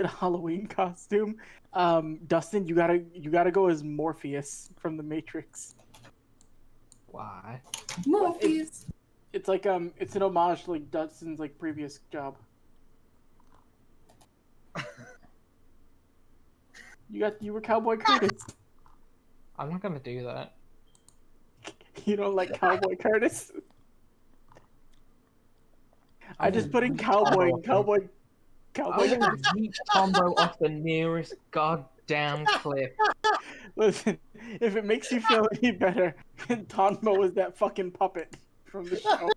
Halloween costume. Dustin, you gotta go as Morpheus from the Matrix. Why? Morpheus. It's like it's an homage to like Dustin's like previous job. You were Cowboy Curtis. I'm not gonna do that. You don't like Cowboy Curtis? I just put in Cowboy. I will Curtis. yeet Tonbo off the nearest goddamn cliff. Listen, if it makes you feel any better, Tonbo was that fucking puppet from the show.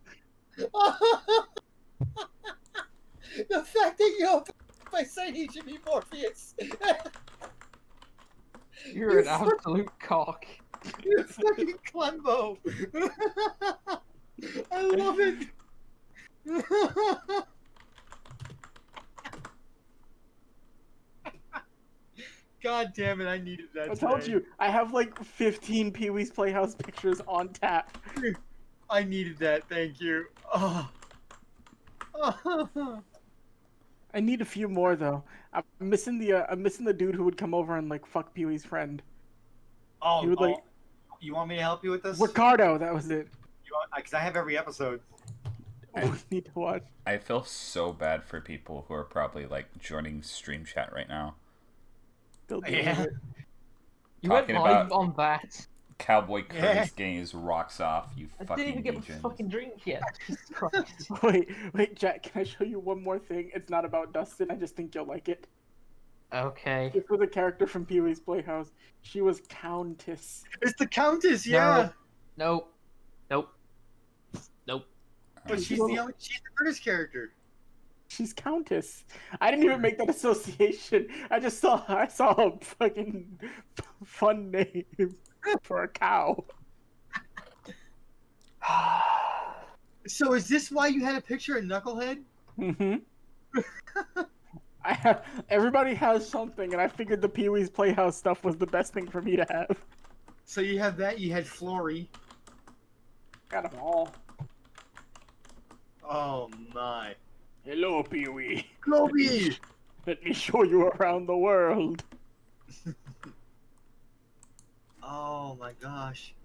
The fact that you opened by saying he should be Morpheus. You're an absolute cock. You fucking Clembo. I love it. God damn it, I needed that. I told you, I have like 15 Pee-wee's Playhouse pictures on tap. I needed that, thank you. Oh. I need a few more though. I'm missing the dude who would come over and like fuck Pee-wee's friend. He would, like, you want me to help you with this? Ricardo, that was it. Because I have every episode. We need to watch. I feel so bad for people who are probably like joining stream chat right now. Yeah. You went Talking live about on that. Cowboy Curtis getting his rocks off, you I fucking didn't even get my legions. fucking drink yet. Jesus Christ. Wait, Jack, can I show you one more thing? It's not about Dustin, I just think you'll like it. Okay. This was a character from Pee-wee's Playhouse. She was Countess. It's the Countess, yeah. Nope. But she's the British character. She's Countess. I didn't even make that association. I saw a fucking fun name for a cow. So is this why you had a picture of Knucklehead? Mm-hmm. Everybody has something, and I figured the Pee-wee's Playhouse stuff was the best thing for me to have. So you have that, you had Flory. Got them all. Oh my. Hello, Pee-wee. Globby! Let me show you around the world. Oh my gosh.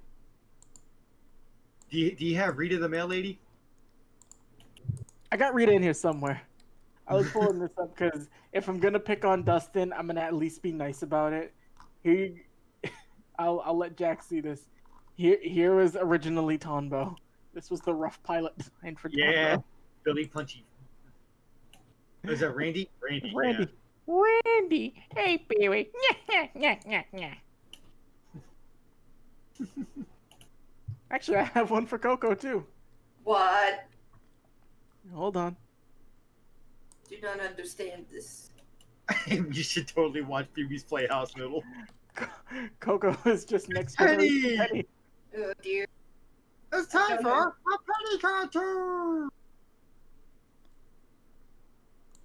Do you have Rita the Mail Lady? I got Rita in here somewhere. I was pulling this up because if I'm gonna pick on Dustin, I'm gonna at least be nice about it. I'll let Jack see this. Here was originally Tonbo. This was the rough pilot design for Tonbo. Yeah. Billy Punchy. Is that Randy? Randy. Randy. Yeah. Randy. Hey, Pee-wee. Actually, I have one for Koko too. What? Hold on. Do not understand this. You should totally watch Pee-wee's Playhouse Middle. Koko is just next to her. Penny! Oh dear. It's time for a Penny cartoon!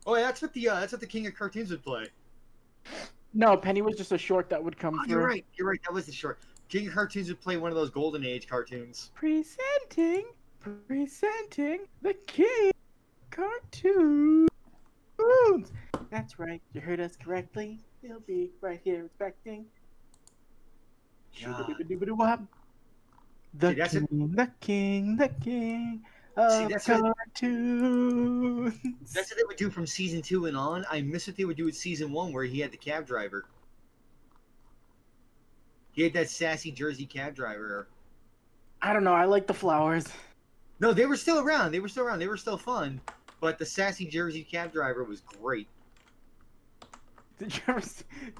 Oh, yeah, that's what the King of Cartoons would play. No, Penny was just a short that would come through. You're right. That was the short. King of Cartoons would play one of those Golden Age cartoons. Presenting the King Cartoons. That's right, you heard us correctly. He'll be right here expecting. God. The See, king of cartoons. That's what they would do from season 2 and on. I miss what they would do with season 1 where he had the cab driver. He had that sassy Jersey cab driver. I don't know, I like the flowers. No, they were still around. They were still fun. But the sassy Jersey cab driver was great. Did you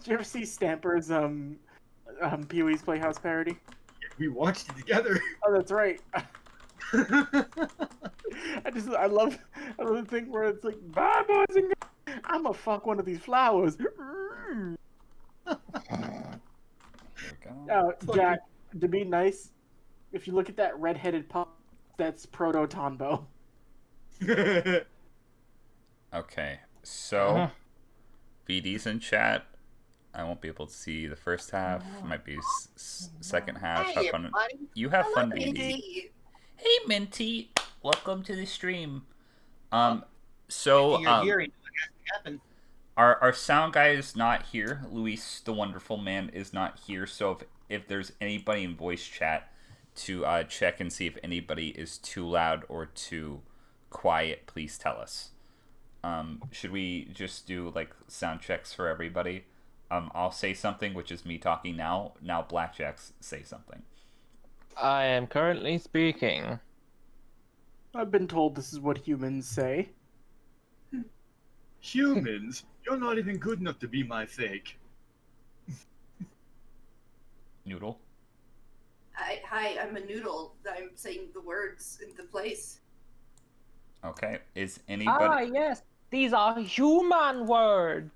ever see Stamper's Pee-wee's Playhouse parody? We watched it together. Oh, that's right. I love the thing where it's like, bye boys and girls, I'ma fuck one of these flowers. Jack, to be nice, if you look at that red-headed pup, that's Proto Tonbo. Okay, so VD's in chat. I won't be able to see the first half. Might be second half. Have fun. You have fun, VD. Hey, Minty. Welcome to the stream. So You're hearing what has to happen. Our sound guy is not here. Luis, the wonderful man, is not here. So if there's anybody in voice chat to check and see if anybody is too loud or too quiet, please tell us. Should we just do like sound checks for everybody? I'll say something, which is me talking now. Now Blackjack's say something. I am currently speaking. I've been told this is what humans say. Humans? You're not even good enough to be my fake. Noodle. Hi, I'm a noodle. I'm saying the words in the place. Okay. Is anybody Yes, these are human words.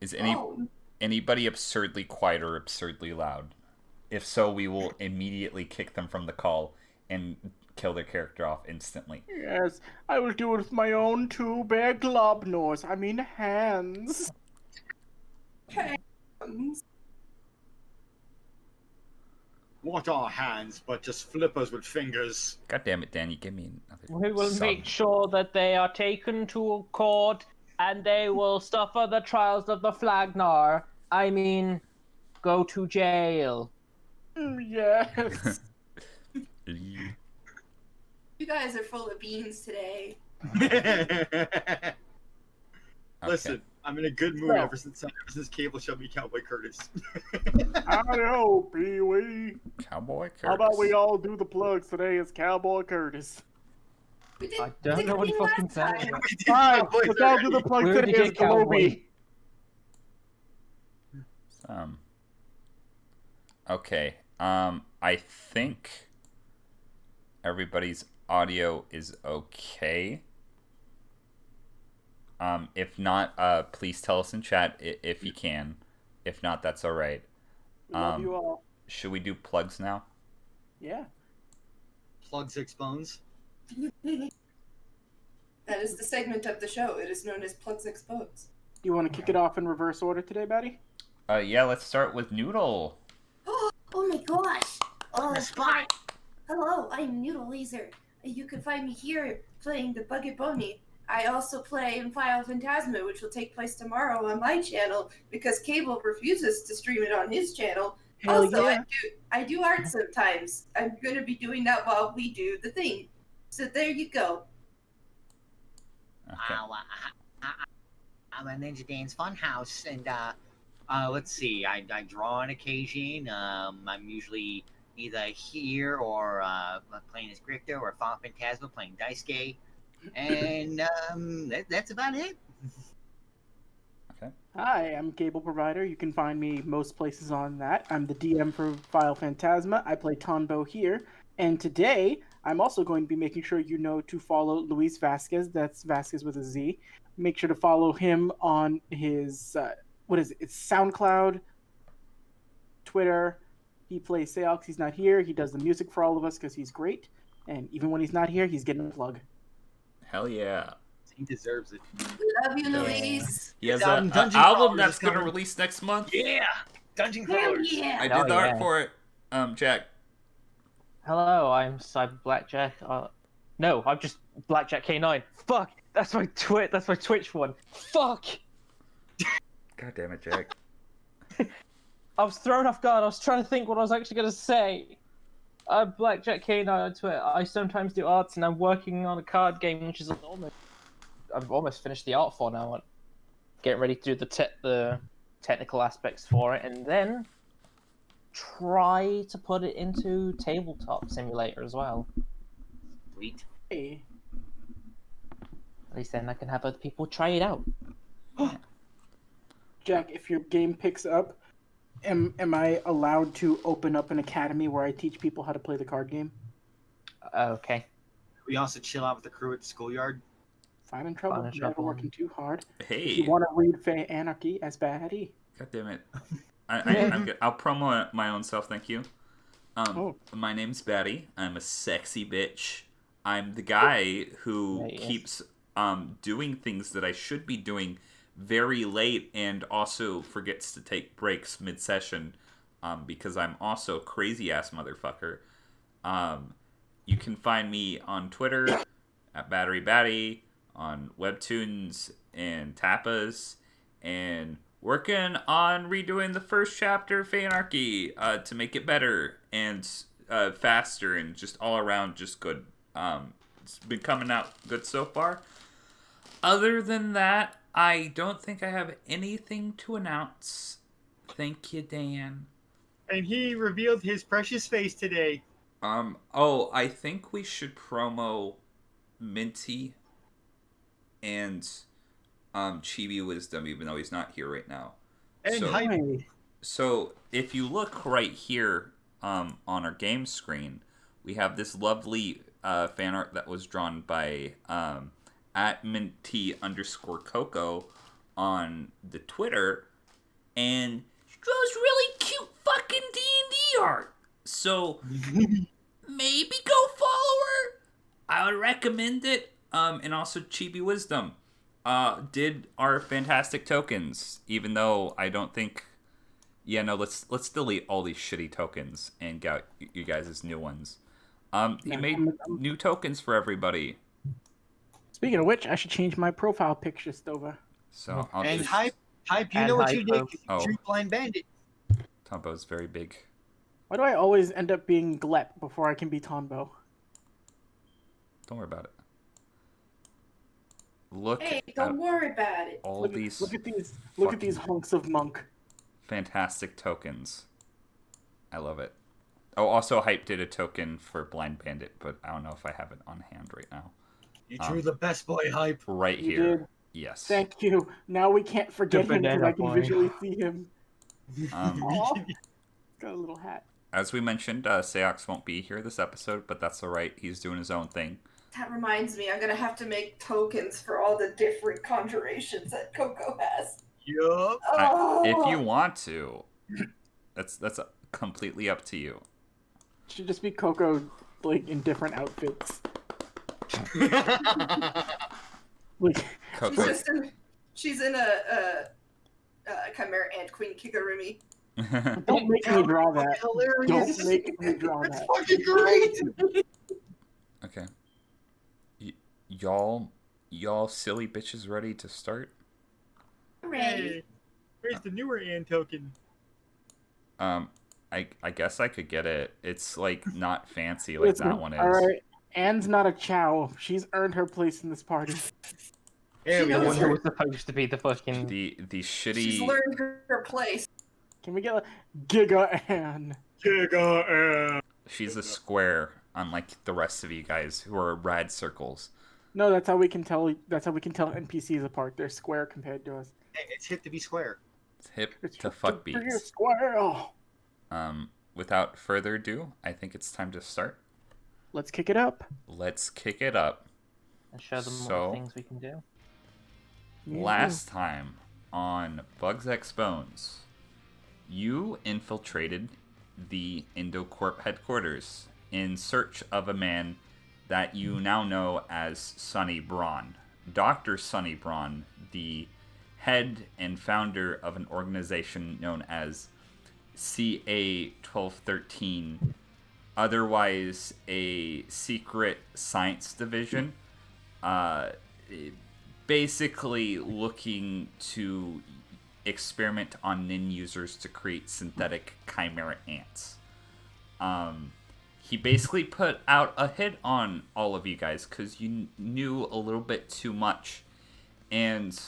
is Oh, anybody absurdly quiet or absurdly loud? If so, we will immediately kick them from the call and kill their character off instantly. Yes, I will do it with my own two bare globnors. I mean hands. What are hands but just flippers with fingers? God damn it, Danny, give me another We will sub. make sure that they are taken to court and they will suffer the trials of the Flagnar. I mean, go to jail. Yes. you guys are full of beans today. Listen, I'm in a good mood Well. ever since Cable showed me Cowboy Curtis. Howdy-ho, Pee-wee. Cowboy Curtis. How about we all do the plugs today as Cowboy Curtis? We did I don't know what he thing fucking last said. time. Fine, Cowboy let's all do the Curtis. plugs We already today as did Cowboy. Globy. Okay. I think everybody's audio is okay. If not, please tell us in chat if you can. If not, that's all right. We love you all. Should we do plugs now? Yeah. Plug Six Bones. That is the segment of the show. It is known as Plugs Exposed. Do you want to kick it off in reverse order today, Batty? Yeah, let's start with Noodle. Oh my gosh! Oh, spot! Hello, I'm Noodle Laser. You can find me here playing the Bucket Bunny. I also play in Phantasma, which will take place tomorrow on my channel because Cable refuses to stream it on his channel. Hell also, yeah. I do art sometimes. I'm going to be doing that while we do the thing. So there you go. Okay. I'm a Ninja Dan's Funhouse, and let's see. I draw on occasion. I'm usually either here or playing as Grifter or Phantasma playing Dice Gay, and that's about it. Hi, I'm Cable Provider. You can find me most places on that. I'm the DM for File Phantasma. I play Tonbo here. And today, I'm also going to be making sure you know to follow Luis Vasquez. That's Vasquez with a Z. Make sure to follow him on his, what is it? It's SoundCloud, Twitter. He plays Seox. He's not here. He does the music for all of us because he's great. And even when he's not here, he's getting a plug. Hell yeah. He deserves it. We love you, Louise. He has His album, an Dungeon album Crawlers, that's is going to coming. release next month. Yeah, Dungeon Hell Crawlers. yeah! I Oh, did the art yeah. for it. Jack. Hello, I'm Cyber Blackjack. No, I'm just Blackjack K9. Fuck, that's my Twitch one. Fuck. God damn it, Jack. I was thrown off guard. I was trying to think what I was actually gonna say. I'm Blackjack K9 on Twitter. I sometimes do arts, and I'm working on a card game, which is I've almost finished the art for now. I'm getting ready to do the technical aspects for it, and then try to put it into tabletop simulator as well. Sweet. Hey. At least then I can have other people try it out. Jack, if your game picks up, am I allowed to open up an academy where I teach people how to play the card game? Okay. We also chill out with the crew at the schoolyard. Fine and trouble. Fine and Never trouble. working too hard. If Hey. you want to read Fae Anarchy as Batty. God damn it. I'm good. I'll promo my own self, thank you. My name's Batty. I'm a sexy bitch. I'm the guy who Yeah, he is. keeps doing things that I should be doing very late and also forgets to take breaks mid-session because I'm also a crazy-ass motherfucker. You can find me on Twitter at Battery Batty, on Webtoons and Tapas, and working on redoing the first chapter of Phanarchy to make it better and faster and just all around just good. It's been coming out good so far. Other than that, I don't think I have anything to announce. Thank you, Dan. And he revealed his precious face today. I think we should promo Minty and Chibi Wisdom, even though he's not here right now. And So if you look right here on our game screen, we have this lovely fan art that was drawn by at Minty_Koko on the Twitter, and she draws really cute fucking D&D art. So maybe go follow her. I would recommend it. And also Chibi Wisdom did our fantastic tokens, even though I don't think. Yeah, no, let's delete all these shitty tokens and get you guys' new ones. He made new tokens for everybody. Speaking of which, I should change my profile picture, Stova. So Hype, you know what you did? You drew Blind Bandit. Tombo's very big. Why do I always end up being Glep before I can be Tonbo? Don't worry about it. Look don't worry about it. All Look at these hunks of monk. Fantastic tokens. I love it. Oh, also Hype did a token for Blind Bandit, but I don't know if I have it on hand right now. You drew the best boy, Hype. Right You here. did. Yes. Thank you. Now we can't forget him because I can visually see him. Aw. Got a little hat. As we mentioned, Seox won't be here this episode, but that's alright. He's doing his own thing. That reminds me, I'm gonna have to make tokens for all the different conjurations that Koko has. Yup. If you want to, that's completely up to you. Should just be Koko, like, in different outfits. Like, Koko. She's in a Chimera Ant Queen Kigurumi. don't make me draw that. Hilarious. Don't make me draw That's that. fucking great. Okay. Y'all silly bitches ready to start? Ready. Hey, where's the newer Ann token? I guess I could get it. It's like not fancy like that one is. Alright, Anne's not a chow. She's earned her place in this party. There we The knows one go. who was supposed to be the fucking. The shitty. She's learned her place. Can we get a Giga Anne? Giga Ann. She's a square, unlike the rest of you guys who are rad circles. No, that's how we can tell. That's how we can tell NPCs apart. They're square compared to us. Hey, it's hip to be square. It's hip It's to just fuck be a beats. square. Oh. Without further ado, I think it's time to start. Let's kick it up. Let's kick it up. And show them So- what things we can do. Yeah. Last time on Bugs X Bones, you infiltrated the Indocorp headquarters in search of a man that you now know as Sonny Braun. Dr. Sonny Braun, the head and founder of an organization known as CA 1213, otherwise a secret science division, basically looking to experiment on nin users to create synthetic chimera ants. He basically put out a hit on all of you guys because you knew a little bit too much, and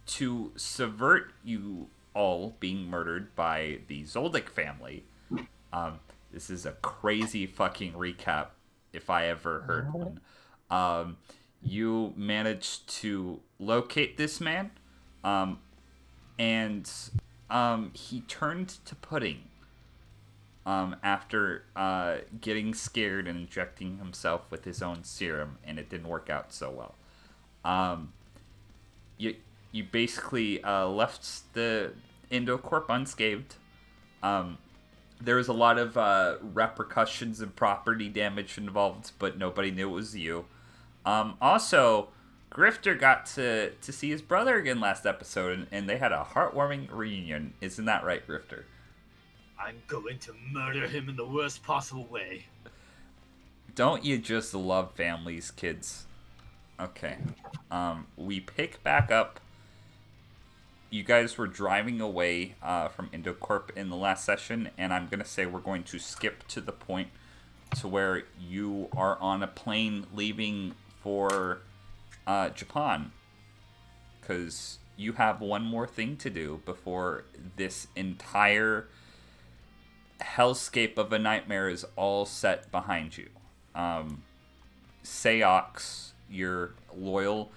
to subvert you all being murdered by the Zoldyck family. This is a crazy fucking recap if I ever heard one. You managed to locate this man, and he turned to pudding after getting scared and injecting himself with his own serum, and it didn't work out so well. You basically left the Indocorp unscathed. There was a lot of repercussions and property damage involved, but nobody knew it was you. Also, Grifter got to see his brother again last episode, and they had a heartwarming reunion. Isn't that right, Grifter? I'm going to murder him in the worst possible way. Don't you just love families, kids? Okay. We pick back up you guys were driving away from Indocorp in the last session, and I'm gonna say we're going to skip to the point to where you are on a plane leaving for Japan, because you have one more thing to do before this entire hellscape of a nightmare is all set behind you. Seox, your loyal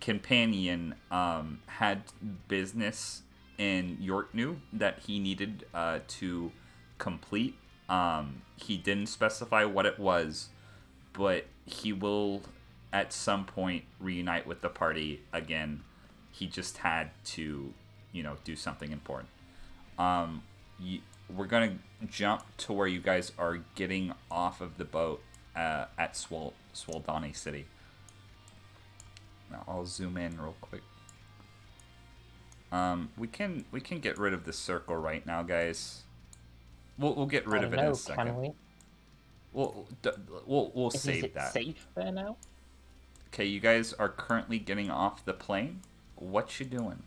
companion, had business in Yorknew that he needed to complete. He didn't specify what it was, but he will at some point reunite with the party again. He just had to, do something important. We're gonna jump to where you guys are getting off of the boat at Swaldani City. Now I'll zoom in real quick. We can get rid of the circle right now, guys. We'll get rid of it in a second. Can we? We'll save that. Is it safe there now? Okay, you guys are currently getting off the plane. What you doing?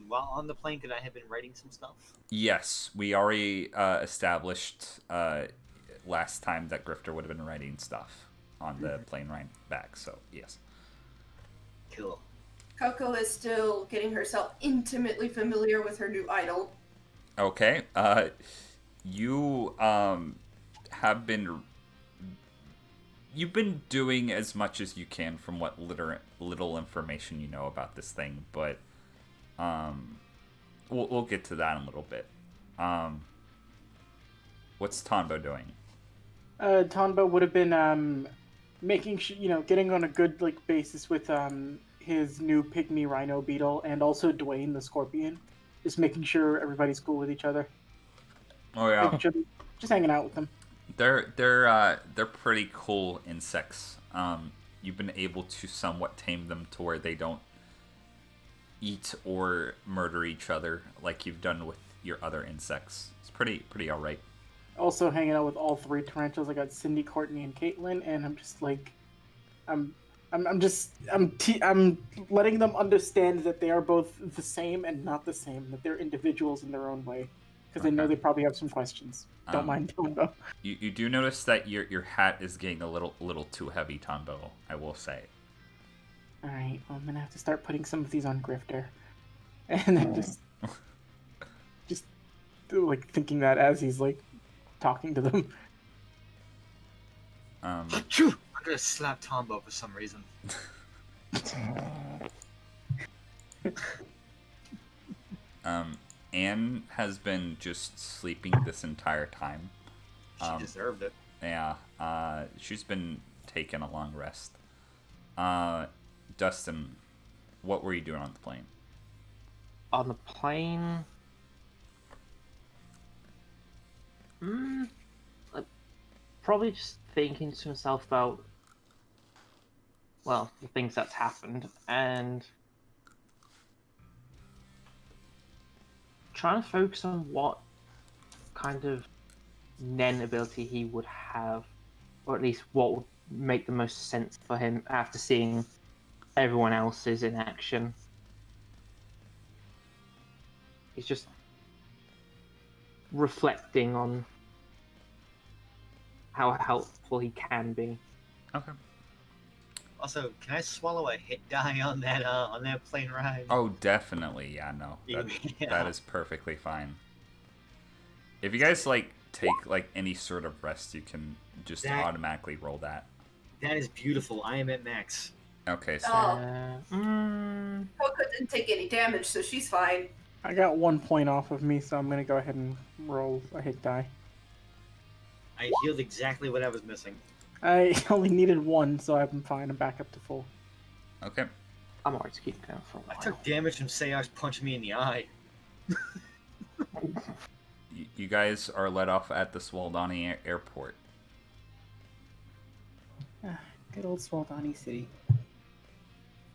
While on the plane, could I have been writing some stuff? Yes, we already established last time that Grifter would have been writing stuff on the plane ride back, so yes. Cool. Koko is still getting herself intimately familiar with her new idol. Okay, you have been... You've been doing as much as you can from what little information you know about this thing, but we'll get to that in a little bit. What's Tonbo doing? Tonbo would have been making sure, getting on a good basis with his new pygmy rhino beetle and also Dwayne the scorpion, just making sure everybody's cool with each other. Oh yeah, Sure, just hanging out with them. They're pretty cool insects. You've been able to somewhat tame them to where they don't eat or murder each other like you've done with your other insects. It's pretty alright. Also hanging out with all three tarantulas. I got Cindy, Courtney, and Caitlin, and I'm just I'm letting them understand that they are both the same and not the same. That they're individuals in their own way, because I know they probably have some questions. Don't mind Tonbo. You do notice that your hat is getting a little too heavy, Tonbo, I will say. All right, well, I'm gonna have to start putting some of these on Grifter, and then just thinking that as he's talking to them. I'm gonna slap Tombo for some reason. Anne has been just sleeping this entire time. She deserved it. Yeah, she's been taking a long rest. Dustin, what were you doing on the plane? On the plane? Probably just thinking to myself about, well, the things that's happened, and trying to focus on what kind of Nen ability he would have, or at least what would make the most sense for him after seeing everyone else's in action. He's just reflecting on how helpful he can be. Okay. Also, can I swallow a hit die on that plane ride? Oh, definitely. Yeah, no. That is perfectly fine. If you guys take any sort of rest, you can just automatically roll that. That is beautiful. I am at max. Okay, so Koko didn't take any damage, so she's fine. I got 1 point off of me, so I'm gonna go ahead and roll a hit die. I healed exactly what I was missing. I only needed 1, so I'm fine. I'm back up to full. okay. I'm alright to keep going for a while. I took damage from Seox punching me in the eye. You guys are let off at the Swaldani airport. Good old Swaldani City.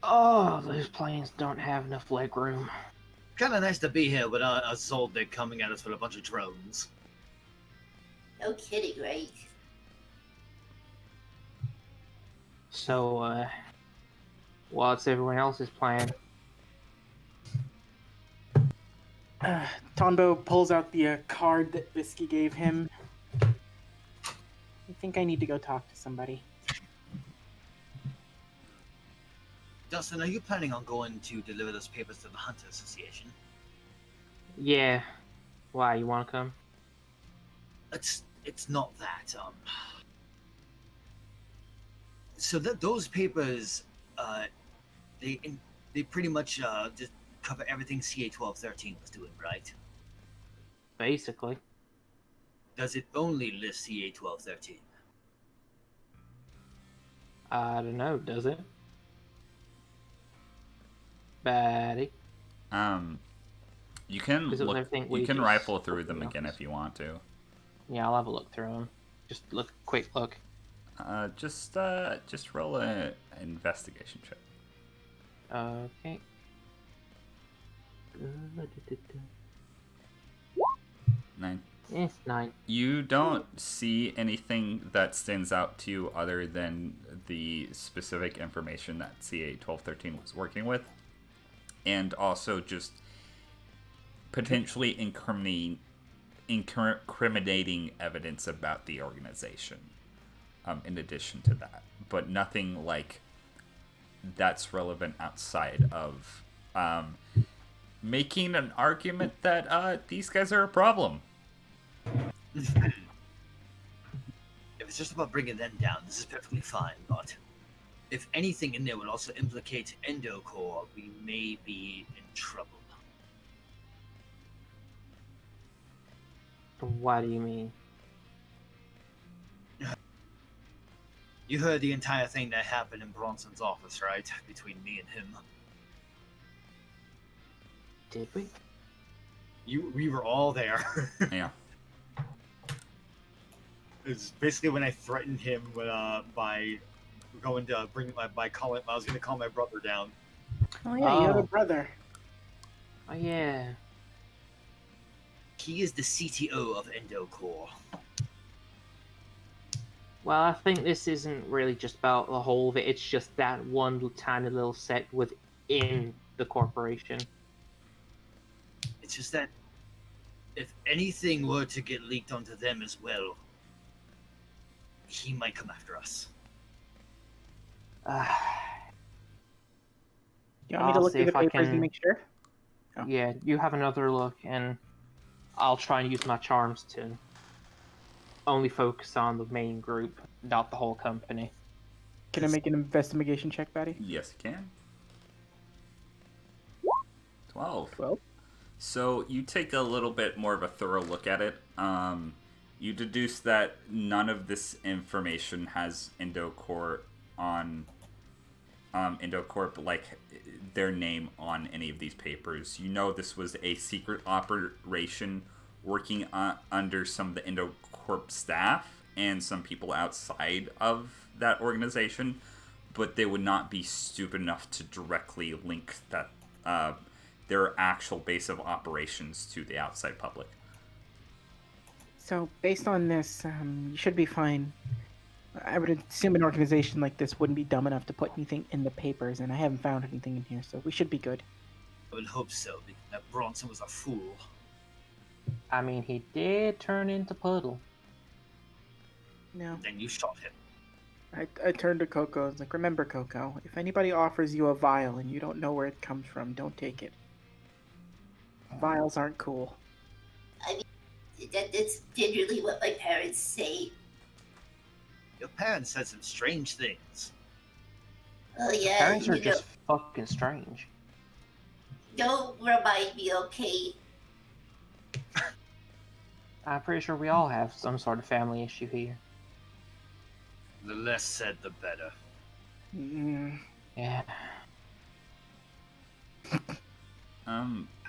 Oh, those planes don't have enough leg room. Kinda nice to be here with a Zoldyck coming at us with a bunch of drones. No kidding, right? So, what's everyone else's plan? Tonbo pulls out the card that Bisky gave him. I think I need to go talk to somebody. Dustin, are you planning on going to deliver those papers to the Hunter Association? Yeah. Why, you wanna come? It's not that. So those papers, they pretty much just cover everything CA-1213 was doing, right? Basically. Does it only list CA-1213? I don't know, does it? Batty. You can Because it was look. everything You we can just rifle through put in them the again office. if you want to. Yeah, I'll have a look through them. Just look, quick look. Just roll an investigation check. Okay. 9. It's 9. You don't see anything that stands out to you other than the specific information that CA-1213 was working with, and also just potentially incriminating evidence about the organization. In addition to that, but nothing like that's relevant outside of making an argument that these guys are a problem. If it's just about bringing them down, this is perfectly fine, but if anything in there would also implicate Endocore, we may be in trouble. What do you mean? You heard the entire thing that happened in Bronson's office, right? Between me and him. Did we? We were all there. Yeah. It's basically when I threatened him by going to by calling. I was going to call my brother down. Oh yeah, you have a Oh. brother. Oh, yeah. He is the CTO of Endocore. Well, I think this isn't really just about the whole of it. It's just that one tiny little sect within the corporation. It's just that if anything were to get leaked onto them as well, he might come after us. You want me to I'll look see through the if I papers can- and make sure? Oh. Yeah, you have another look, and I'll try and use my charms to only focus on the main group, not the whole company. Can I make an investigation check, Batty? Yes, you can. 12. 12. So you take a little bit more of a thorough look at it. You deduce that none of this information has Endocorp on Endocorp, like their name on any of these papers. You know this was a secret operation working under some of the Endocorp staff and some people outside of that organization, but they would not be stupid enough to directly link that their actual base of operations to the outside public. So, based on this, you should be fine. I would assume an organization like this wouldn't be dumb enough to put anything in the papers, and I haven't found anything in here, so we should be good. I would hope so, because that Bronson was a fool. I mean, he did turn into Puddle. No. Then you shot him. I turned to Koko. I was like, remember, Koko, if anybody offers you a vial and you don't know where it comes from, don't take it. Vials aren't cool. That's generally what my parents say. Your parents said some strange things. Oh yeah, Parents are you just fucking strange. don't remind me, okay? I'm pretty sure we all have some sort of family issue here. The less said, the better. Mm, Yeah.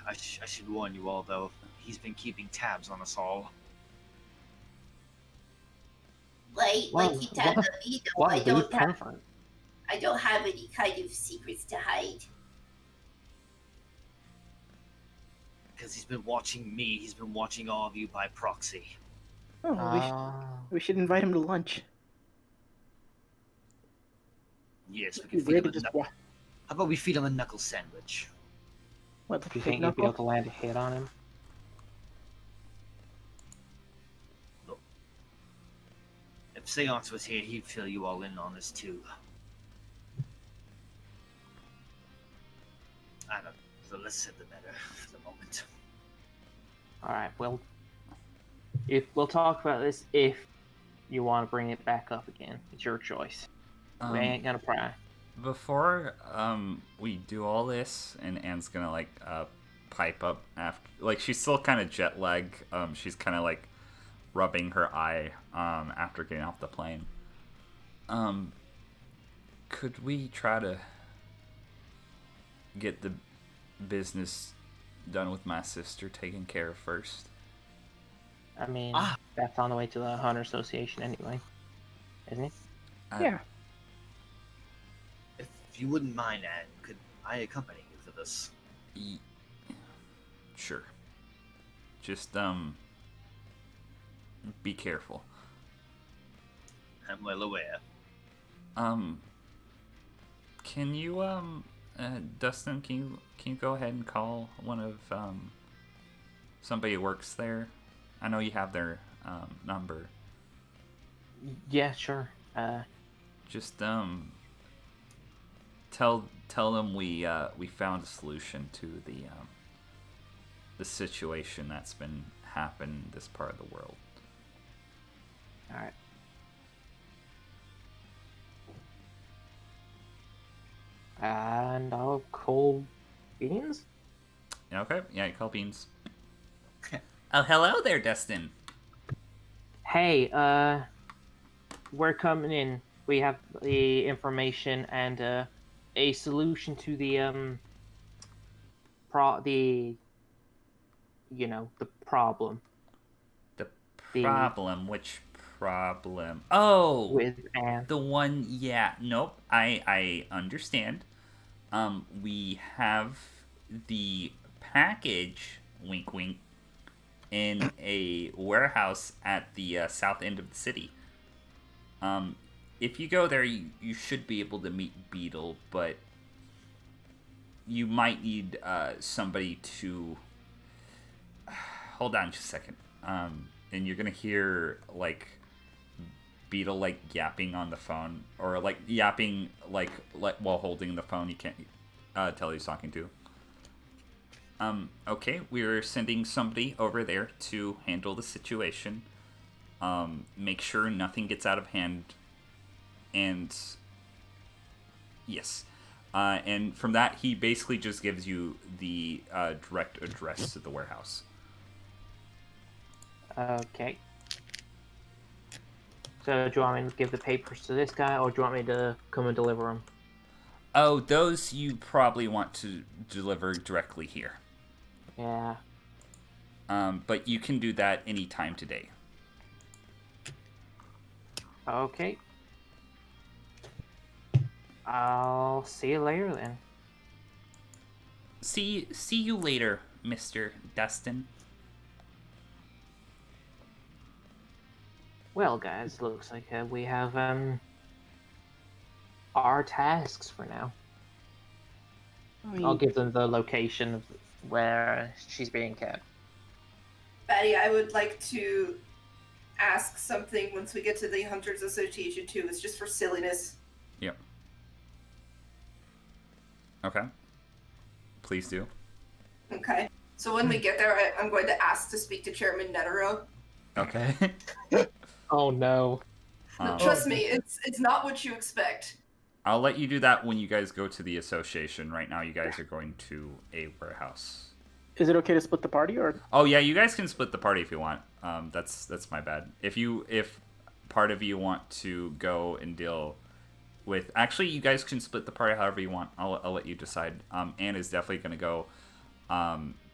I should warn you all, though. He's been keeping tabs on us all. Like he tells me, though, What a good I comfort. don't have any kind of secrets to hide. Because he's been watching me, he's been watching all of you by proxy. oh, we should invite him to lunch. Yes, we It'd can be feed weird him to a just How about we feed him a knuckle sandwich? What, Do you think you'd be able to land a hit on him? if Seance was here, he'd fill you all in on this too. I don't know. The less said, the better for the moment. Alright, well, if we'll talk about this if you want to bring it back up again. It's your choice. We ain't gonna pry. Before we do all this, and Anne's gonna like pipe up after, like she's still kind of jet lag. She's kind of like rubbing her eye after getting off the plane. Could we try to get the business done with my sister taken care of first? I mean, that's on the way to the Hunter Association anyway, isn't it? Yeah. If you wouldn't mind, Anne, could I accompany you for this? Sure. Just be careful. I'm well aware. Can you Dustin, can you go ahead and call one of somebody who works there? I know you have their number. Yeah, sure. Just tell them we found a solution to the situation that's been happening in this part of the world. All right. And I'll call Beans. Okay, yeah, you call Beans. Oh, hello there, Dustin. Hey, we're coming in. We have the information and a solution to the the problem. The problem? Which problem? Oh, with Anne. the one. Yeah, nope. I understand. We have the package. Wink, wink. In a warehouse at the south end of the city. If you go there, you should be able to meet Beetle, but you might need somebody to... Hold on just a second. And you're gonna hear, like, Beetle, like, yapping on the phone, or, like, yapping, like while holding the phone. You can't tell who he's talking to. Okay, we're sending somebody over there to handle the situation. Make sure nothing gets out of hand. And yes. And from that, he basically just gives you the direct address to the warehouse. Okay. So do you want me to give the papers to this guy, or do you want me to come and deliver them? Oh, those you probably want to deliver directly here. Yeah. But you can do that anytime today. Okay. I'll see you later then. See you later, Mr. Dustin. Well, guys, looks like we have our tasks for now. I'll give them the location of where she's being kept. Betty, I would like to ask something once we get to the Hunters Association too. It's just for silliness. Yep. Okay. Please do. Okay. So when we get there, I'm going to ask to speak to Chairman Netero. Okay. Oh no. Trust me, it's not what you expect. I'll let you do that when you guys go to the association. Right now, you guys are going to a warehouse. Is it okay to split the party, or? Oh yeah, you guys can split the party if you want. That's my bad. If part of you want to go and deal with, actually, you guys can split the party however you want. I'll let you decide. Anne is definitely going to go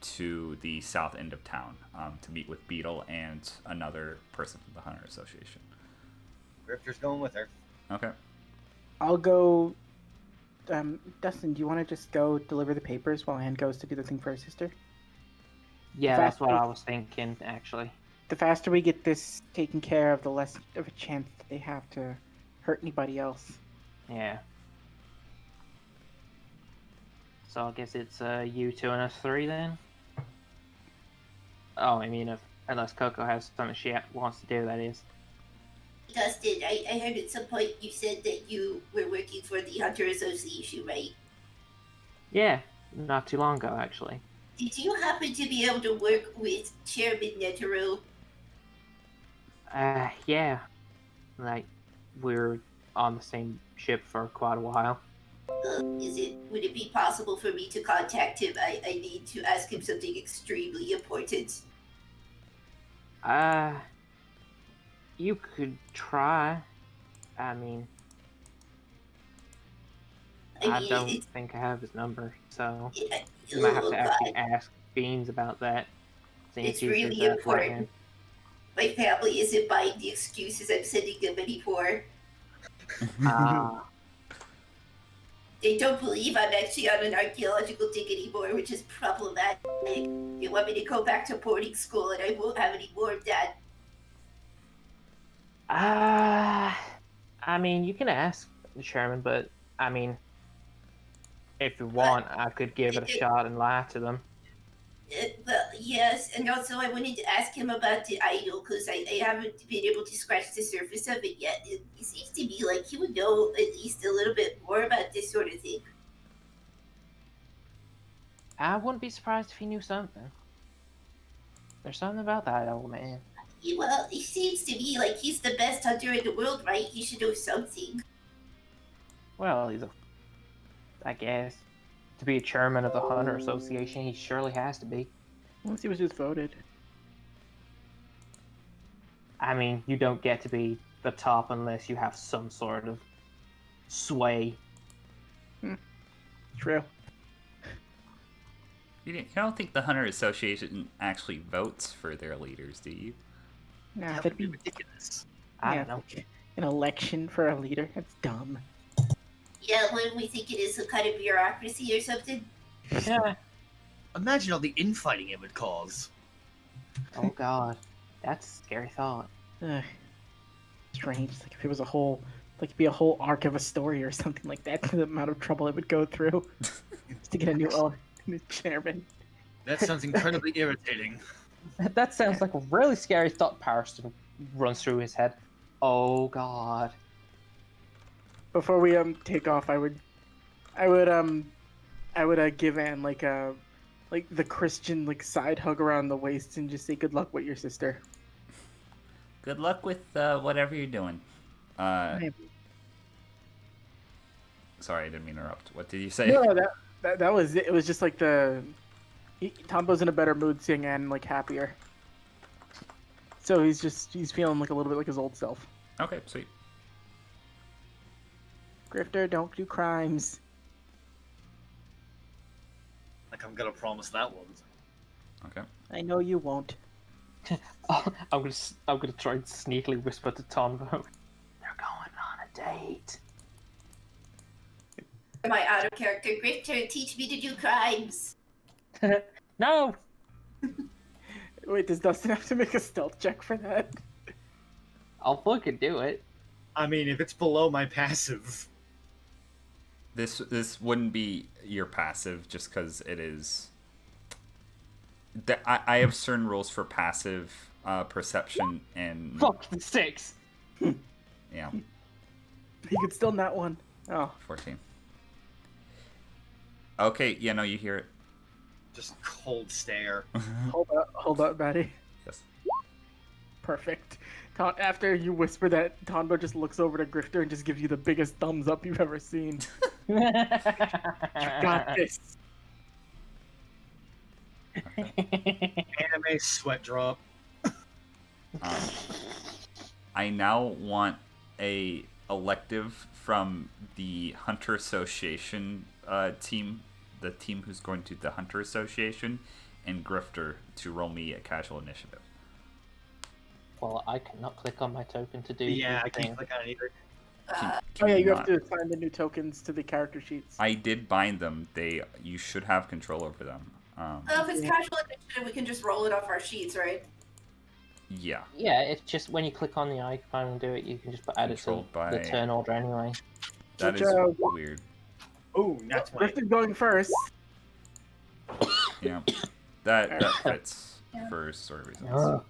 to the south end of town to meet with Beetle and another person from the Hunter Association. Grifter's going with her. Okay. I'll go. Dustin, do you want to just go deliver the papers while Anne goes to do the thing for her sister? Yeah, that's what I was thinking, actually. The faster we get this taken care of, the less of a chance they have to hurt anybody else. Yeah. So I guess it's you two and us three then? Oh, I mean, unless Koko has something she wants to do, that is. Dustin, I heard at some point you said that you were working for the Hunter Association, right? Yeah, not too long ago, actually. Did you happen to be able to work with Chairman Netero? Yeah. Like, we're on the same ship for quite a while. Would it be possible for me to contact him? I need to ask him something extremely important. You could try. I mean, I don't think I have his number, so you might have to actually ask Beans about that. It's really important. My family isn't buying the excuses I'm sending them anymore. They don't believe I'm actually on an archaeological dig anymore, which is problematic. They want me to go back to boarding school, and I won't have any more of that. I mean, you can ask the chairman, but I mean, if you want, I could give it a shot and lie to them. Well, yes, and also I wanted to ask him about the idol, because I haven't been able to scratch the surface of it yet. It seems to me like he would know at least a little bit more about this sort of thing. I wouldn't be surprised if he knew something. There's something about that old man. Yeah, well, it seems to me like he's the best hunter in the world, right? He should know something. Well, I guess. To be a chairman of the Hunter Association, he surely has to be. Unless he was just voted. I mean, you don't get to be the top unless you have some sort of sway. True. You don't think the Hunter Association actually votes for their leaders, do you? Nah, That would be ridiculous. I don't know. An election for a leader? That's dumb. Yeah, what do we think it is? Some kind of bureaucracy or something? Yeah. Imagine all the infighting it would cause. Oh god. That's a scary thought. Strange. Like if it was a whole arc of a story or something like that, the amount of trouble it would go through just to get a new chairman. That sounds incredibly irritating. That sounds like a really scary thought Parston runs through his head. Oh god. Before we take off, I would give Anne like the Christian side hug around the waist and just say good luck with your sister. Good luck with whatever you're doing. Sorry, I didn't mean to interrupt. What did you say? No, that was it. It was just like Tombo's in a better mood, seeing Anne happier. So he's feeling a little bit like his old self. Okay, sweet. Grifter, don't do crimes. Like I'm gonna promise that one. Okay. I know you won't. I'm gonna try and sneakily whisper to Tonbo. They're going on a date. Am I out of character? Grifter, teach me to do crimes. No! Wait, does Dustin have to make a stealth check for that? I'll fucking do it. I mean, if it's below my passive. This wouldn't be your passive just because it is. I have certain rules for passive perception and. Fuck the 6. Yeah. He could still not one. Oh. 14. Okay, yeah, no, you hear it. Just cold stare. Hold up, Maddie. Yes. Perfect. After you whisper that, Tonbo just looks over to Grifter and just gives you the biggest thumbs up you've ever seen. You got this. Anime sweat drop. I now want a elective from the Hunter Association team, the team who's going to the Hunter Association, and Grifter to roll me a casual initiative. Well, I cannot click on my token to do Yeah, I anything. can't click on it either. You have to assign the new tokens to the character sheets. I did bind them. You should have control over them. Well, if it's casual initiative, we can just roll it off our sheets, right? Yeah. Yeah, it's just when you click on the icon and do it, you can just add it to Controlled by- the turn order anyway. That Which, is weird. Ooh, that's why. Grifter's going first. Yeah. That fits for story reasons.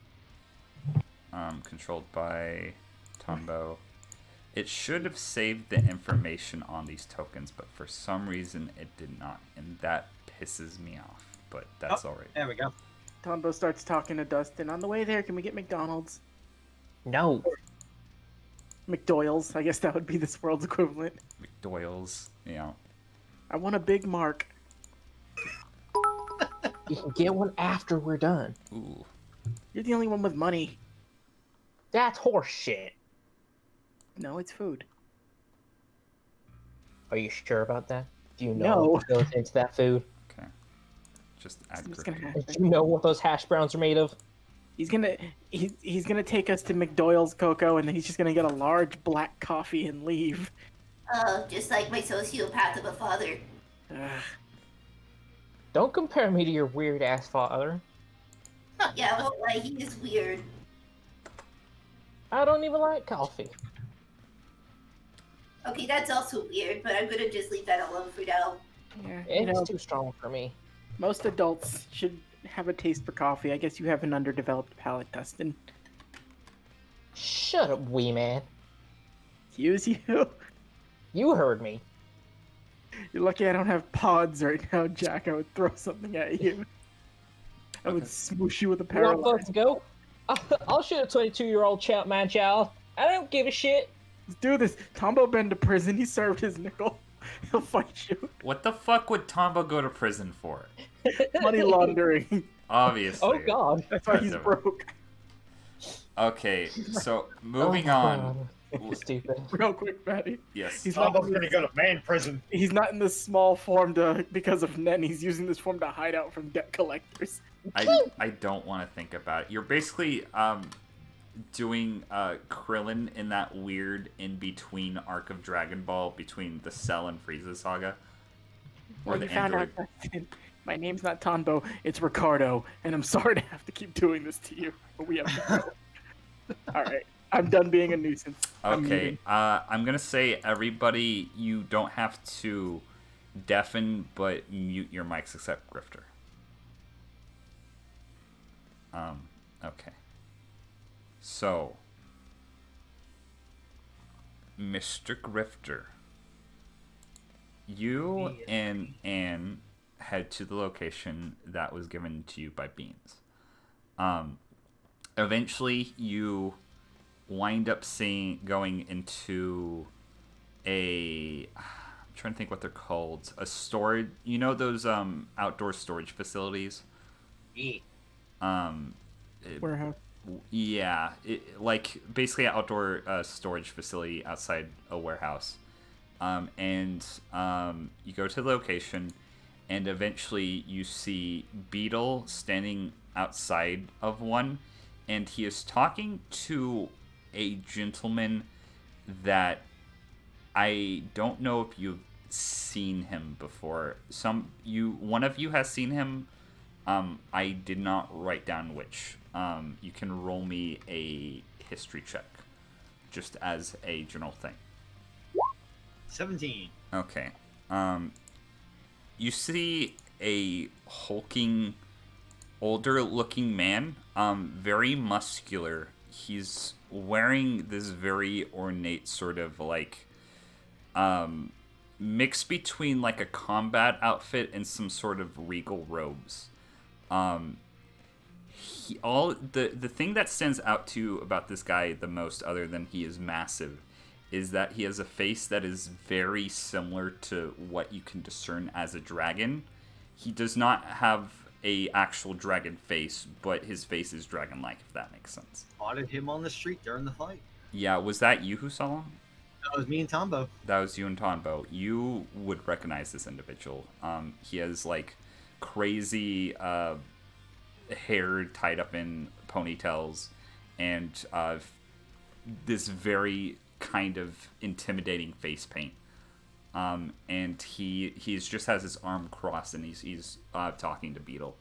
Controlled by Tonbo. It should have saved the information on these tokens, but for some reason it did not, and that pisses me off. But that's alright. There we go. Tonbo starts talking to Dustin. On the way there, can we get McDonald's? No. McDoyle's. I guess that would be this world's equivalent. McDoyle's, yeah. I want a Big Mark. You can get one after we're done. Ooh. You're the only one with money. That's horse shit. No, it's food. Are you sure about that? Do you know No. what goes into that food? Okay. Just add It's gonna grifting. happen. Do you know what those hash browns are made of? He's gonna take us to McDoyle's, Koko, and then he's just gonna get a large black coffee and leave. Oh, just like my sociopath of a father. Ugh. Don't compare me to your weird ass father. Yeah, I won't lie, he is weird. I don't even like coffee. Okay, that's also weird, but I'm gonna just leave that alone for now. Yeah, It's too strong for me. most adults should have a taste for coffee. I guess you have an underdeveloped palate, Dustin. Shut up, wee man. Excuse you? You heard me. You're lucky I don't have pods right now, Jack. I would throw something at you. I would Okay. smoosh you with a You want paralyzer. both to go? I'll shoot a 22-year-old man child. I don't give a shit. Let's do this. Tombo been to prison. He served his nickel. He'll fight you. What the fuck would Tombo go to prison for? Money laundering. Obviously. Oh god. That's why he's Never. broke. Okay, so moving Oh, on. God. Stupid. Real quick, Matty. Yes. He's not, Tombo's gonna go to man prison. he's not in this small form because of Nen. He's using this form to hide out from debt collectors. I don't want to think about it. You're basically doing Krillin in that weird in-between arc of Dragon Ball between the Cell and Frieza saga. Or Well, the you found out, android. Dustin. My name's not Tonbo, it's Ricardo, and I'm sorry to have to keep doing this to you, but we have to go. Alright, I'm done being a nuisance. I'm Okay, leaving. I'm gonna say everybody, you don't have to deafen, but mute your mics except Grifter. Okay. So, Mr. Grifter, you and Anne head to the location that was given to you by Beans. Eventually, you wind up going into I'm trying to think what they're called. A storage, you know those outdoor storage facilities? Me. Warehouse. Yeah, like basically an outdoor storage facility outside a warehouse. And you go to the location, and eventually you see Beetle standing outside of one, and he is talking to a gentleman that I don't know if you've seen him before. One of you has seen him. I did not write down which. You can roll me a history check, just as a general thing. 17. Okay. You see a hulking, older-looking man, very muscular. He's wearing this very ornate sort of like mix between like a combat outfit and some sort of regal robes. The thing that stands out to you about this guy the most, other than he is massive, is that he has a face that is very similar to what you can discern as a dragon. He does not have a actual dragon face, but his face is dragon-like, if that makes sense. Spotted him on the street during the fight. Yeah, was that you who saw him? That was me and Tombo. That was you and Tonbo. You would recognize this individual. He has like crazy hair tied up in ponytails, and this very kind of intimidating face paint. And he's just has his arm crossed, and he's talking to Beetle.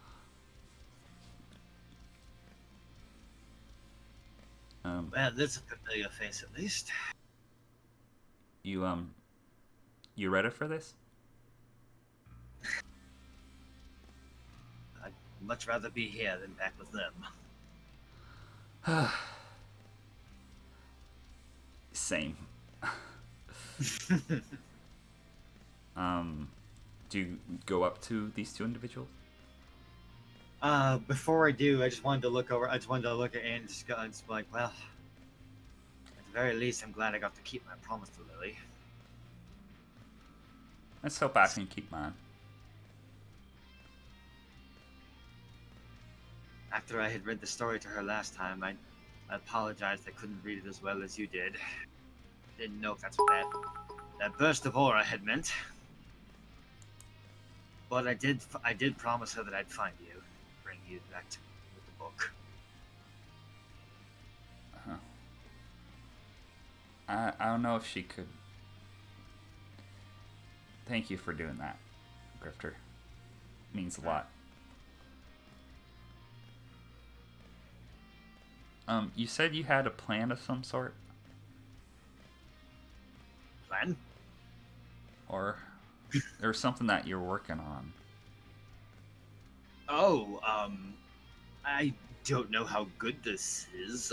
Well, this is a familiar face at least. You ready for this? I'd much rather be here than back with them. Same. Do you go up to these two individuals? Before I do, I just wanted to look over. I just wanted to look at Anne and just go, and just be like, well, at the very least, I'm glad I got to keep my promise to Lily. Let's hope I can keep mine. After I had read the story to her last time, I apologized I couldn't read it as well as you did. Didn't know if that's what that burst of aura had meant. But I did promise her that I'd find you, bring you back to with the book. I don't know if she could. Thank you for doing that, Grifter. Means a lot. You said you had a plan of some sort? Plan? Or there's something that you're working on. Oh, I don't know how good this is.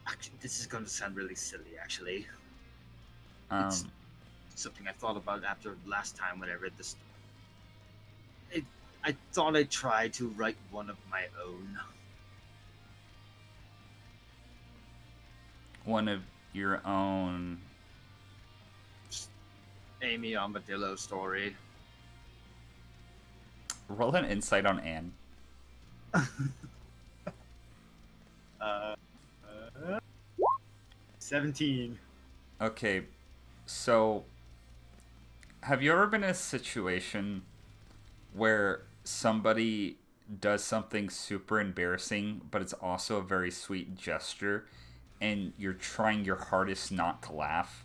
Actually, this is going to sound really silly, actually. It's something I thought about after last time when I read this. I thought I'd try to write one of my own. One of your own. Amy Armadillo story. Roll an insight on Anne. 17. Okay, so have you ever been in a situation where somebody does something super embarrassing, but it's also a very sweet gesture, and you're trying your hardest not to laugh?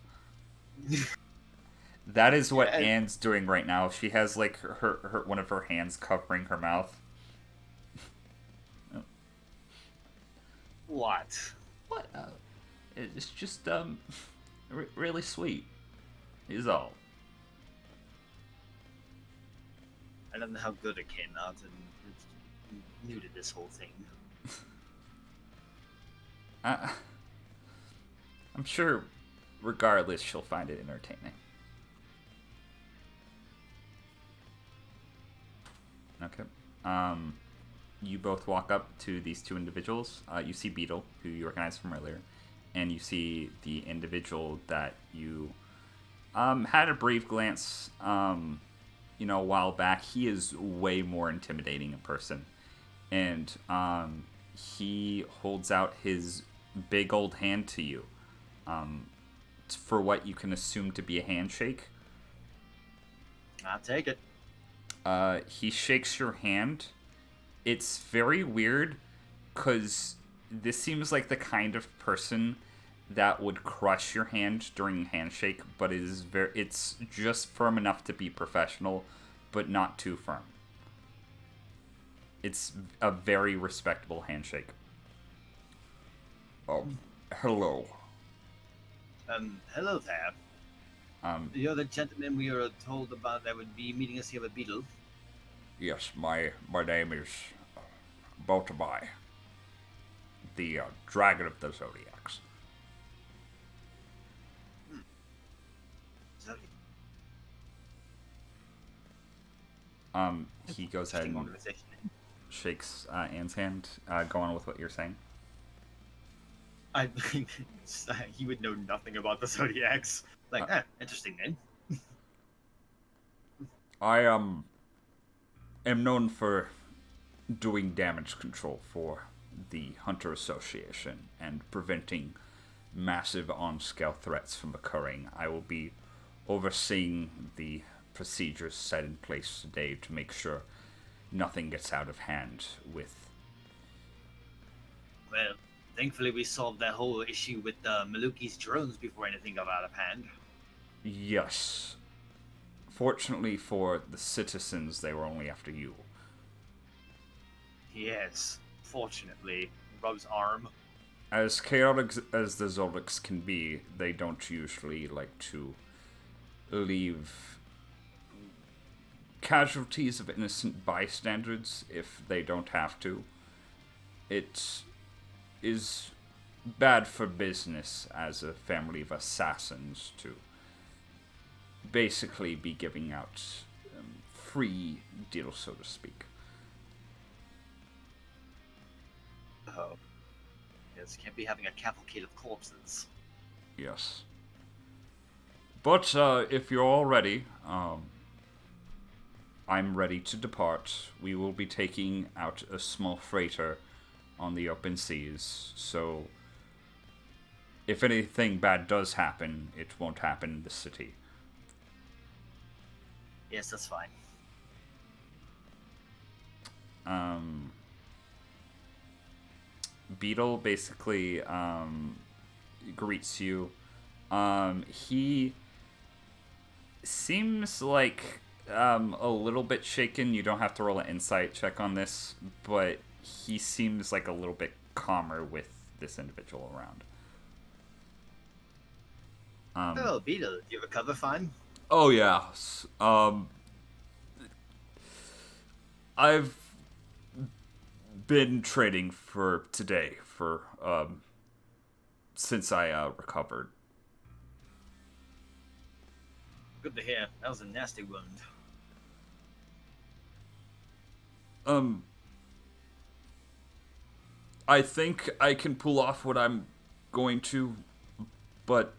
That is what Anne's doing right now. She has like her one of her hands covering her mouth. What? What? It's just really sweet. Is all. I don't know how good it came out, and it's new to this whole thing. I'm sure, regardless, she'll find it entertaining. Okay. You both walk up to these two individuals. You see Beetle, who you recognize from earlier, and you see the individual that you had a brief glance, a while back. He is way more intimidating in person, and he holds out his big old hand to you, for what you can assume to be a handshake. I'll take it. He shakes your hand. It's very weird, because this seems like the kind of person that would crush your hand during a handshake, but it's just firm enough to be professional, but not too firm. It's a very respectable handshake. Hello. Hello there. You're the gentleman we were told about that would be meeting us here with Beetle. Yes, my name is Baltimore, the Dragon of the Zodiacs. He goes ahead and shakes Anne's hand. Go on with what you're saying. I mean, he would know nothing about the Zodiacs. Interesting name. I am known for doing damage control for the Hunter Association and preventing massive on-scale threats from occurring. I will be overseeing the procedures set in place today to make sure nothing gets out of hand with... Well, thankfully we solved that whole issue with Maluki's drones before anything got out of hand. Yes. Fortunately for the citizens, they were only after you. Yes, fortunately. Rub's arm. As chaotic as the Zoldycks can be, they don't usually like to leave casualties of innocent bystanders if they don't have to. It is bad for business as a family of assassins to basically be giving out free deals, so to speak. Oh. Yes, can't be having a cavalcade of corpses. Yes. But if you're all ready, I'm ready to depart. We will be taking out a small freighter on the open seas, so if anything bad does happen, it won't happen in the city. Yes, that's fine. Beetle basically greets you. He seems like a little bit shaken. You don't have to roll an insight check on this, but he seems like a little bit calmer with this individual around. Oh, Beetle, do you recover fine? Oh yeah. I've been trading for today for since I recovered. Good to hear. That was a nasty wound. I think I can pull off what I'm going to, but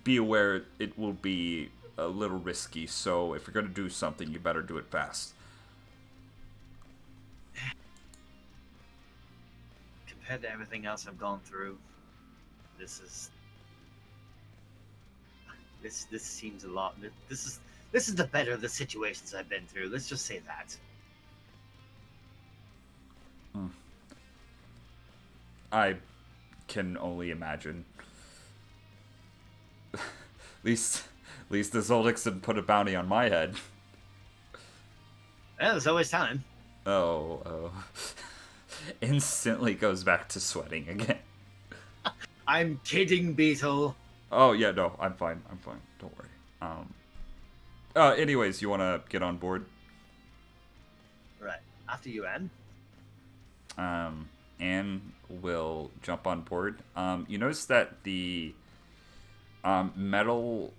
be aware it will be a little risky, so if you're going to do something, you better do it fast. Compared to everything else I've gone through, this seems a lot. This is the better of the situations I've been through. Let's just say that. I can only imagine. At least the Zoldixon put a bounty on my head. Well, there's always time. Oh. Instantly goes back to sweating again. I'm kidding, Beetle. Oh, yeah, no, I'm fine. Don't worry. Anyways, you want to get on board? Right. After you, Anne. Anne will jump on board. You notice that the metal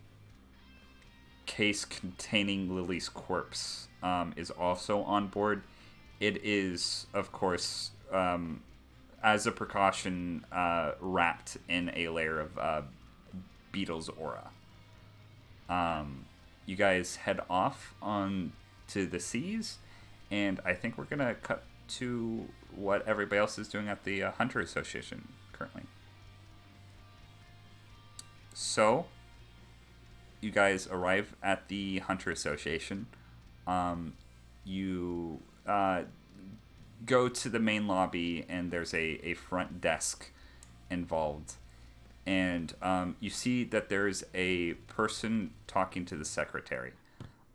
case containing Lily's corpse is also on board. It is, of course, as a precaution, wrapped in a layer of Beetle's aura. You guys head off on to the seas, and I think we're gonna cut to what everybody else is doing at the Hunter Association currently. So, you guys arrive at the Hunter Association. You go to the main lobby, and there's a front desk involved. And you see that there's a person talking to the secretary.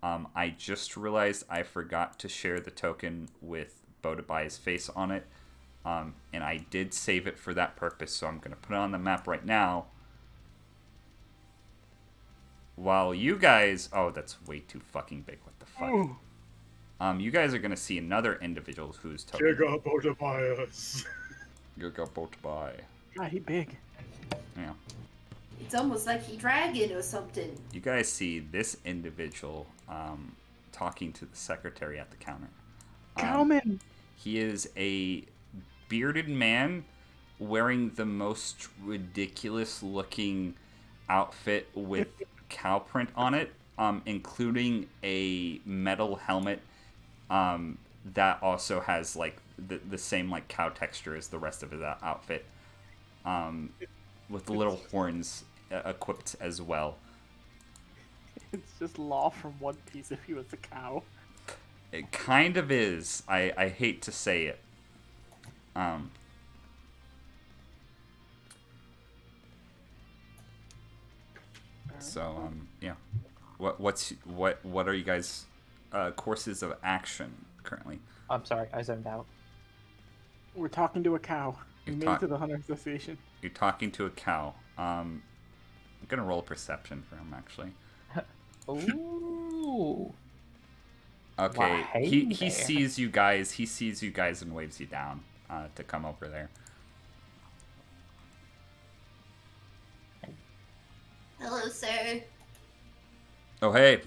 I just realized I forgot to share the token with Bodabai's face on it. And I did save it for that purpose, so I'm going to put it on the map right now. While you guys... Oh, that's way too fucking big. What the fuck? Ooh. You guys are going to see another individual who's token. Giga Bodabias. Giga Bodabai. God, he big. Yeah. It's almost like he dragon or something. You guys see this individual talking to the secretary at the counter. Cowman! He is a bearded man wearing the most ridiculous looking outfit with cow print on it, including a metal helmet that also has like the same like cow texture as the rest of his outfit, with the little horns equipped as well. It's just Law from One Piece if he was a cow. It kind of is. I hate to say it. So yeah. What are you guys courses of action currently? I'm sorry, I zoned out. We're talking to a cow. We You're made it to the Hunter Association. You're talking to a cow. I'm gonna roll a perception for him actually. Ooh. Okay. Why, He there. sees you guys. He sees you guys and waves you down to come over there. Hello, sir. Oh, hey.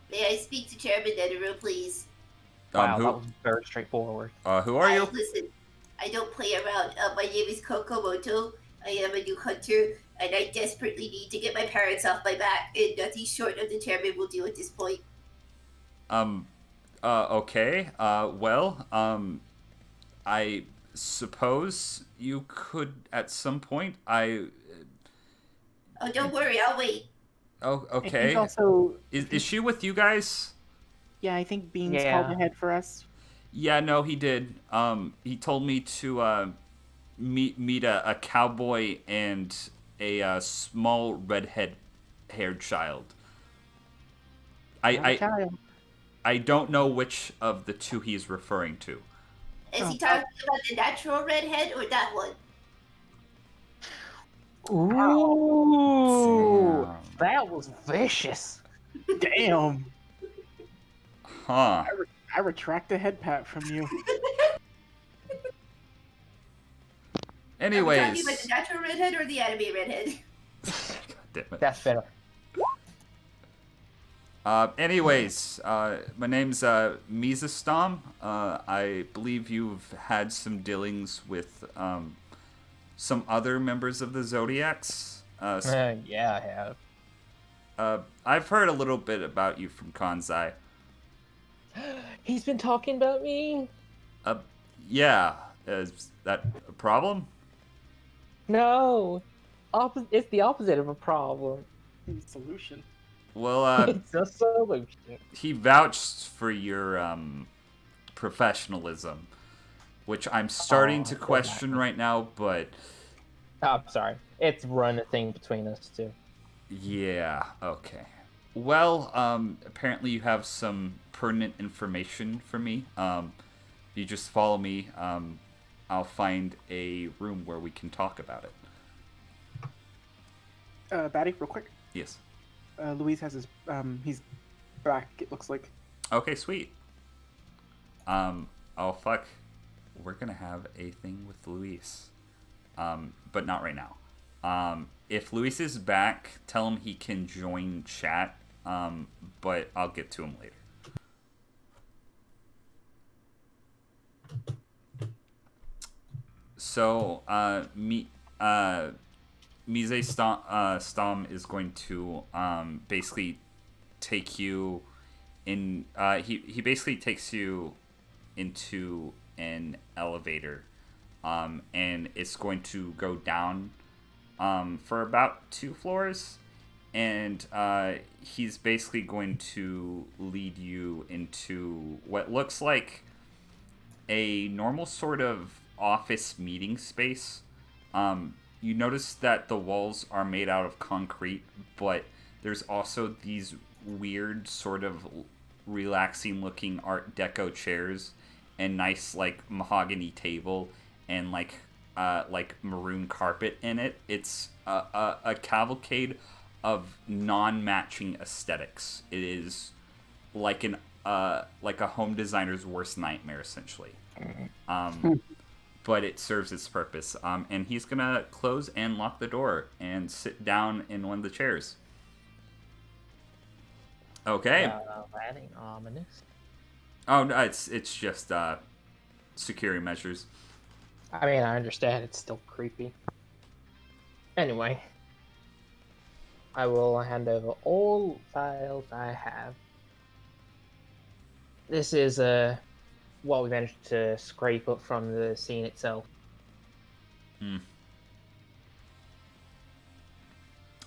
May I speak to Chairman Netero, please? Wow, that Who? was very straightforward. Who are you? Listen, I don't play around. My name is Koko. I am a new hunter, and I desperately need to get my parents off my back, and nothing short of the chairman will do at this point. Okay. I suppose you could at some point. Oh, don't worry, I'll wait. Oh, I think okay. also, Is she with you guys? yeah, I think Beans Yeah. called ahead for us. Yeah, no, he did. He told me to meet a cowboy and a small redhead-haired child. Not a I child. I don't know which of the two he's referring to. Is he talking about the natural redhead or that one? Ooh, Damn. that was vicious. Damn. Huh. I retract the head pat from you. Are we talking about Anyways. the natural redhead or the anime redhead? God damn it. That's better. My name's Mizastom. I believe you've had some dealings with some other members of the Zodiacs. Yeah, I have. I've heard a little bit about you from Kanzai. He's been talking about me? Yeah. Is that a problem? No. It's the opposite of a problem. Solution. Well, It's a solution. he vouched for your professionalism, which I'm starting to question right now, but Oh, I'm sorry. It's run a thing between us two. yeah, okay. Well, apparently you have some pertinent information for me. If you just follow me, I'll find a room where we can talk about it. Batty, real quick. Yes. Luis has his, he's back, it looks like. Okay, sweet. Oh fuck. We're gonna have a thing with Luis. But not right now. If Luis is back, tell him he can join chat. But I'll get to him later. So, Mise Stom is going to basically take you in. He basically takes you into an elevator, and it's going to go down for about 2 floors, and he's basically going to lead you into what looks like a normal sort of office meeting space. You notice that the walls are made out of concrete, but there's also these weird sort of relaxing looking Art Deco chairs and nice like mahogany table and like maroon carpet in it. It's a cavalcade of non-matching aesthetics. It is like a home designer's worst nightmare, essentially. But it serves its purpose. And he's gonna close and lock the door and sit down in one of the chairs. Okay. That ain't ominous. Oh no, it's just security measures. I mean, I understand it's still creepy. Anyway, I will hand over all files I have. This is what we managed to scrape up from the scene itself.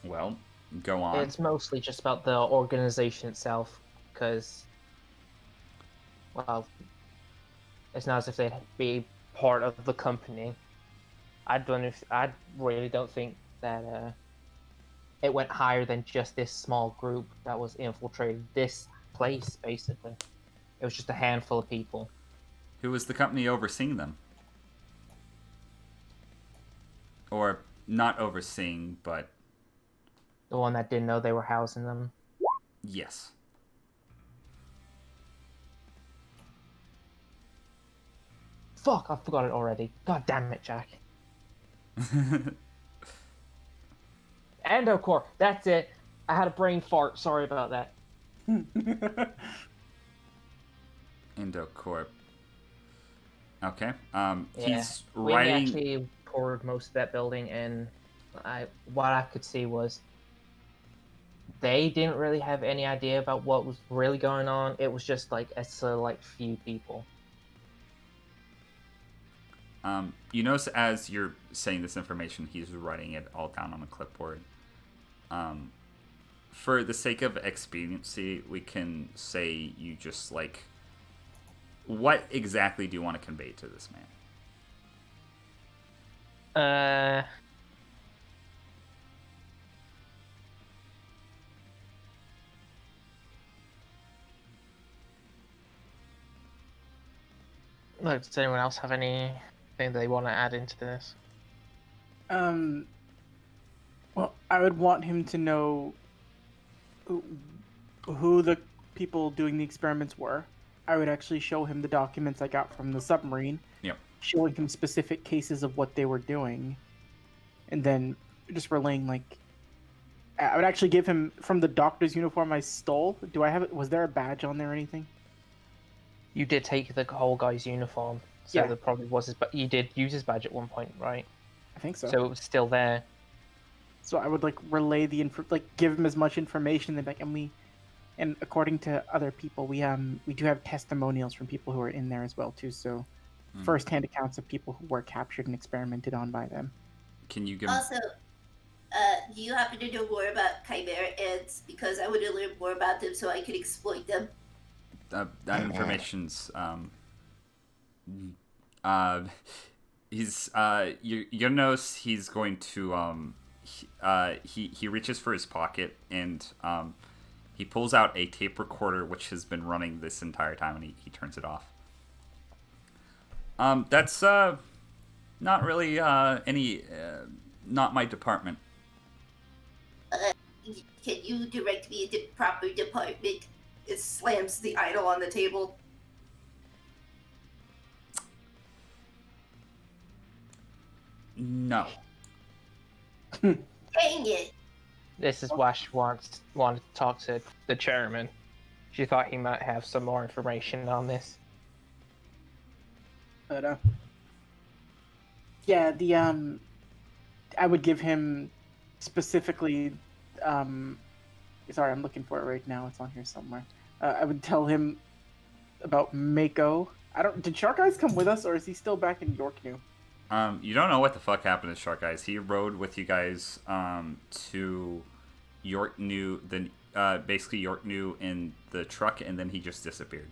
Well, go on. It's mostly just about the organization itself, because, well, it's not as if they'd be part of the company. I really don't think that it went higher than just this small group that was infiltrated this place, basically. It was just a handful of people. Who was the company overseeing them? Or not overseeing, but The one that didn't know they were housing them. yes. Fuck, I forgot it already. God damn it, Jack. Endocore. That's it. I had a brain fart. Sorry about that. Endocorp. Okay. He's We writing. actually poured most of that building, and what I could see was they didn't really have any idea about what was really going on. It was just like a select few people. You notice as you're saying this information, he's writing it all down on a clipboard. For the sake of expediency, we can say you just like, what exactly do you want to convey to this man? Look, does anyone else have anything they want to add into this? Well, I would want him to know who the people doing the experiments were. I would actually show him the documents I got from the submarine. Yep. Showing him specific cases of what they were doing. And then just relaying, like... I would actually give him, from the doctor's uniform I stole, do I have it? Was there a badge on there or anything? You did take the whole guy's uniform, so Yeah. there probably was his... But you did use his badge at one point, right? I think so. So it was still there. So I would, like, relay the give him as much information that, like, and according to other people, we do have testimonials from people who are in there as well too. So, first-hand accounts of people who were captured and experimented on by them. Can you give? Also, do you happen to know more about chimera ants? Because I would have learned more about them so I could exploit them. That information's he's you'll notice he's going to he reaches for his pocket and he pulls out a tape recorder which has been running this entire time, and he turns it off. That's not really any not my department. Can you direct me into proper department? It slams the idol on the table. No. Dang it! This is why she wanted to talk to the chairman. She thought he might have some more information on this. But yeah, I would give him specifically. Sorry, I'm looking for it right now. It's on here somewhere. I would tell him about Mako. Did Shark Eyes come with us, or is he still back in York New? You don't know what the fuck happened to Shark Eyes. He rode with you guys to York New, then basically York New in the truck, and then he just disappeared.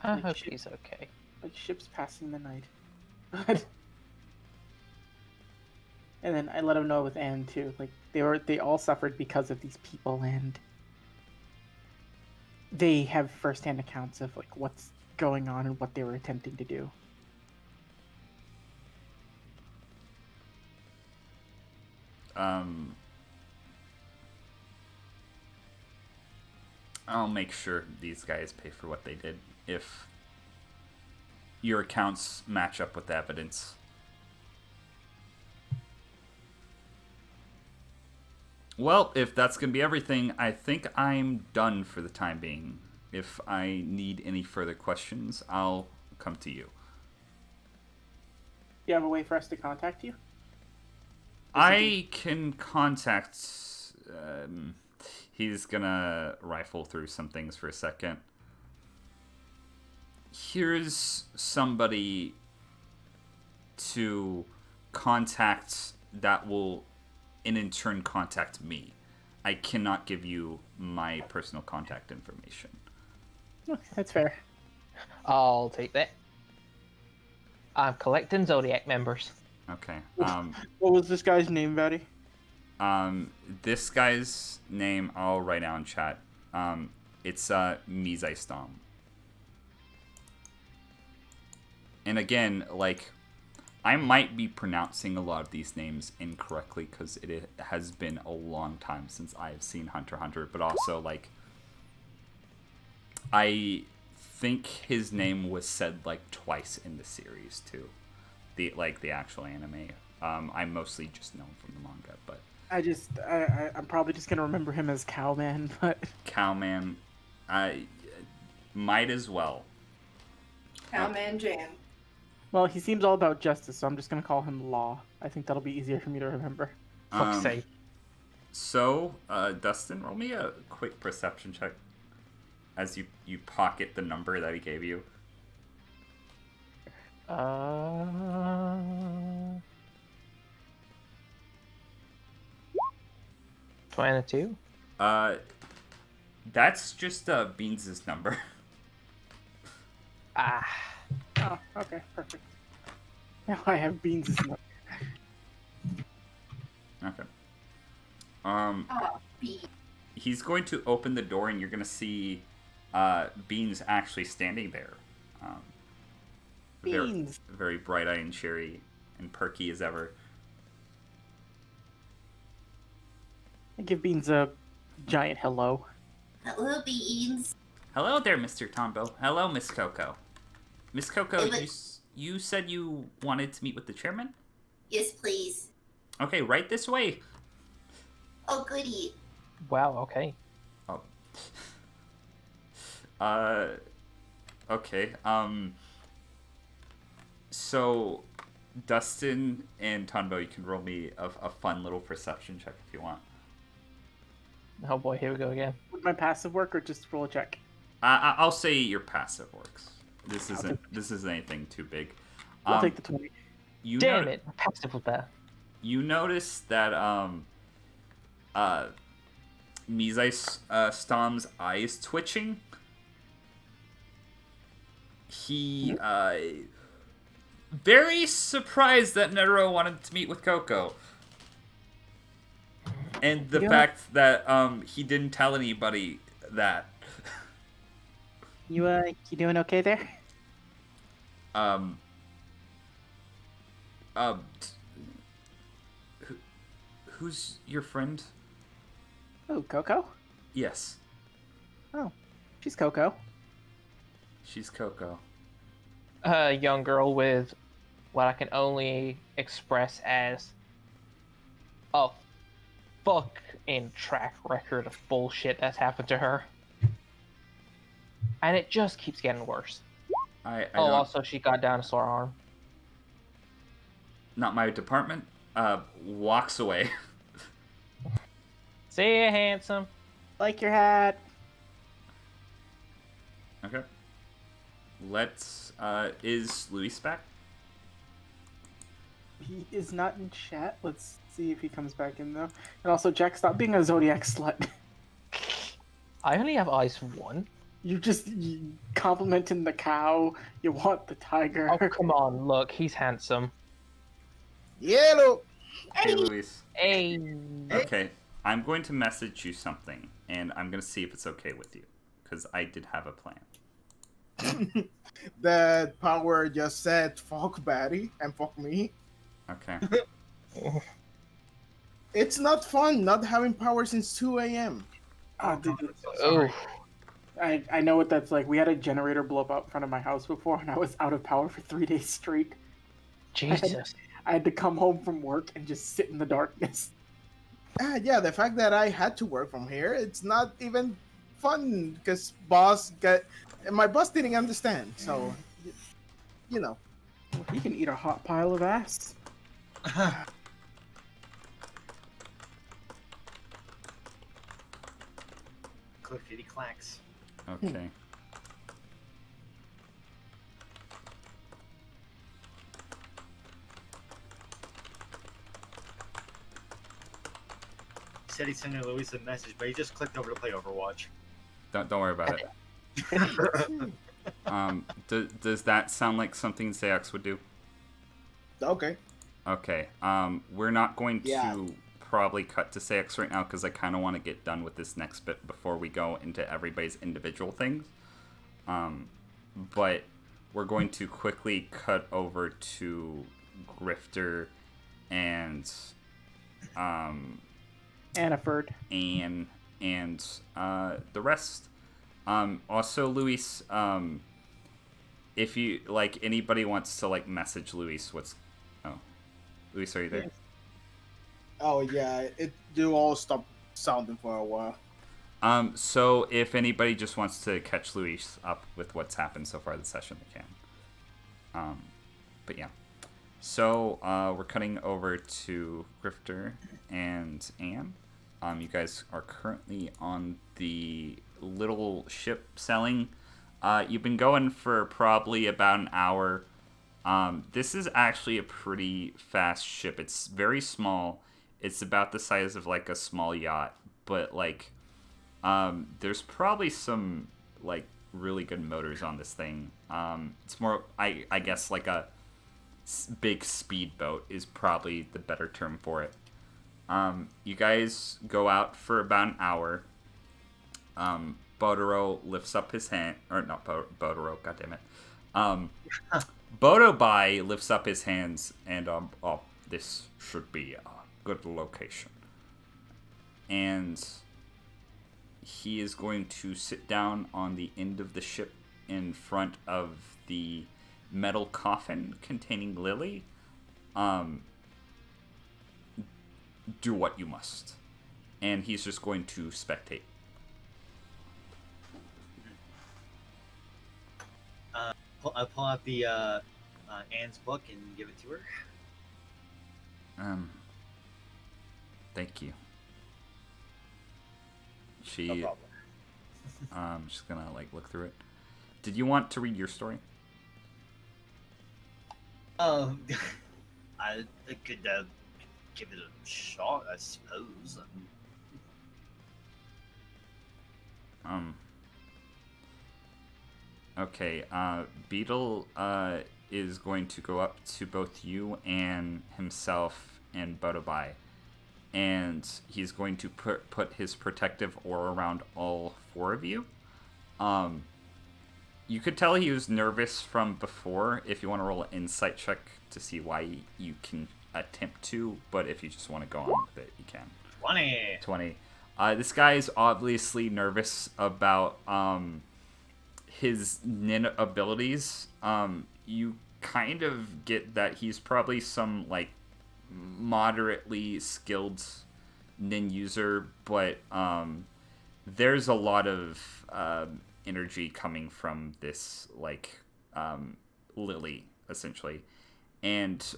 I hope he's okay. Like ships passing the night. And then I let him know with Anne too. Like they all suffered because of these people, and they have first-hand accounts of like what's going on and what they were attempting to do. I'll make sure these guys pay for what they did if your accounts match up with the evidence. Well, if that's going to be everything, I think I'm done for the time being. If I need any further questions, I'll come to you. You have a way for us to contact you? I can contact... he's gonna rifle through some things for a second. Here's somebody to contact that will in turn contact me. I cannot give you my personal contact information. Okay, that's fair. I'll take that. I'm collecting Zodiac members. Okay. What was this guy's name, Batty? This guy's name I'll write down in chat. It's Mizaistom. And again, like, I might be pronouncing a lot of these names incorrectly because it has been a long time since I have seen Hunter x Hunter, but also, like, I think his name was said, like, twice in the series, too. The actual anime. I'm mostly just known from the manga, but I'm probably just gonna remember him as Cowman, but Cowman, I might as well. Cowman Jan. well, he seems all about justice, so I'm just gonna call him Law. I think that'll be easier for me to remember. Fuck's sake. So, Dustin, roll me a quick perception check as you pocket the number that he gave you. 22. That's just Beans' number. Ah. Oh, okay, perfect. Now I have Beans' number. Okay. Oh, B. He's going to open the door, and you're going to see Beans actually standing there. Beans. Very bright-eyed and cheery and perky as ever. I give Beans a giant hello. Hello, Beans. Hello there, Mr. Tonbo. Hello, Miss Koko. Miss Koko, Hey, you said you wanted to meet with the chairman? Yes, please. Okay, right this way. Oh, goody. Wow, okay. Oh. Okay, so, Dustin and Tonbo, you can roll me a fun little perception check if you want. Oh boy, here we go again. Would my passive work or just roll a check? I'll say your passive works. This isn't anything too big. I'll take the 20. Damn it, my passive was bad. You notice that Mizai Stom's eyes twitching. He very surprised that Netero wanted to meet with Koko. And the fact that he didn't tell anybody that. You doing okay there? Who's your friend? Oh, Koko? Yes. Oh, she's Koko. She's Koko. A young girl with what I can only express as a fucking track record of bullshit that's happened to her. And it just keeps getting worse. I Also she got dinosaur arm. Not my department. Walks away. See ya, handsome. Like your hat. Okay. Let's. Is Luis back? He is not in chat. Let's see if he comes back in though. And also, Jack, stop being a Zodiac slut. I only have eyes for one. You complimenting the cow. You want the tiger. Oh, come on, look, he's handsome. Yellow. Hey, Luis. Hey. Okay, I'm going to message you something, and I'm going to see if it's okay with you, because I did have a plan. That power just said fuck Batty and fuck me. Okay. It's not fun not having power since 2 a.m. Oh, dude, Oh. I know what that's like. We had a generator blow up out in front of my house before, and I was out of power for 3 days straight. Jesus. I had to come home from work and just sit in the darkness. Yeah, the fact that I had to work from here, it's not even fun because my boss didn't understand. So, you know. Well, he can eat a hot pile of ass. Clickety clacks. Okay. He said he sent Luis a message, but he just clicked over to play Overwatch. Don't worry about it. Does that sound like something Zayax would do? Okay. Okay. We're not going to Yeah. probably cut to Zayax right now because I kind of want to get done with this next bit before we go into everybody's individual things. But we're going to quickly cut over to Grifter and Annaford. Anne and the rest. Also, Luis, if you like, anybody wants to like message Luis, Luis, are you there? Oh yeah, it do all stop sounding for a while. So if anybody just wants to catch Luis up with what's happened so far this session, they can. But yeah. So we're cutting over to Grifter and Anne. You guys are currently on the little ship sailing. You've been going for probably about an hour. This is actually a pretty fast ship. It's very small. It's about the size of like a small yacht, but like there's probably some like really good motors on this thing. It's more, I guess, like a big speedboat is probably the better term for it. You guys go out for about an hour. Bodoro lifts up his hand, or not Bodoro, goddammit. Bodobai lifts up his hands and this should be a good location. And he is going to sit down on the end of the ship in front of the metal coffin containing Lily. Do what you must. And he's just going to spectate. I pull out the Anne's book and give it to her. Thank you. No problem. She's gonna like look through it. Did you want to read your story? I could give it a shot, I suppose. Okay, Beetle is going to go up to both you and himself and Bodobai, and he's going to put his protective aura around all four of you. You could tell he was nervous from before. If you want to roll an insight check to see why you can attempt to, but if you just want to go on with it, you can. 20. This guy is obviously nervous about his nin abilities. You kind of get that he's probably some like moderately skilled nin user, but there's a lot of energy coming from this like Lily essentially, and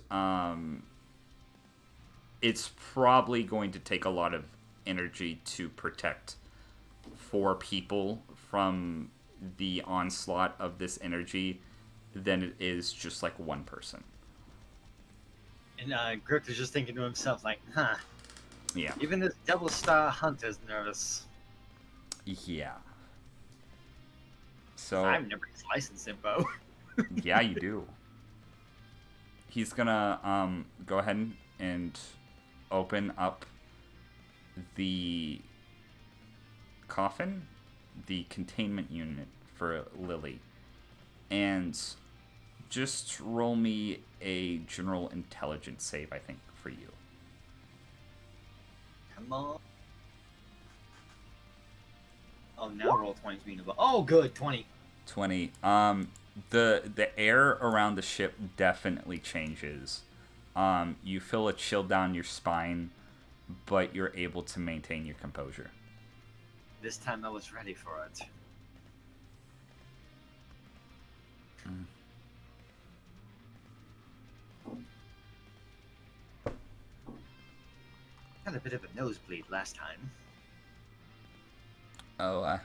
it's probably going to take a lot of energy to protect 4 people from the onslaught of this energy than it is just like one person. And Griff is just thinking to himself, like, huh. Yeah. Even this double star hunter's nervous. Yeah. So I remember his license info. yeah, you do. He's gonna go ahead and open up the coffin, the containment unit for Lily, and just roll me a general intelligence save, I think, for you. Come on. Oh, now roll 20 to be above. Oh, good, 20. 20. The air around the ship definitely changes. You feel a chill down your spine, but you're able to maintain your composure. This time I was ready for it. Had a bit of a nosebleed last time. Oh,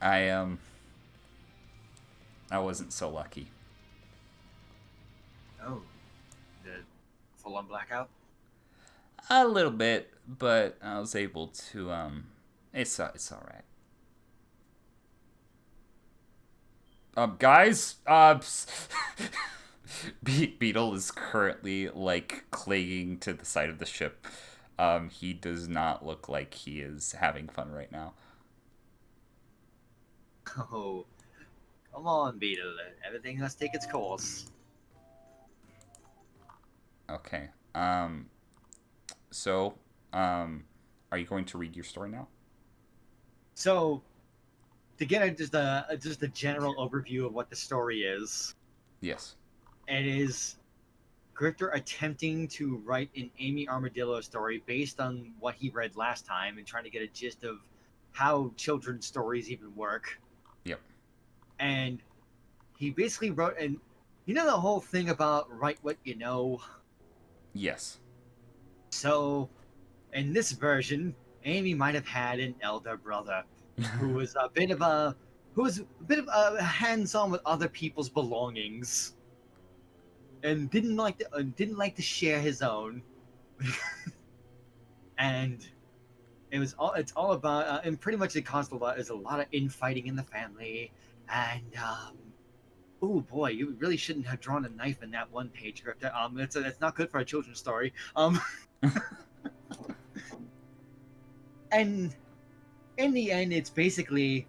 I wasn't so lucky. Oh, the full-on blackout? A little bit, but I was able to it's all right. Guys, Beetle is currently like clinging to the side of the ship. He does not look like he is having fun right now. Oh, come on, Beetle. Everything must take its course. Okay. So, are you going to read your story now? So, to get just a general overview of what the story is. Yes. It is Grifter attempting to write an Amy Armadillo story based on what he read last time and trying to get a gist of how children's stories even work. Yep. And he basically wrote, and you know the whole thing about write what you know? Yes. So, in this version, Amy might have had an elder brother who was a bit of a hands-on with other people's belongings, and didn't like to share his own. And it's all about and pretty much it caused a lot. There's a lot of infighting in the family, and oh boy, you really shouldn't have drawn a knife in that one page, Grifter. It's not good for a children's story. And in the end, it's basically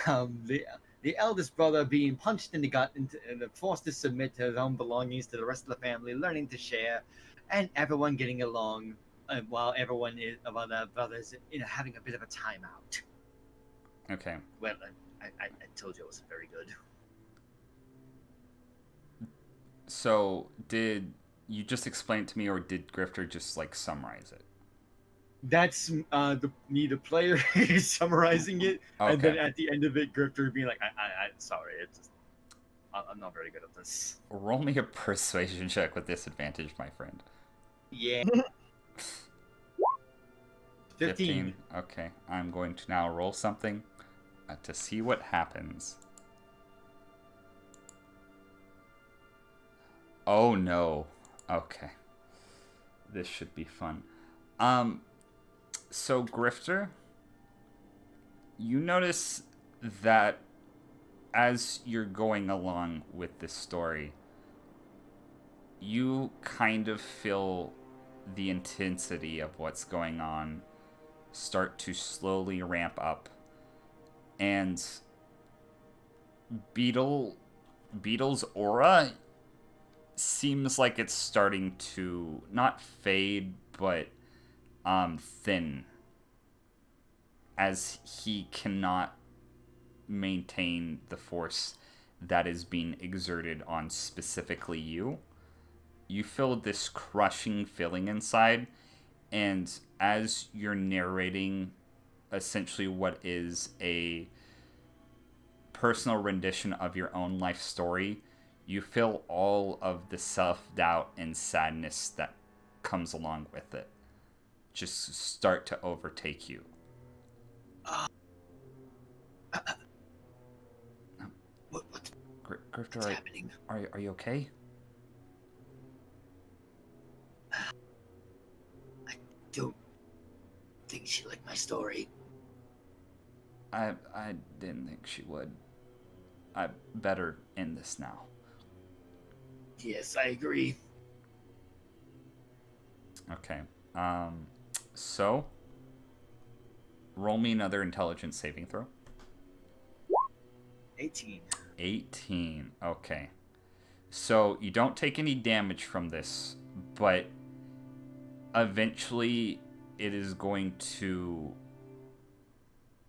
the eldest brother being punched in the gut and forced to submit to his own belongings to the rest of the family, learning to share, and everyone getting along, while the brothers, having a bit of a timeout. Okay. Well, I told you it wasn't very good. So, did you just explain it to me, or did Grifter just like summarize it? That's the player summarizing it, Okay. and then at the end of it, Grifter being like, I'm sorry, I'm not very good at this. Roll me a persuasion check with disadvantage, my friend. Yeah. 15. Okay, I'm going to now roll something to see what happens. Oh no. Okay. This should be fun. So Grifter, you notice that as you're going along with this story, you kind of feel the intensity of what's going on start to slowly ramp up, and Beetle's aura seems like it's starting to not fade but thin, as he cannot maintain the force that is being exerted on specifically you. You feel this crushing feeling inside, and as you're narrating essentially what is a personal rendition of your own life story, you feel all of the self-doubt and sadness that comes along with it just start to overtake you. Grifter, What's happening? Are you okay? I don't think she liked my story. I didn't think she would. I better end this now. Yes, I agree. Okay. So roll me another intelligence saving throw. 18. 18. Okay. So you don't take any damage from this, but eventually it is going to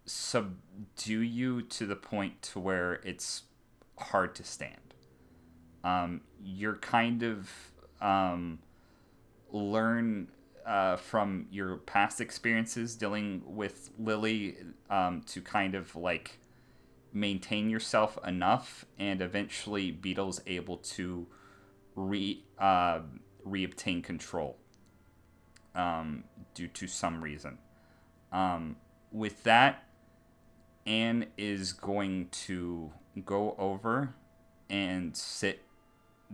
subdue you to the point to where it's hard to stand. You're kind of learn from your past experiences dealing with Lily to kind of like maintain yourself enough, and eventually Beetle's able to reobtain control due to some reason. With that, Anne is going to go over and sit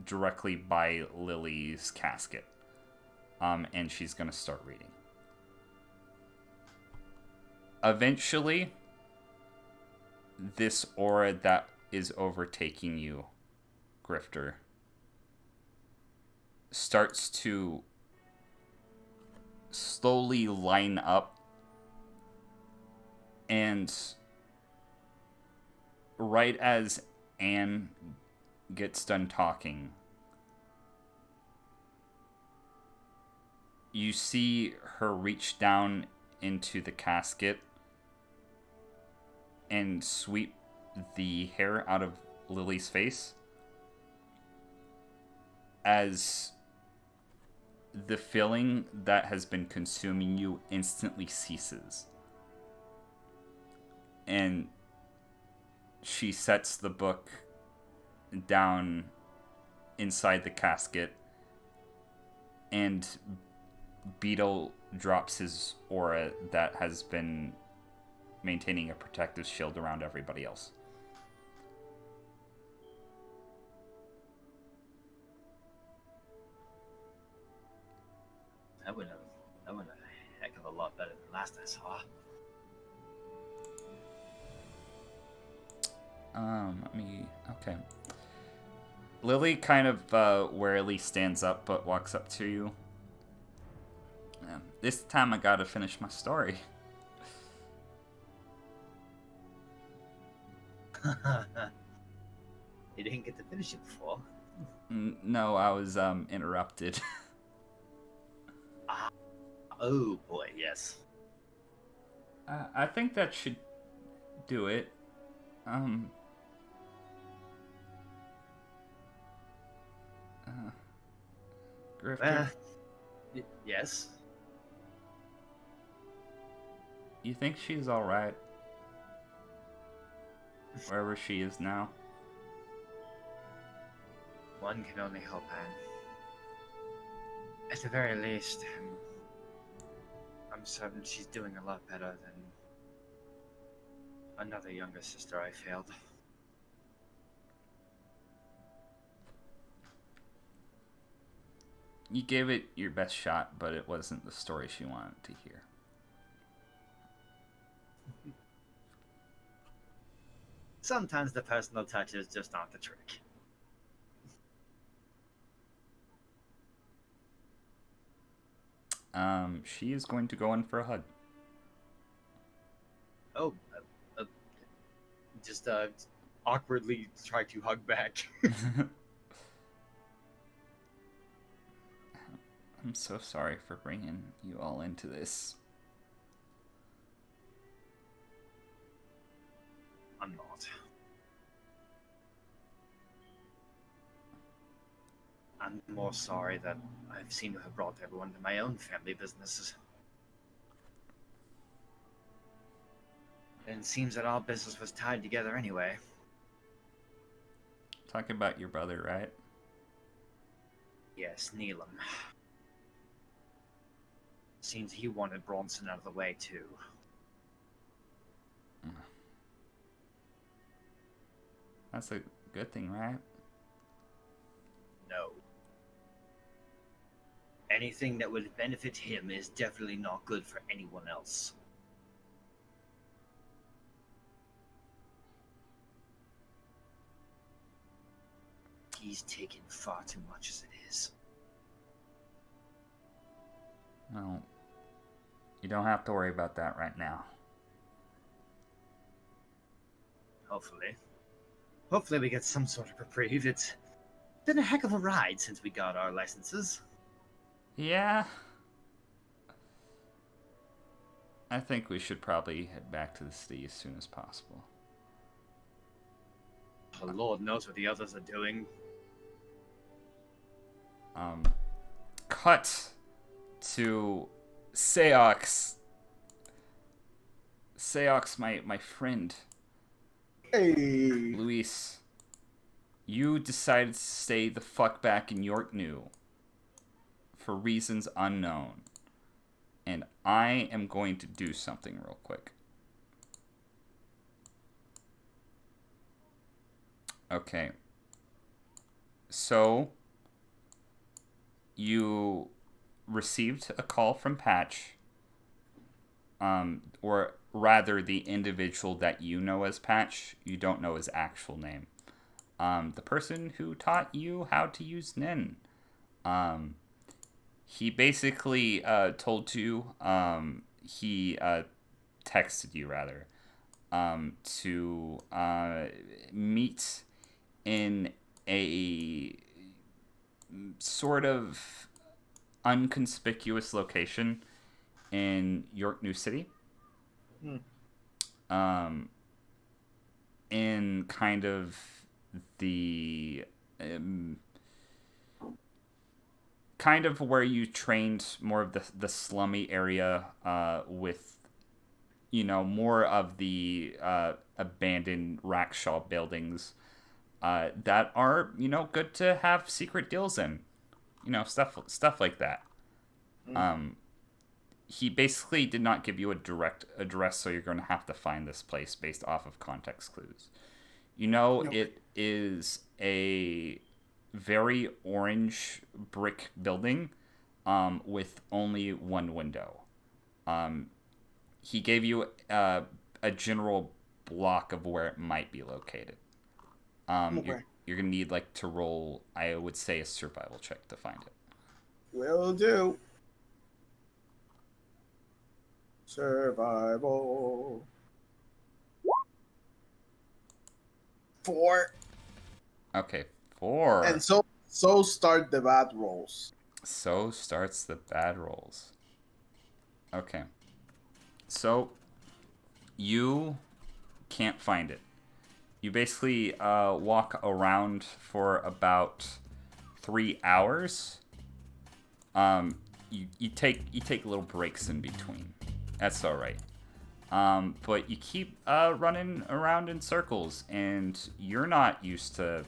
directly by Lily's casket. And she's going to start reading. Eventually, this aura that is overtaking you, Grifter, starts to slowly line up, and right as Anne gets done talking, you see her reach down into the casket and sweep the hair out of Lily's face. as the feeling that has been consuming you instantly ceases. And she sets the book down inside the casket, and Beetle drops his aura that has been maintaining a protective shield around everybody else. That went a heck of a lot better than last I saw. Okay. Lily kind of warily stands up, but walks up to you. This time I gotta finish my story. You didn't get to finish it before. No, I was interrupted. Oh boy, yes. I think that should do it. Grifter, Yes. you think she's alright? Wherever she is now? One can only hope, Anne. At the very least, I'm certain she's doing a lot better than another younger sister I failed. You gave it your best shot, but it wasn't the story she wanted to hear. Sometimes the personal touches just aren't the trick. She is going to go in for a hug. Oh, just awkwardly try to hug back. I'm so sorry for bringing you all into this. I'm not. I'm more sorry that I've seemed to have brought everyone to my own family businesses. And it seems that our business was tied together anyway. Talking about your brother, right? Yes, Neelam. Seems he wanted Bronson out of the way too. That's a good thing, right? No. Anything that would benefit him is definitely not good for anyone else. He's taken far too much as it is. Well, you don't have to worry about that right now. Hopefully. Hopefully we get some sort of reprieve. It's been a heck of a ride since we got our licenses. Yeah. I think we should probably head back to the city as soon as possible. The Lord knows what the others are doing. Cut to Seox. Seox, my friend. Hey. Luis, you decided to stay the fuck back in Yorknew for reasons unknown. And I am going to do something real quick. Okay. So, you received a call from Patch, or rather the individual that you know as Patch. You don't know his actual name. The person who taught you how to use Nin. He basically told you, he texted you rather, to meet in a sort of unconspicuous location in York New City. In kind of the kind of where you trained more of the slummy area with, more of the abandoned rickshaw buildings that are, good to have secret deals in, stuff like that. He basically did not give you a direct address, so you're going to have to find this place based off of context clues. It is a very orange brick building with only one window. He gave you a general block of where it might be located. You're going to need to roll, I would say, a survival check to find it. Will do. Survival. 4. Okay, 4. And so start the bad rolls. So starts the bad rolls. Okay. So you can't find it. You basically walk around for about 3 hours. You take little breaks in between. That's all right. But you keep running around in circles, and you're not used to.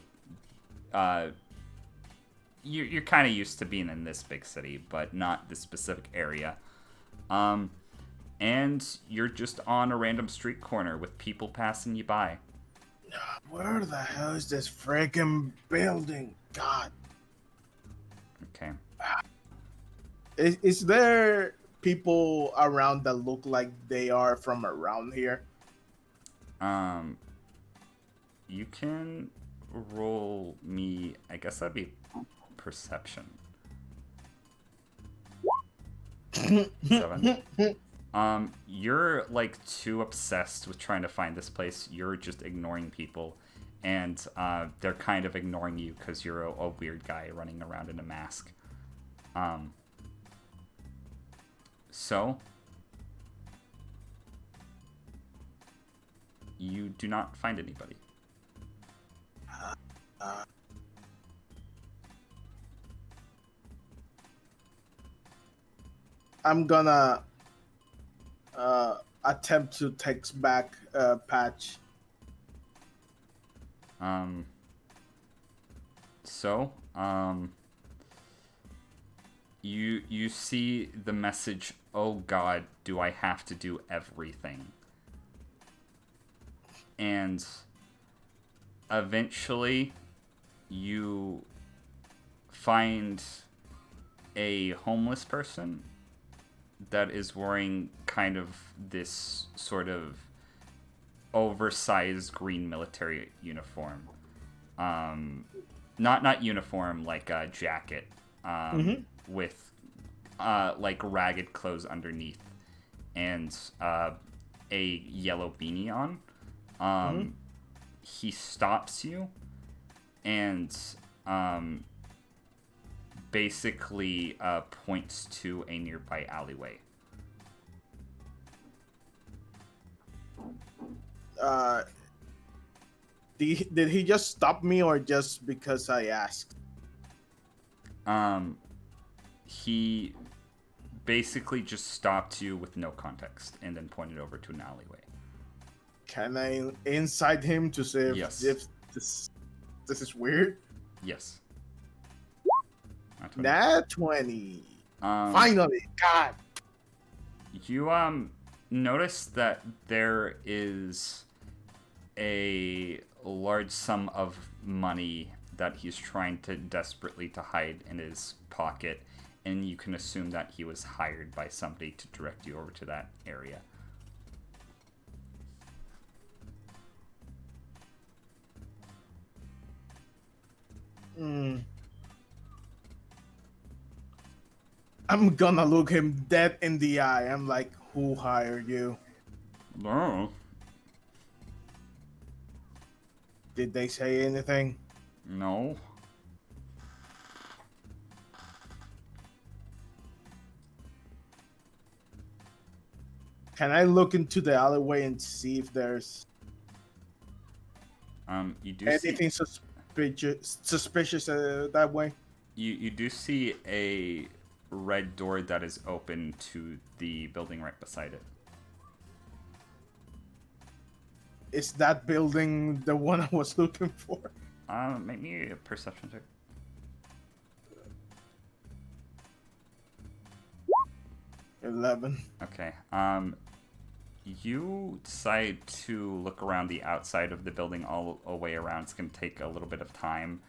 You're kind of used to being in this big city, but not this specific area. And you're just on a random street corner with people passing you by. Where the hell is this freaking building? God. Okay. Is there people around that look like they are from around here? You can roll me, I guess that'd be perception. 7. You're too obsessed with trying to find this place. You're just ignoring people, and they're kind of ignoring you because you're a weird guy running around in a mask. So you do not find anybody. I'm gonna attempt to text back Patch. You see the message, "Oh God, do I have to do everything?" And eventually you find a homeless person that is wearing kind of this sort of oversized green military uniform. Not uniform, like a jacket, with ragged clothes underneath, and a yellow beanie on. He stops you and basically points to a nearby alleyway. Did he just stop me, or just because I asked? He basically just stopped you with no context and then pointed over to an alleyway. Can I inside him to see if, Yes. if this is weird? Yes. Nat 20. Finally, God. You notice that there is a large sum of money that he's trying to desperately to hide in his pocket, and you can assume that he was hired by somebody to direct you over to that area. I'm gonna look him dead in the eye. I'm like, who hired you? No. Did they say anything? No. Can I look into the alleyway and see if there's You do anything see... suspicious that way? You do see a red door that is open to the building right beside it. Is that building the one I was looking for? Make me a perception check. 11. Okay. You decide to look around the outside of the building all the way around. It's going to take a little bit of time.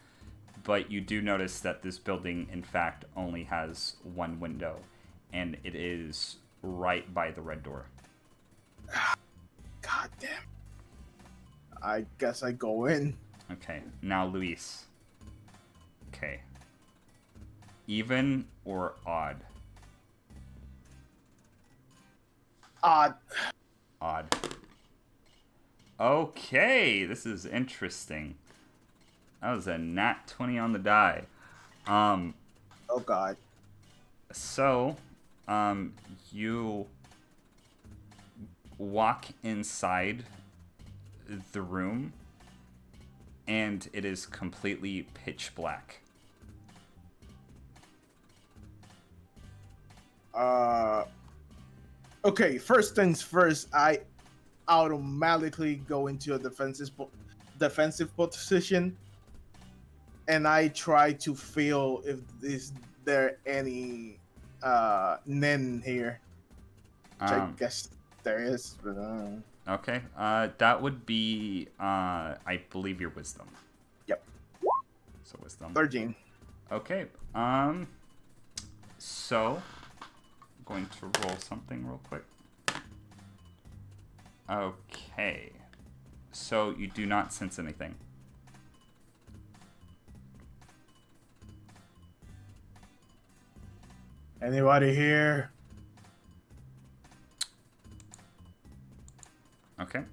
But you do notice that this building, in fact, only has one window. And it is right by the red door. God damn. I guess I go in. Okay. Now, Luis. Okay. Even or odd? Odd. Odd. Okay, this is interesting. That was a nat 20 on the die. Oh god. So, you walk inside the room, and it is completely pitch black. Okay, first things first, I automatically go into a defensive position, and I try to feel if there any Nen here. Which I guess there is, but Okay, that would be, I believe, your wisdom. Yep. So wisdom. 13. Okay, so, I'm going to roll something real quick. Okay, so you do not sense anything. Anybody here? Okay,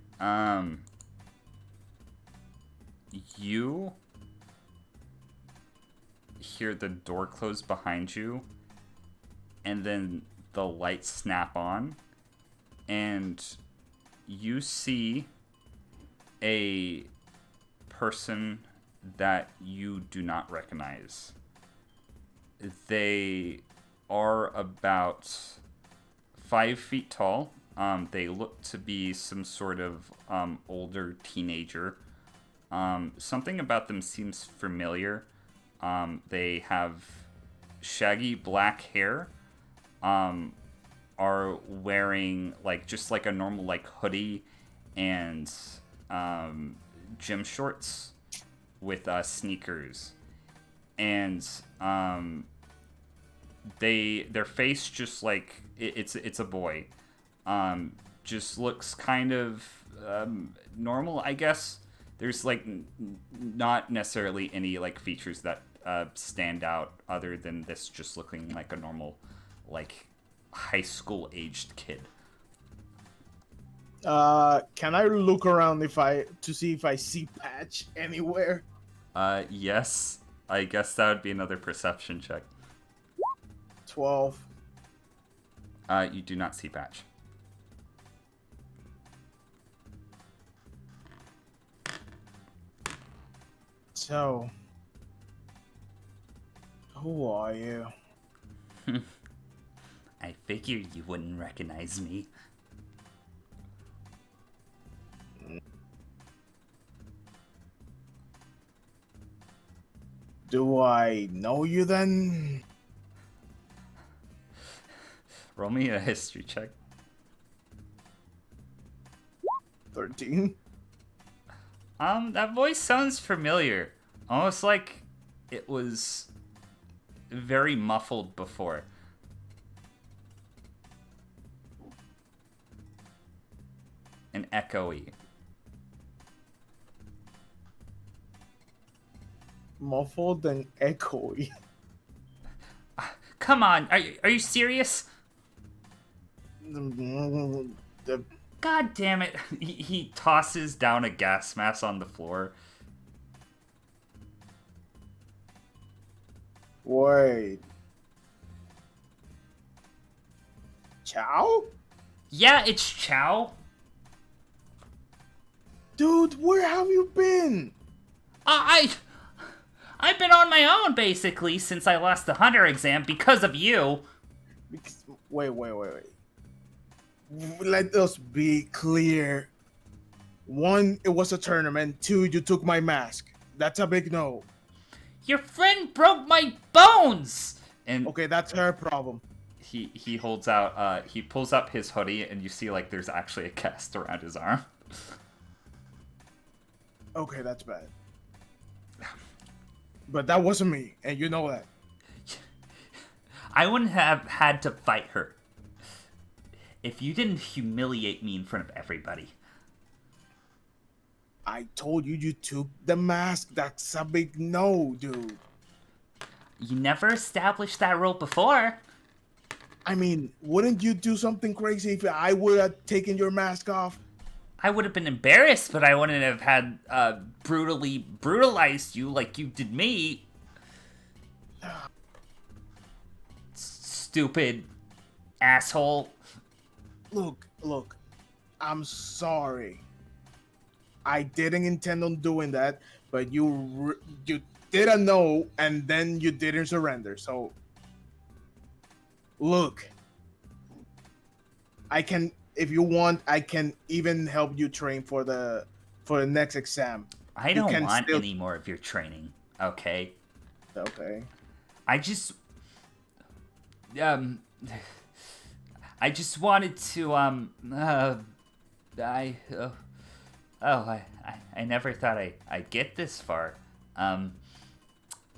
you hear the door close behind you, and then the lights snap on, and you see a person that you do not recognize. They are about 5 feet tall. They look to be some sort of older teenager. Something about them seems familiar. They have shaggy black hair. Are wearing just like a normal hoodie and gym shorts with sneakers, and their face just it's a boy. Just looks kind of normal, I guess. There's not necessarily any features that stand out other than this just looking like a normal high school aged kid. Can I look around to see if I see Patch anywhere? Yes. I guess that would be another perception check. 12. You do not see Patch. So, who are you? I figured you wouldn't recognize me. Do I know you then? Roll me a history check. 13. That voice sounds familiar. Almost like it was very muffled before. And echoey. Muffled and echoey. Come on, are you serious? God damn it. He tosses down a gas mask on the floor. Wait. Chow? Yeah, it's Chow. Dude, where have you been? I I've been on my own, basically, since I lost the hunter exam because of you. Wait. Let us be clear. 1, it was a tournament. 2, you took my mask. That's a big no. Your friend broke my bones! And Okay, that's her problem. he holds out, he pulls up his hoodie, and you see, like, there's actually a cast around his arm. Okay, that's bad. But that wasn't me, and you know that. I wouldn't have had to fight her if you didn't humiliate me in front of everybody. I told you you took the mask. That's a big no, dude. You never established that rule before. I mean, wouldn't you do something crazy if I would have taken your mask off? I would have been embarrassed, but I wouldn't have had brutally brutalized you like you did me. Stupid asshole. Look. I'm sorry. I didn't intend on doing that, but you didn't know, and then you didn't surrender. So, look. If you want, I can even help you train for the next exam. I don't want any more of your training, okay? Okay. I just wanted to I never thought I'd get this far.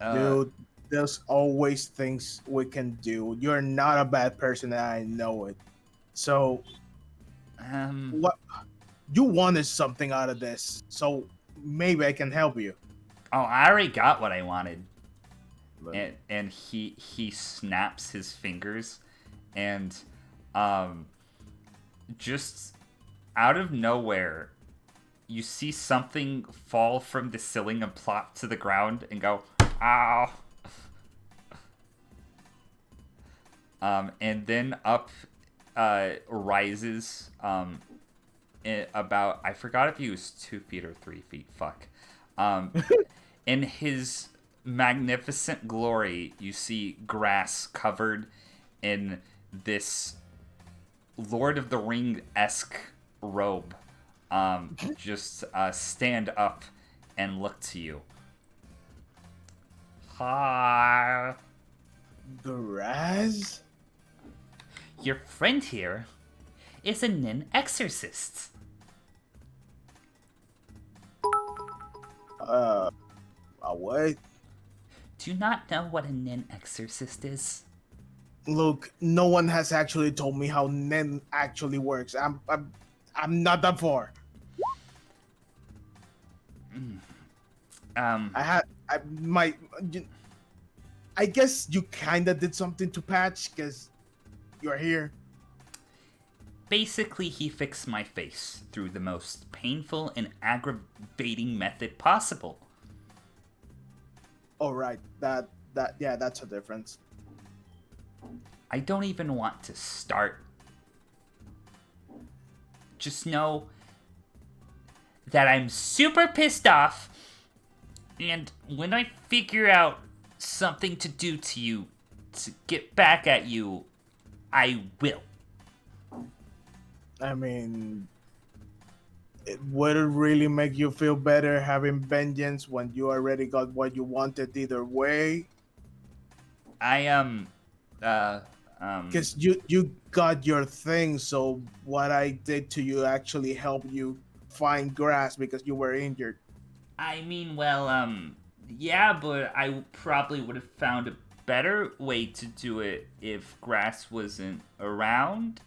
Dude, there's always things we can do. You're not a bad person, and I know it. So, what you wanted something out of this, so maybe I can help you. Oh, I already got what I wanted. And he snaps his fingers, and just out of nowhere, you see something fall from the ceiling and plop to the ground and go, ow. And then up rises about, I forgot if he was 2 feet or 3 feet, fuck. In his magnificent glory, you see grass covered in this Lord of the Ring-esque robe. Just stand up and look to you. Hi. Grass? Your friend here is a nin exorcist. What? Do you not know what a nin exorcist is? Look, no one has actually told me how Nen actually works. I'm not that far. I guess you kinda did something to Patch, because you're here. Basically, he fixed my face through the most painful and aggravating method possible. Alright, yeah, that's a difference. I don't even want to start. Just know that I'm super pissed off, and when I figure out something to do to you to get back at you, I will. I mean, would it really make you feel better having vengeance when you already got what you wanted either way? Because you got your thing, so what I did to you actually helped you find grass because you were injured. I mean, well, yeah, but I probably would have found a better way to do it if grass wasn't around.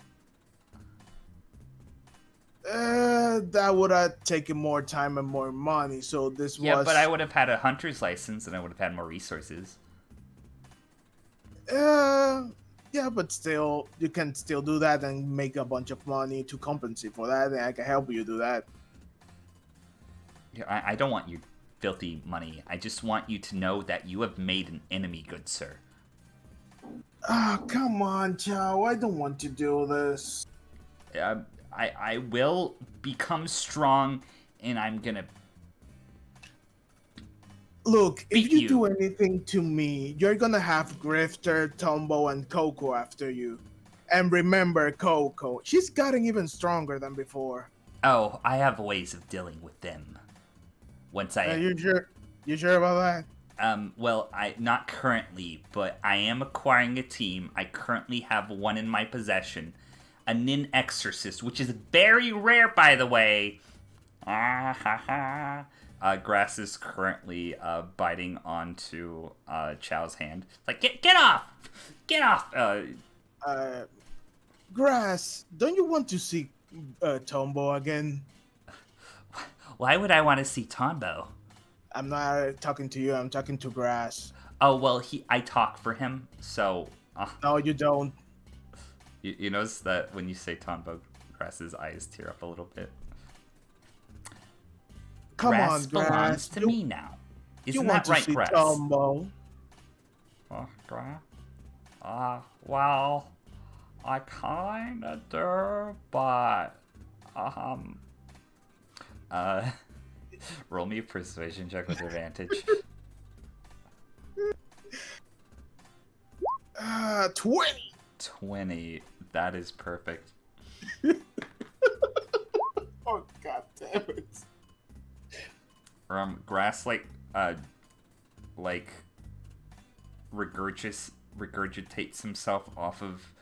That would have taken more time and more money, so this was... Yeah, but I would have had a hunter's license and I would have had more resources. Yeah, but still, you can still do that and make a bunch of money to compensate for that, and I can help you do that. Yeah, I don't want your filthy money. I just want you to know that you have made an enemy, good sir. Ah, come on, Chow. I don't want to do this. I will become strong, and I'm gonna... Look, if Beat you you. do anything to me, you're gonna have Grifter, Tonbo, and Koko after you. And remember Koko, she's gotten even stronger than before. Oh, I have ways of dealing with them. Once I You sure? You sure about that? well, I not currently, but I am acquiring a team. I currently have one in my possession, a Nin Exorcist, which is very rare, by the way. Ah ha ha. Grass is currently biting onto Chow's hand. It's like, get off, get off. Grass, don't you want to see Tombo again? Why would I want to see Tonbo? I'm not talking to you. I'm talking to Grass. Oh well, I talk for him, so. No, you don't. You notice that when you say Tonbo, Grass's eyes tear up a little bit. Come Grass on, Grass. belongs to me now. Isn't you want that right, to see Grass? Tombo? Grass? Well, I kinda do, but roll me a persuasion check with advantage. 20. 20. That is perfect. Oh, god damn it. Grass regurgitates himself off of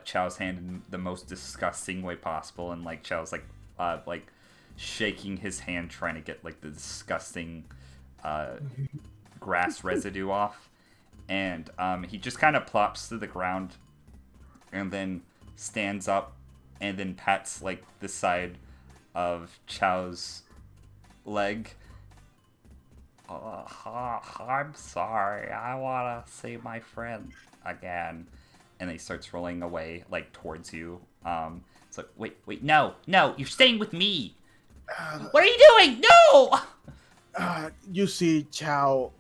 Chow's hand in the most disgusting way possible, and like Chow's like shaking his hand trying to get like the disgusting grass residue off, and he just kind of plops to the ground and then stands up and then pats like the side of Chow's leg. I'm sorry, I want to see my friend again. And he starts rolling away, like, towards you. It's like, wait, no, you're staying with me. What are you doing? No! You see, Chow,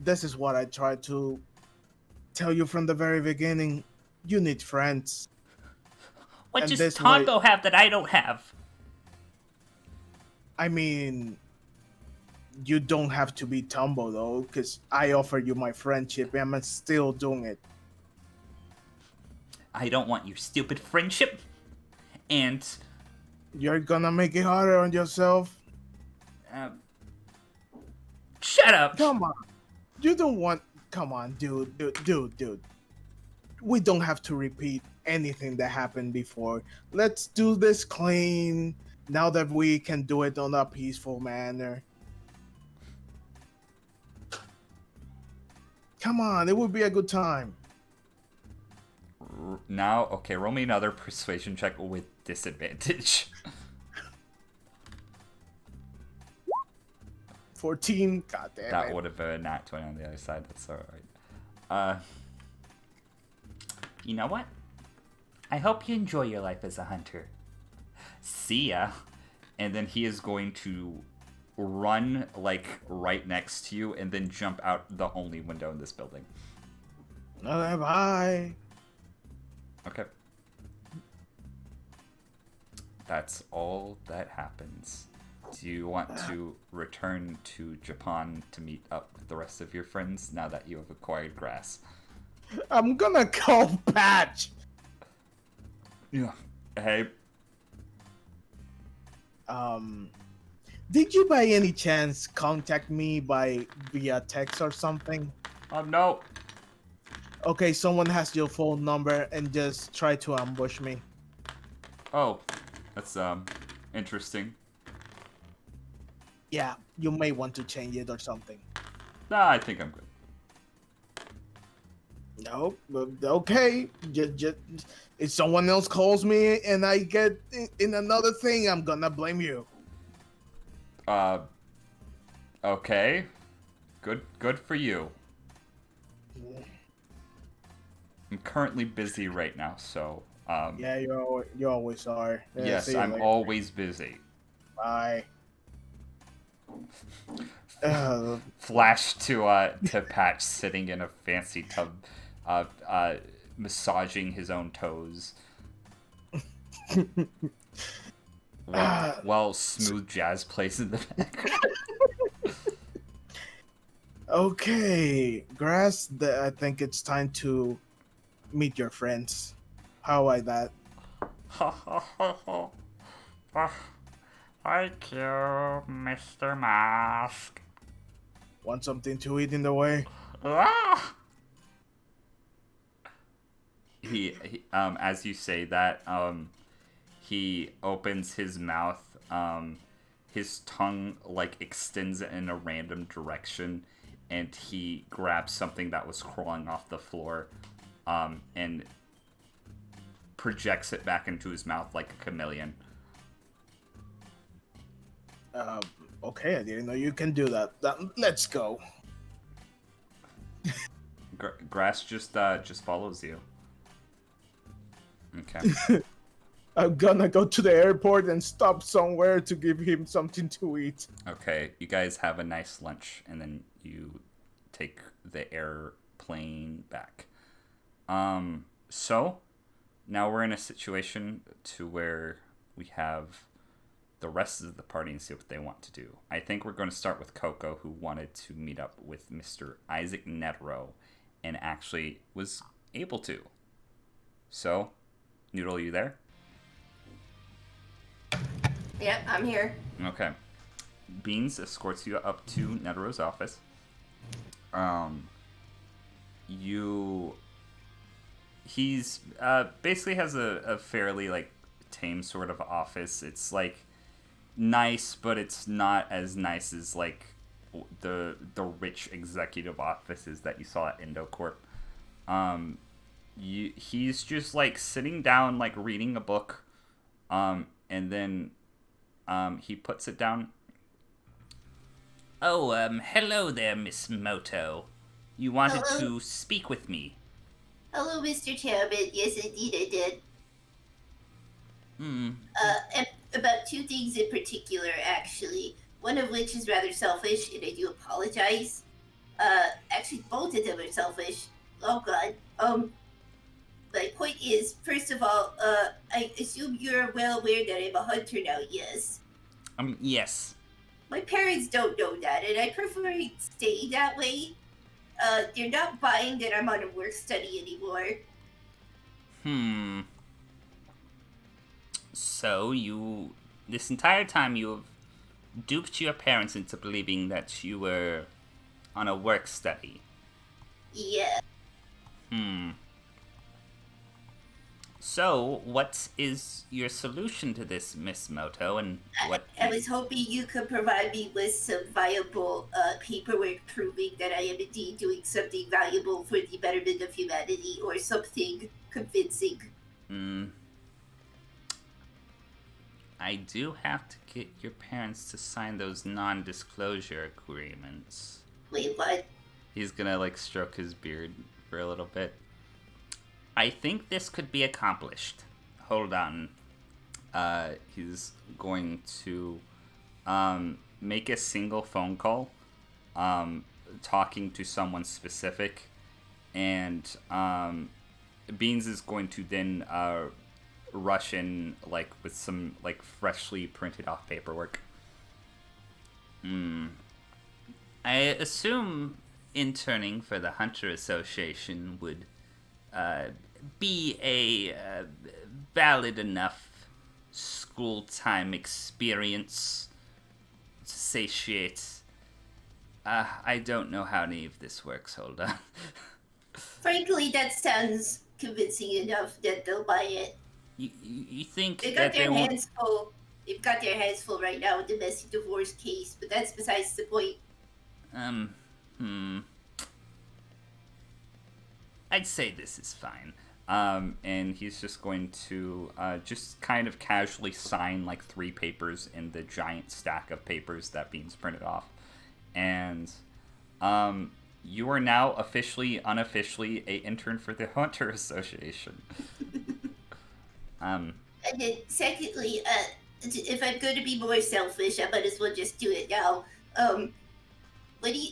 this is what I tried to tell you from the very beginning. You need friends. What And does this Tonbo have that I don't have? I mean, you don't have to be Tumbo, though, because I offered you my friendship, and I'm still doing it. I don't want your stupid friendship. And You're gonna make it harder on yourself? shut up. Come on. You don't want... Come on, dude. We don't have to repeat anything that happened before. Let's do this clean, now that we can do it on a peaceful manner. Come on, it would be a good time. Now, okay, roll me another persuasion check with disadvantage. 14. God damn That it. would have been a nat 20 on the other side. That's alright. You know what? I hope you enjoy your life as a hunter. See ya. And then he is going to run, like, right next to you and then jump out the only window in this building. Bye. Okay. That's all that happens. Do you want to return to Japan to meet up with the rest of your friends now that you have acquired grass? I'm gonna call Patch. Yeah. Hey. Did you by any chance contact me via text or something? No. Okay, someone has your phone number and just try to ambush me. Oh, that's interesting. Yeah, you may want to change it or something. Nah, I think I'm good. No, okay. Just if someone else calls me and I get in another thing, I'm gonna blame you. Okay. Good for you. I'm currently busy right now, so Yeah, you always are. Yeah, yes, see you I'm later. always busy. Bye. Flash to Patch sitting in a fancy tub, massaging his own toes. while smooth jazz plays in the background. Okay, Grass, I think it's time to meet your friends. How I that? Thank you, Mr. Mask. Want something to eat in the way? Ah! He as you say that, he opens his mouth, his tongue like extends in a random direction, and he grabs something that was crawling off the floor, and projects it back into his mouth like a chameleon. Okay, I didn't know you can do that. Let's go. Grass just follows you. Okay. I'm gonna go to the airport and stop somewhere to give him something to eat. Okay, you guys have a nice lunch, and then you take the airplane back. So now we're in a situation to where we have the rest of the party and see what they want to do. I think we're going to start with Koko, who wanted to meet up with Mr. Isaac Netero, and actually was able to. So, Noodle, you there? Yep, I'm here. Okay. Beans escorts you up to Netero's office. He's basically has a fairly like tame sort of office. It's like nice, but it's not as nice as like the rich executive offices that you saw at Indocorp. He's just like sitting down, like reading a book, and then he puts it down. Oh, hello there, Miss Moto. You wanted to speak with me. Hello, Mr. Chairman. Yes, indeed I did. And about two things in particular, actually. One of which is rather selfish, and I do apologize. Actually, both of them are selfish. Oh, God. My point is, first of all, I assume you're well aware that I'm a hunter now, yes? Yes. My parents don't know that, and I prefer it stay that way. They're not buying that I'm on a work study anymore. So this entire time you have duped your parents into believing that you were on a work study. Yeah. So, what is your solution to this, Miss Moto, and what... I was hoping you could provide me with some viable paperwork proving that I am indeed doing something valuable for the betterment of humanity, or something convincing. I do have to get your parents to sign those non-disclosure agreements. Wait, what? He's gonna, like, stroke his beard for a little bit. I think this could be accomplished. Hold on. He's going to make a single phone call, talking to someone specific, and Beans is going to then rush in like with some like freshly printed off paperwork. I assume interning for the Hunter Association would be a valid enough school time experience to satiate. I don't know how any of this works. Hold on. Frankly, that sounds convincing enough that they'll buy it. You think They that got their they won't... hands full. They've got their hands full right now with the domestic divorce case, but that's besides the point. I'd say this is fine. And he's just going to just kind of casually sign like 3 papers in the giant stack of papers that Beans printed off. And you are now officially, unofficially, a intern for the Hunter Association. And then secondly, if I'm going to be more selfish, I might as well just do it now.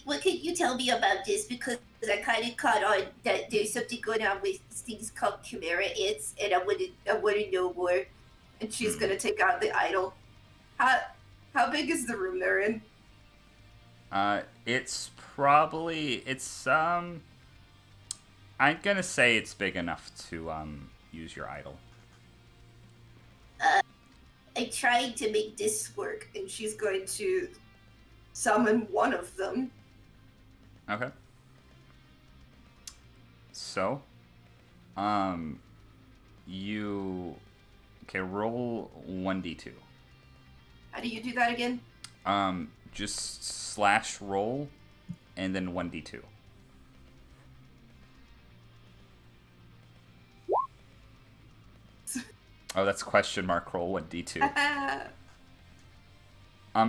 What can you tell me about this? Because I kind of caught on that there's something going on with things called chimera ants, and I want to know more. And she's gonna take out the idol. How big is the room they're in? It's I'm gonna say it's big enough to use your idol. I tried to make this work, and she's going to summon one of them. Okay. So, you roll 1d2. How do you do that again? Just slash roll, and then 1d2. Oh, that's question mark roll 1d2.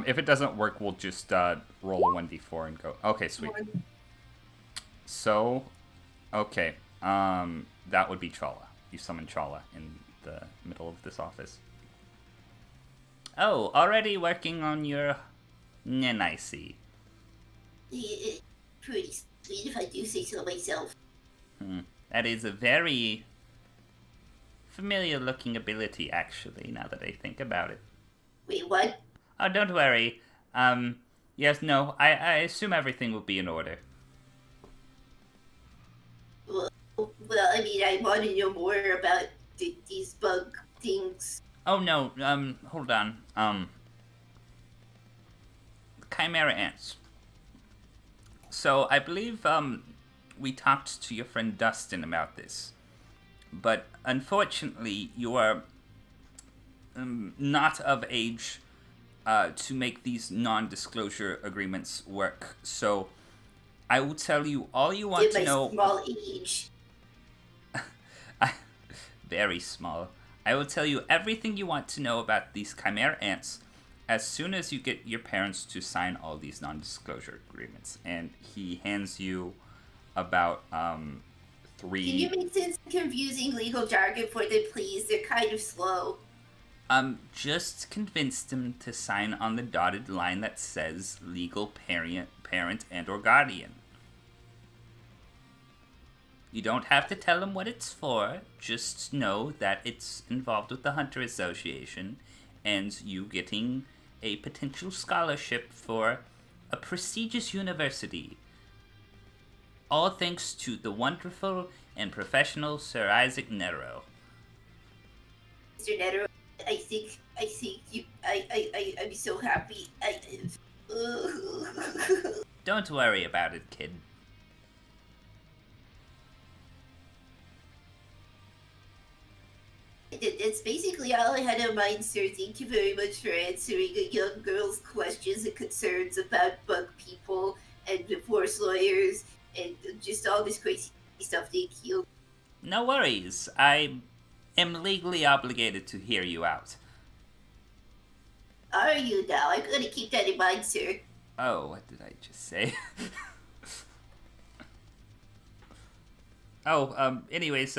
If it doesn't work, we'll just roll a 1d4 and go. Okay, sweet. So, okay, that would be Chala. You summon Chala in the middle of this office. Oh, already working on your I see. Pretty sweet if I do say so myself. That is a very familiar-looking ability, actually, now that I think about it. Wait, what? Oh, don't worry. Yes, no, I assume everything will be in order. Well, I mean, I want to know more about these bug things. Oh, no, hold on. Chimera ants. So, I believe, we talked to your friend Dustin about this. But, unfortunately, you are, not of age, to make these non-disclosure agreements work. So, I will tell you all you want to know. Small age. Very small. I will tell you everything you want to know about these chimera ants as soon as you get your parents to sign all these non-disclosure agreements. And he hands you about 3. Can you make sense of confusing legal jargon for them, please? They're kind of slow. Just convince them to sign on the dotted line that says legal parent and or guardian. You don't have to tell them what it's for, just know that it's involved with the Hunter Association, and you getting a potential scholarship for a prestigious university. All thanks to the wonderful and professional Sir Isaac Nero. Mr. Nero, I think you, I'm so happy. Don't worry about it, kid. That's basically all I had in mind, sir. Thank you very much for answering a young girl's questions and concerns about bug people and divorce lawyers and just all this crazy stuff. Thank you. No worries. I am legally obligated to hear you out. Are you now? I'm gonna keep that in mind, sir. Oh, what did I just say? Oh, anyways,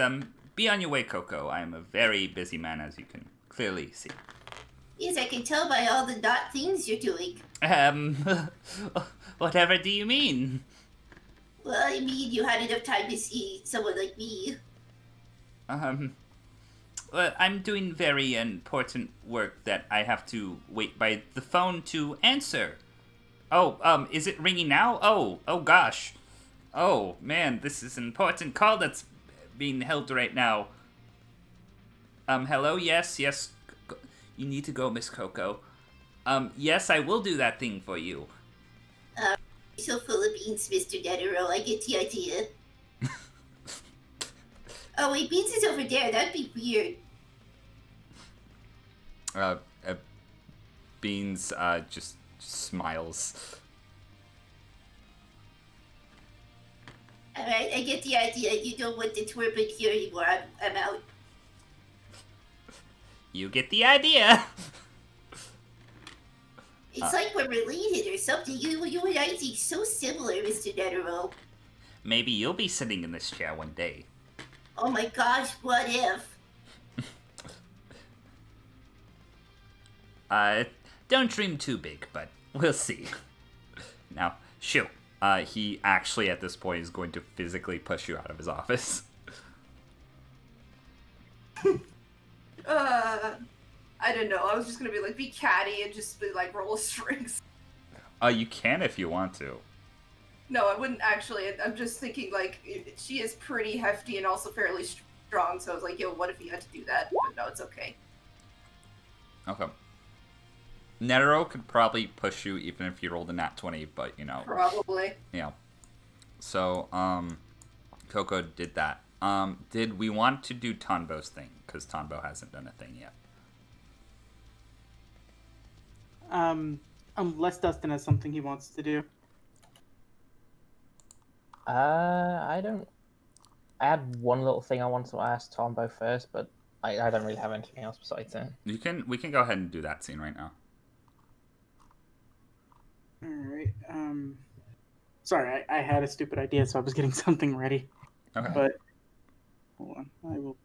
be on your way, Koko. I am a very busy man, as you can clearly see. Yes, I can tell by all the not things you're doing. Whatever do you mean? Well, I mean, you had enough time to see someone like me. Well, I'm doing very important work that I have to wait by the phone to answer. Oh, is it ringing now? Oh gosh. Oh, man, this is an important call that's being held right now. Hello? Yes. You need to go, Miss Koko. Yes, I will do that thing for you. You're so full of beans, Mr. Netero. I get the idea. Oh, wait, Beans is over there. That'd be weird. Beans, just smiles. Alright, I get the idea. You don't want the twerping here anymore. I'm out. You get the idea. It's like we're related or something. You and I seem so similar, Mr. Netero. Maybe you'll be sitting in this chair one day. Oh my gosh, what if? Don't dream too big, but we'll see. Now, shoo. He actually, at this point, is going to physically push you out of his office. I don't know. I was just gonna be like, be catty and just be like, roll strings. You can if you want to. No, I wouldn't actually. I'm just thinking, like, she is pretty hefty and also fairly strong, so I was like, yo, what if he had to do that? But no, it's okay. Okay. Netero could probably push you even if you rolled a nat 20, but, you know. Probably. Yeah. So, Koko did that. Did we want to do Tonbo's thing? Because Tonbo hasn't done a thing yet. Unless Dustin has something he wants to do. I don't. I had one little thing I wanted to ask Tombo first, but I don't really have anything else besides that. We can go ahead and do that scene right now. Alright, sorry, I had a stupid idea, so I was getting something ready. Okay. But, hold on, I will...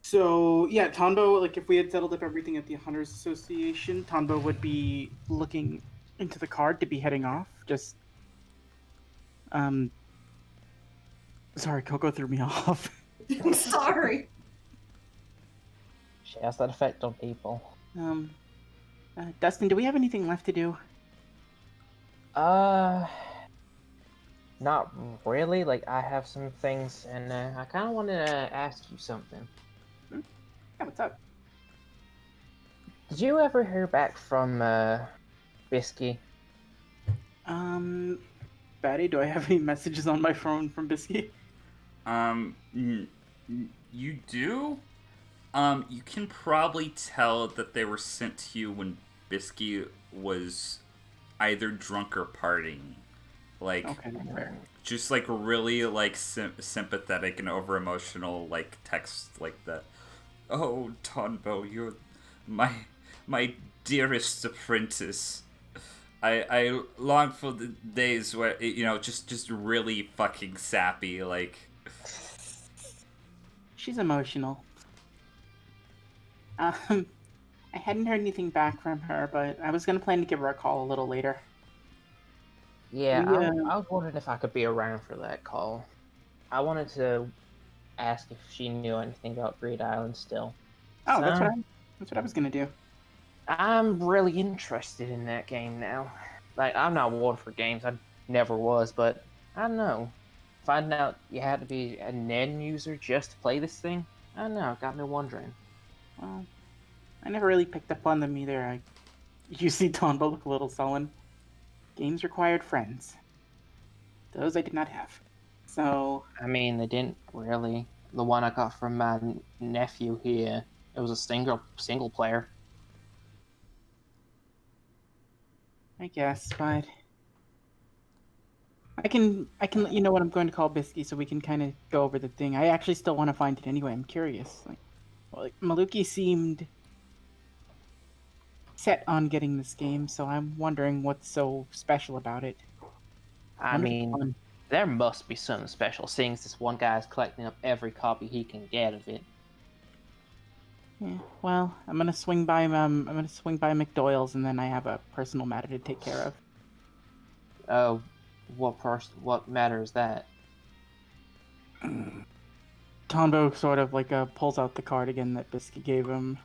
So, yeah, Tonbo, like, if we had settled up everything at the Hunters Association, Tonbo would be looking into the card to be heading off, just... Sorry, Koko threw me off. I'm sorry. She has that effect on people. Dustin, do we have anything left to do? Not really. Like, I have some things, and I kind of wanted to ask you something. Yeah, what's up? Did you ever hear back from Bisky? Batty, do I have any messages on my phone from Bisky? You do? You can probably tell that they were sent to you when Bisky was either drunk or partying. Like, Okay, fair. just like really like sympathetic and over emotional like text like that. Oh, Tonbo, you're my dearest apprentice. I long for the days where, you know, just really fucking sappy, like. She's emotional. I hadn't heard anything back from her, but I was gonna plan to give her a call a little later. Yeah, We, I was wondering if I could be around for that call. I wanted to ask if she knew anything about Greed Island still. Oh, that's So, what I was gonna do. I'm really interested in that game now. Like, I'm not one for games, I never was, but I don't know. Finding out you had to be a NEN user just to play this thing, I don't know, it got me wondering. Well, I never really picked up on them either. You see Tonbo look a little sullen. Games required friends. Those I did not have. So... I mean, they didn't really. The one I got from my nephew here, it was a single player. I guess, but... I can let you know what I'm going to call Bisky so we can kind of go over the thing. I actually still want to find it anyway. I'm curious. Like Maluki seemed set on getting this game, so I'm wondering what's so special about it. I mean, there must be something special, seeing as this one guy is collecting up every copy he can get of it. Yeah, well, I'm gonna swing by McDoyle's, and then I have a personal matter to take care of. Oh, what matter is that? Tonbo sort of like pulls out the card again that Bisky gave him.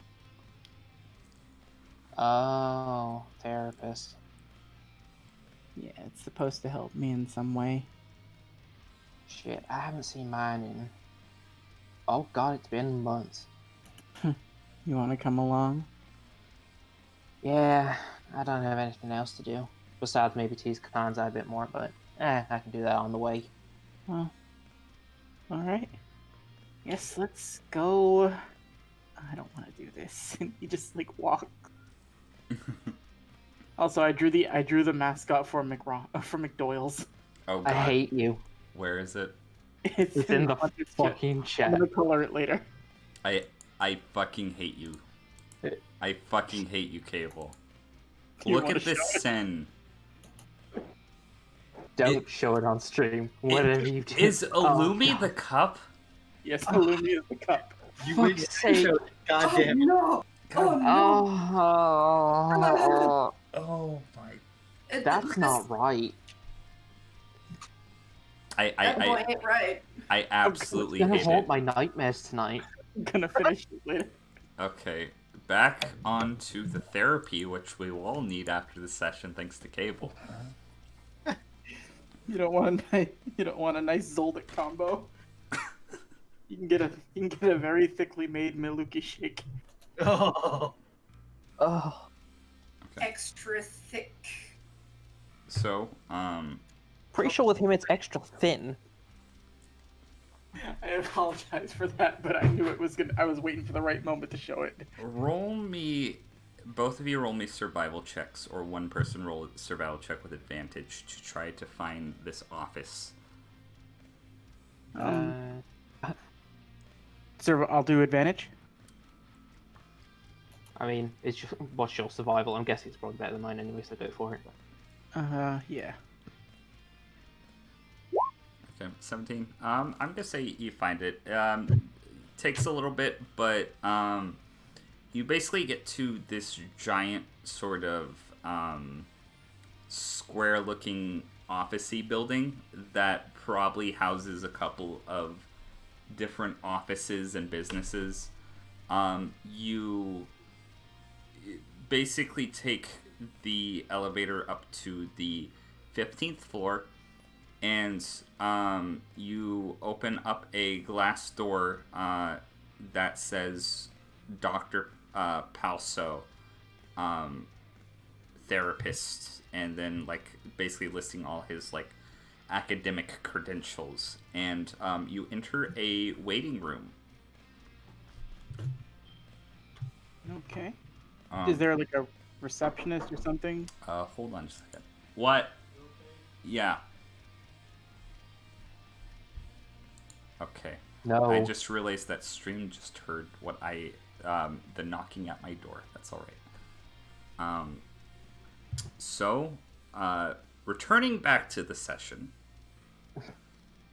Oh, therapist. Yeah, it's supposed to help me in some way. Shit, I haven't seen mine in... Oh god, it's been months. You want to come along? Yeah, I don't have anything else to do. Besides maybe tease Kanzai a bit more, but I can do that on the way. Well, alright. Yes, let's go. I don't want to do this. You just like walk. Also, I drew the mascot for McDoyle's. Oh god. I hate you. Where is it? It's in the Hunter's fucking chat. I'm gonna color it later. I fucking hate you. I fucking hate you, Cable. You Look wanna at this show it? sen. Don't show it on stream. Whatever you do. Is Illumi God. the cup? Yes, Illumi is the cup. You Fuck's wait, sake. God Oh damn it. no! Oh no! Oh, Oh my. that's not right. That boy I ain't right. absolutely It's gonna hate haunt it. my nightmares tonight. I'm gonna finish it later. Okay, back onto the therapy, which we will all need after the session, thanks to Cable. You don't want a nice Zoldyck combo. You can get a very thickly made Miluki shake. Oh. Oh. Extra thick. So, Pretty sure with him it's extra thin. I apologize for that, but I knew I was waiting for the right moment to show it. both of you roll me survival checks, or one person roll a survival check with advantage to try to find this office. So I'll do advantage. I mean, what's your survival? I'm guessing it's probably better than mine anyway, so go for it. Yeah. Okay, 17. I'm gonna say you find it. Takes a little bit, but you basically get to this giant sort of square-looking office-y building that probably houses a couple of different offices and businesses. You basically take the elevator up to the 15th floor, and you open up a glass door that says Dr. Palso, therapist, and then like basically listing all his like academic credentials, and you enter a waiting room. Okay. Is there like a receptionist or something? Hold on just a second. What? Yeah. Okay. No. I just realized that stream just heard what the knocking at my door. That's all right. So, returning back to the session,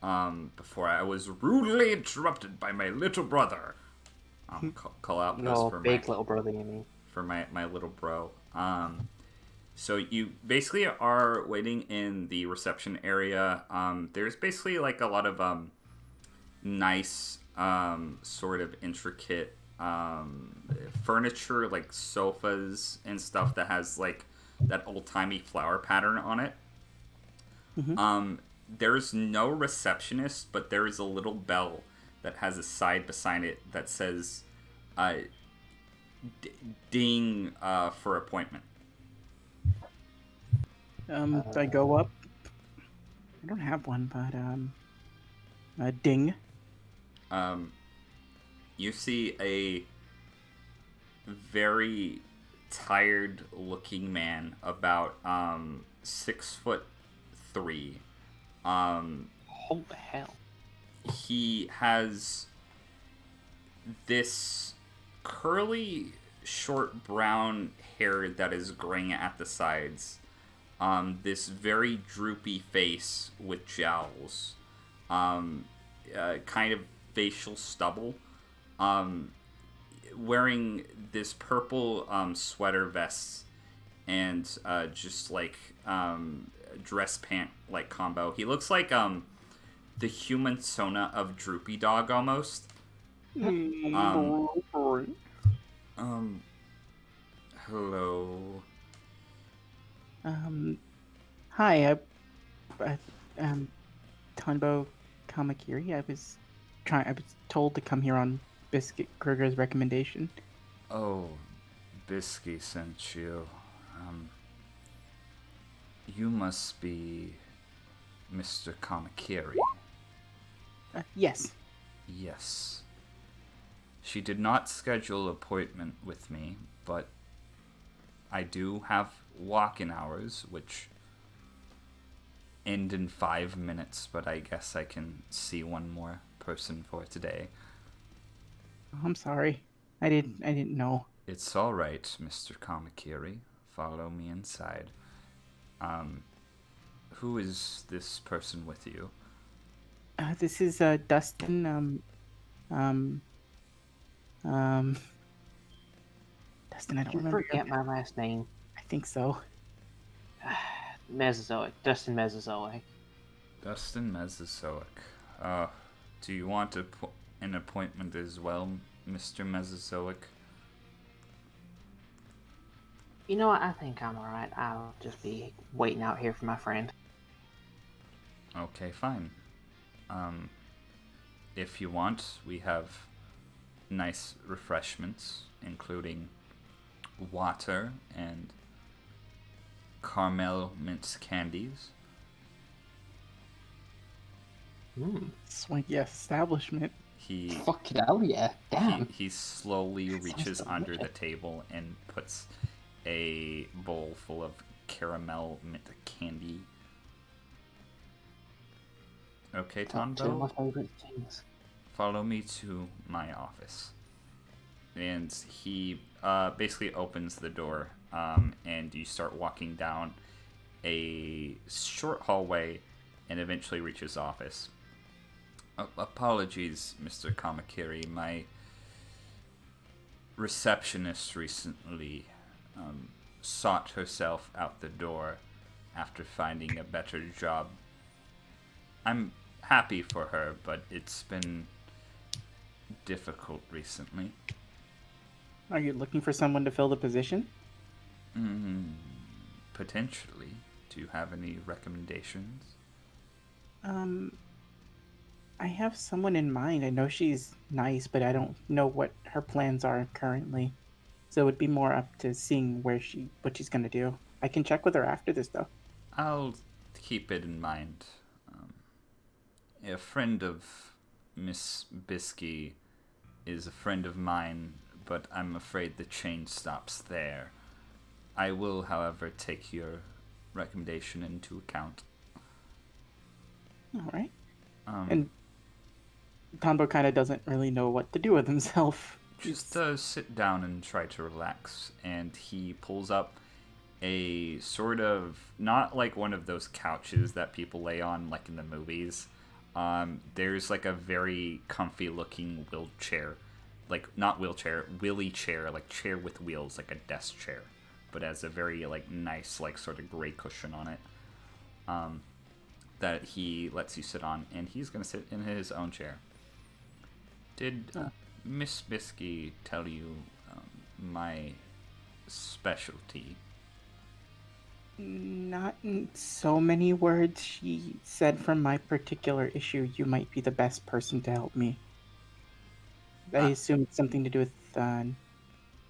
before I was rudely interrupted by my little brother. Call out No, big little brother, you mean? For my little bro. So you basically are waiting in the reception area. There's basically like a lot of nice, sort of intricate furniture, like sofas and stuff that has like that old-timey flower pattern on it. Mm-hmm. There's no receptionist, but there is a little bell that has a side beside it that says ding for appointment. I go up. I don't have one, but ding. You see a very tired looking man, about 6'3". Oh hell. He has this curly, short brown hair that is graying at the sides. This very droopy face with jowls. Kind of facial stubble. Wearing this purple sweater vest and just like dress pant like combo. He looks like the human Sona of Droopy Dog almost. Hello. Hi, Tonbo Kamakiri. I was told to come here on Biscuit Kruger's recommendation. Oh, Bisky sent you. You must be Mr. Kamakiri. Yes. Yes. She did not schedule an appointment with me, but I do have walk-in hours, which end in 5 minutes, but I guess I can see one more person for today. I'm sorry. I didn't know. It's all right, Mr. Kamakiri. Follow me inside. Who is this person with you? This is Dustin. Dustin, I don't remember. Forget my last name. I think so. Mesozoic. Dustin Mesozoic. Dustin Mesozoic. Do you want an appointment as well, Mr. Mesozoic? You know what? I think I'm alright. I'll just be waiting out here for my friend. Okay, fine. If you want, we have nice refreshments, including water and caramel mince candies. Swanky establishment. He Fucking hell, yeah. Damn. he slowly reaches Sounds under the delicious. table and puts a bowl full of caramel mint candy. Okay, Two of my Tonbo, favorite things. follow me to my office. And he basically opens the door, and you start walking down a short hallway and eventually reach his office. Apologies, Mr. Kamakiri. My receptionist recently sought herself out the door after finding a better job. I'm happy for her, but it's been difficult recently. Are you looking for someone to fill the position? Potentially. Do you have any recommendations? I have someone in mind. I know she's nice, but I don't know what her plans are currently. So it would be more up to seeing what she's gonna do. I can check with her after this, though. I'll keep it in mind. A friend of Miss Bisky is a friend of mine, but I'm afraid the chain stops there. I will, however, take your recommendation into account. All right. Um, And Tonbo kind of doesn't really know what to do with himself. just sit down and try to relax. And he pulls up a sort of, not like one of those couches that people lay on like in the movies. There's like a very comfy looking wheelchair, like not wheelchair, wheelie chair, like chair with wheels, like a desk chair, but has a very like nice like sort of gray cushion on it, that he lets you sit on, and he's gonna sit in his own chair. Did Miss Bisky tell you my specialty? Not in so many words. She said from my particular issue, you might be the best person to help me. I assume it's something to do with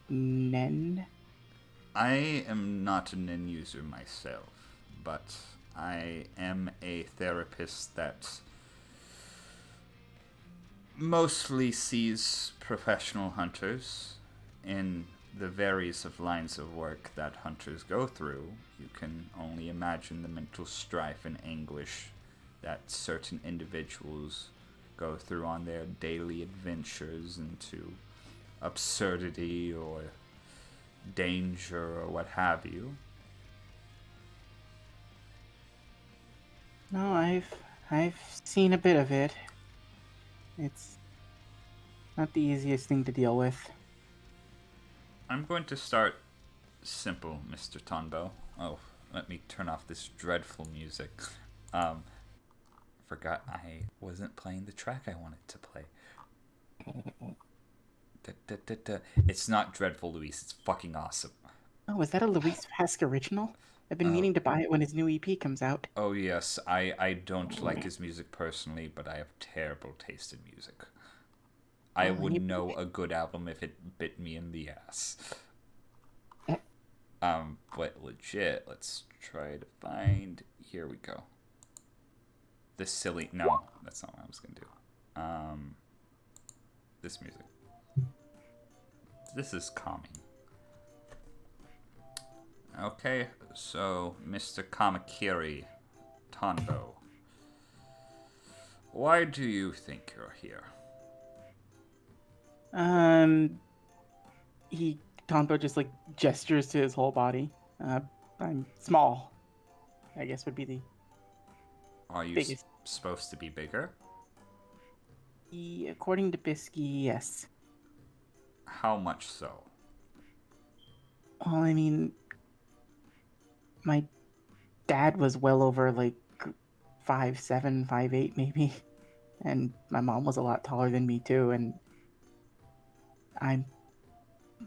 Nen. I am not an end user myself, but I am a therapist that mostly sees professional hunters in the various of lines of work that hunters go through. You can only imagine the mental strife and anguish that certain individuals go through on their daily adventures into absurdity or danger or what have you. No, I've seen a bit of it. It's not the easiest thing to deal with. I'm going to start simple, Mr. Tonbo. Oh, let me turn off this dreadful music. Forgot I wasn't playing the track I wanted to play. It's not dreadful, Luis. It's fucking awesome. Oh, is that a Luis Vasque original? I've been meaning to buy it when his new EP comes out. Oh, yes. I don't like his music personally, but I have terrible taste in music. I would know a good album if it bit me in the ass. But legit, let's try to find... Here we go. This silly... No, that's not what I was going to do. This music. This is calming. Okay, so Mr. Kamakiri, Tonbo. Why do you think you're here? Tonbo just like gestures to his whole body. I'm small, I guess would be the Are you biggest. supposed to be bigger? According to Bisky, yes. How much so? Well, I mean, my dad was well over like 5'7", 5'8", maybe, and my mom was a lot taller than me too, and I'm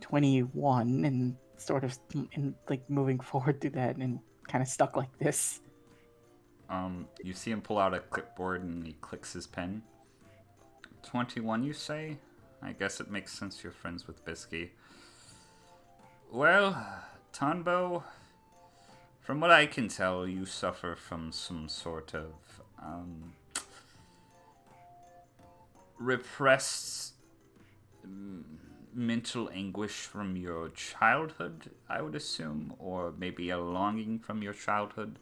21, and sort of in, like moving forward through that and kind of stuck like this. You see him pull out a clipboard and he clicks his pen. 21, you say? I guess it makes sense you're friends with Bisky. Well, Tonbo, from what I can tell, you suffer from some sort of repressed mental anguish from your childhood, I would assume, or maybe a longing from your childhood.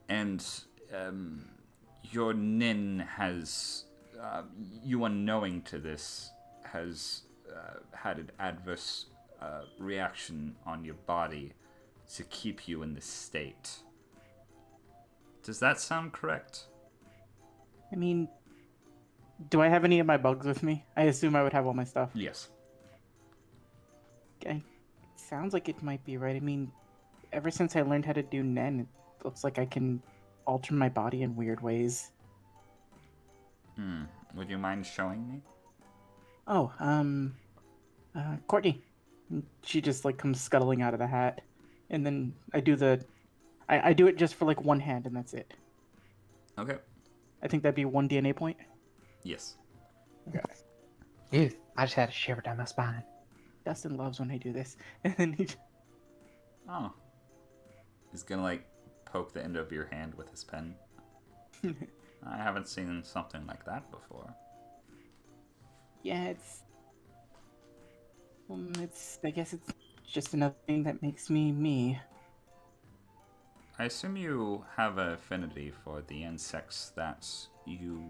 And your nin has, you unknowing to this, has had an adverse reaction on your body to keep you in this state. Does that sound correct? I mean, do I have any of my bugs with me? I assume I would have all my stuff. Yes. Okay. Sounds like it might be right. I mean, ever since I learned how to do Nen, it looks like I can alter my body in weird ways. Would you mind showing me? Oh, Courtney. She just like comes scuttling out of the hat, and then I do I do it just for like one hand, and that's it. Okay. I think that'd be 1 DNA point. Yes. Okay. Ew, I just had a shiver down my spine. Dustin loves when I do this, and then he. Oh. He's gonna like poke the end of your hand with his pen. I haven't seen something like that before. Yeah, I guess it's just another thing that makes me me. I assume you have an affinity for the insects that you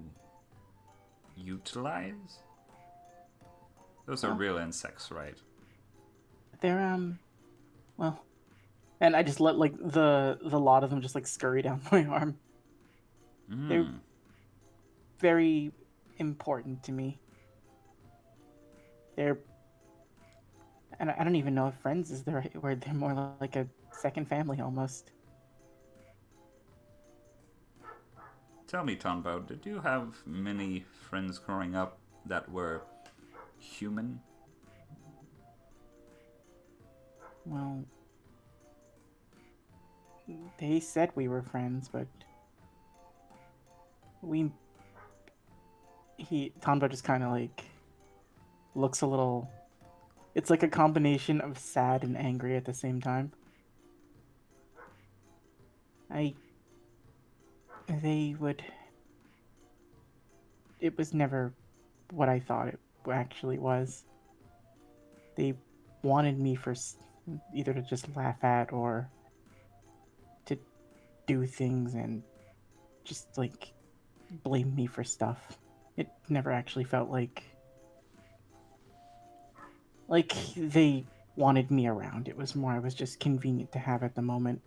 utilize? Those are real insects, right? They're well, and I just let like the lot of them just like scurry down my arm. They're very important to me. They're, and I don't even know if friends is the right word. They're more like a second family almost. Tell me, Tonbo, did you have many friends growing up that were human? Well, they said we were friends, but Tonbo just kind of like looks a little. It's like a combination of sad and angry at the same time. It was never what I thought it actually was. They wanted me for either to just laugh at or to do things and just like blame me for stuff. It never actually felt like they wanted me around. It was more I was just convenient to have at the moment.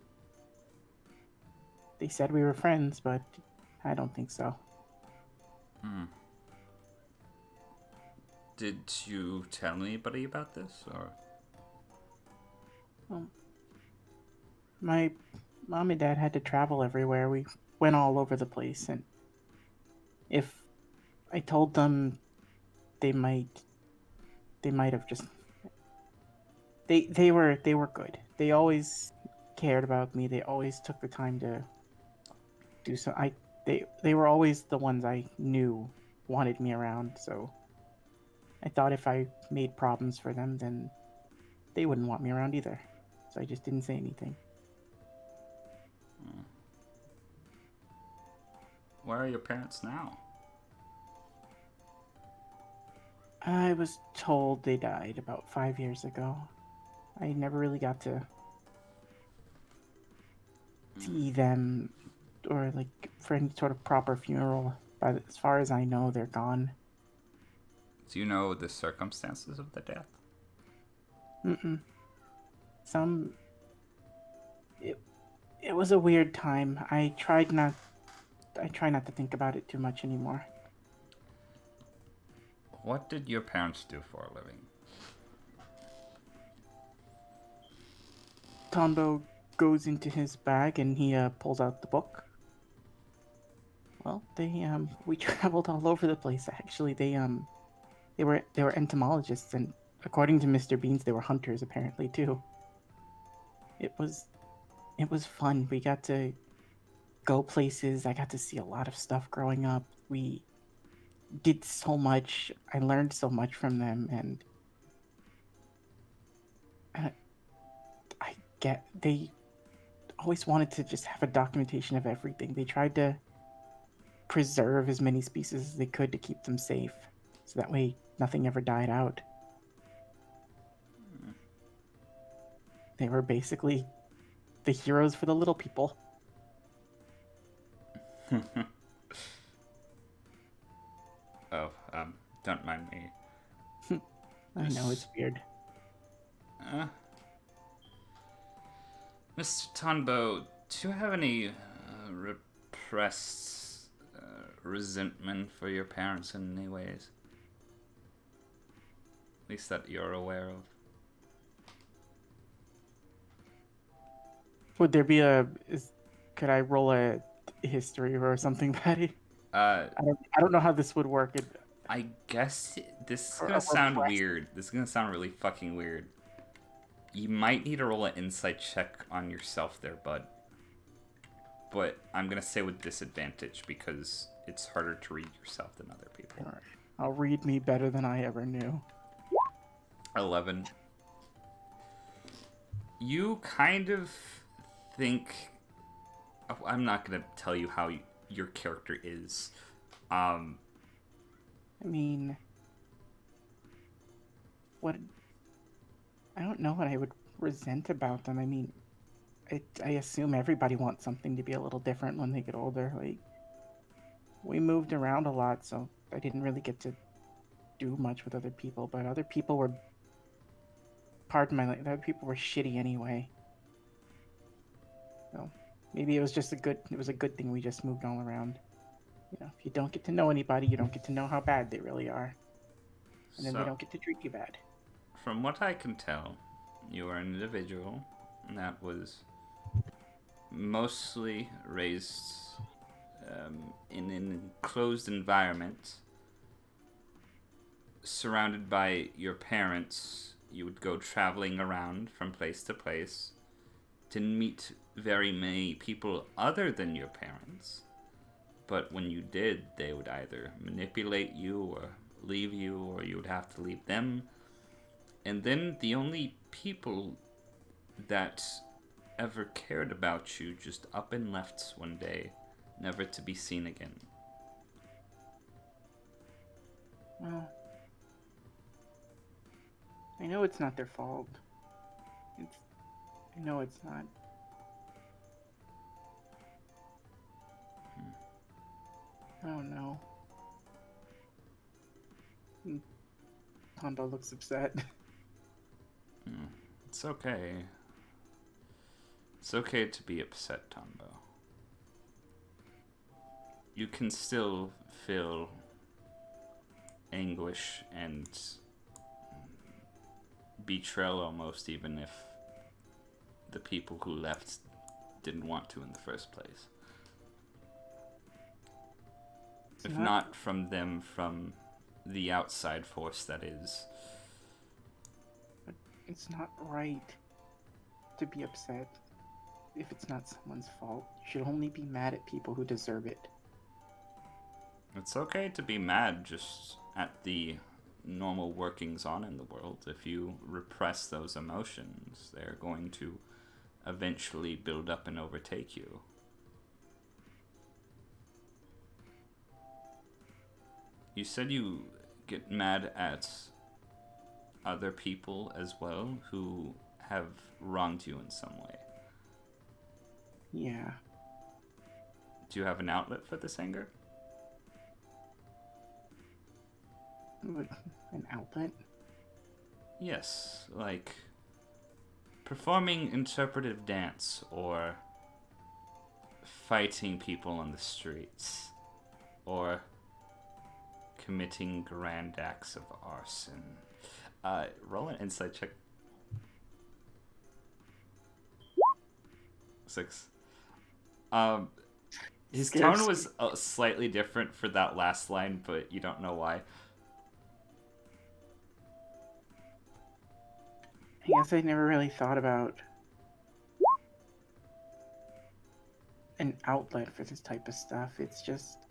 They said we were friends, but I don't think so. Did you tell anybody about this, or? Well, my mom and dad had to travel everywhere. We went all over the place, and if I told them, they might have just. They were good. They always cared about me. They always took the time to do so. They were always the ones I knew wanted me around. So I thought if I made problems for them, then they wouldn't want me around either. So I just didn't say anything. Where are your parents now? I was told they died about 5 years ago. I never really got to see them or like for any sort of proper funeral. But as far as I know, they're gone. Do you know the circumstances of the death? It was a weird time. I try not to think about it too much anymore. What did your parents do for a living? Tonbo goes into his bag and he pulls out the book. Well, we traveled all over the place. Actually, they were entomologists and according to Mr. Beans, they were hunters apparently too. It was fun. We got to go places. I got to see a lot of stuff growing up. We did so much. I learned so much from them, and they always wanted to just have a documentation of everything. They tried to preserve as many species as they could to keep them safe, so that way nothing ever died out. They were basically the heroes for the little people. Oh, don't mind me. I know, it's weird. Mr. Tonbo, do you have any repressed resentment for your parents in any ways? At least that you're aware of. Would there be could I roll a history or something, Patty? I don't know how this would work. I guess this is gonna sound weird. This is gonna sound really fucking weird. You might need to roll an insight check on yourself there, bud. But I'm gonna say with disadvantage because it's harder to read yourself than other people. All right. I'll read me better than I ever knew. 11. You kind of think... I'm not gonna tell you how your character is. I mean... What... I don't know what I would resent about them. I mean, I assume everybody wants something to be a little different when they get older. Like, we moved around a lot, so I didn't really get to do much with other people, but other people were... Pardon my language, other people were shitty anyway. So, maybe it was just a good thing we just moved all around. You know, if you don't get to know anybody, you don't get to know how bad they really are. And then they don't get to treat you bad. From what I can tell, you are an individual that was mostly raised in an enclosed environment, surrounded by your parents. You would go traveling around from place to place, didn't meet very many people other than your parents, but when you did, they would either manipulate you or leave you, or you would have to leave them. And then the only people that ever cared about you just up and left one day, never to be seen again. Well, I know it's not their fault. I know it's not. I don't know. Tonbo looks upset. It's okay. It's okay to be upset, Tonbo. You can still feel anguish and betrayal almost, even if the people who left didn't want to in the first place. If not from them, from the outside force that is. It's not right to be upset if it's not someone's fault. You should only be mad at people who deserve it. It's okay to be mad just at the normal workings on in the world. If you repress those emotions, they're going to eventually build up and overtake you. You said you get mad at other people as well who have wronged you in some way. Yeah. Do you have an outlet for this anger? An outlet? Yes, like performing interpretive dance or fighting people on the streets or committing grand acts of arson. Roll an insight check. 6. His tone was slightly different for that last line, but you don't know why. I guess I never really thought about an outlet for this type of stuff. It's just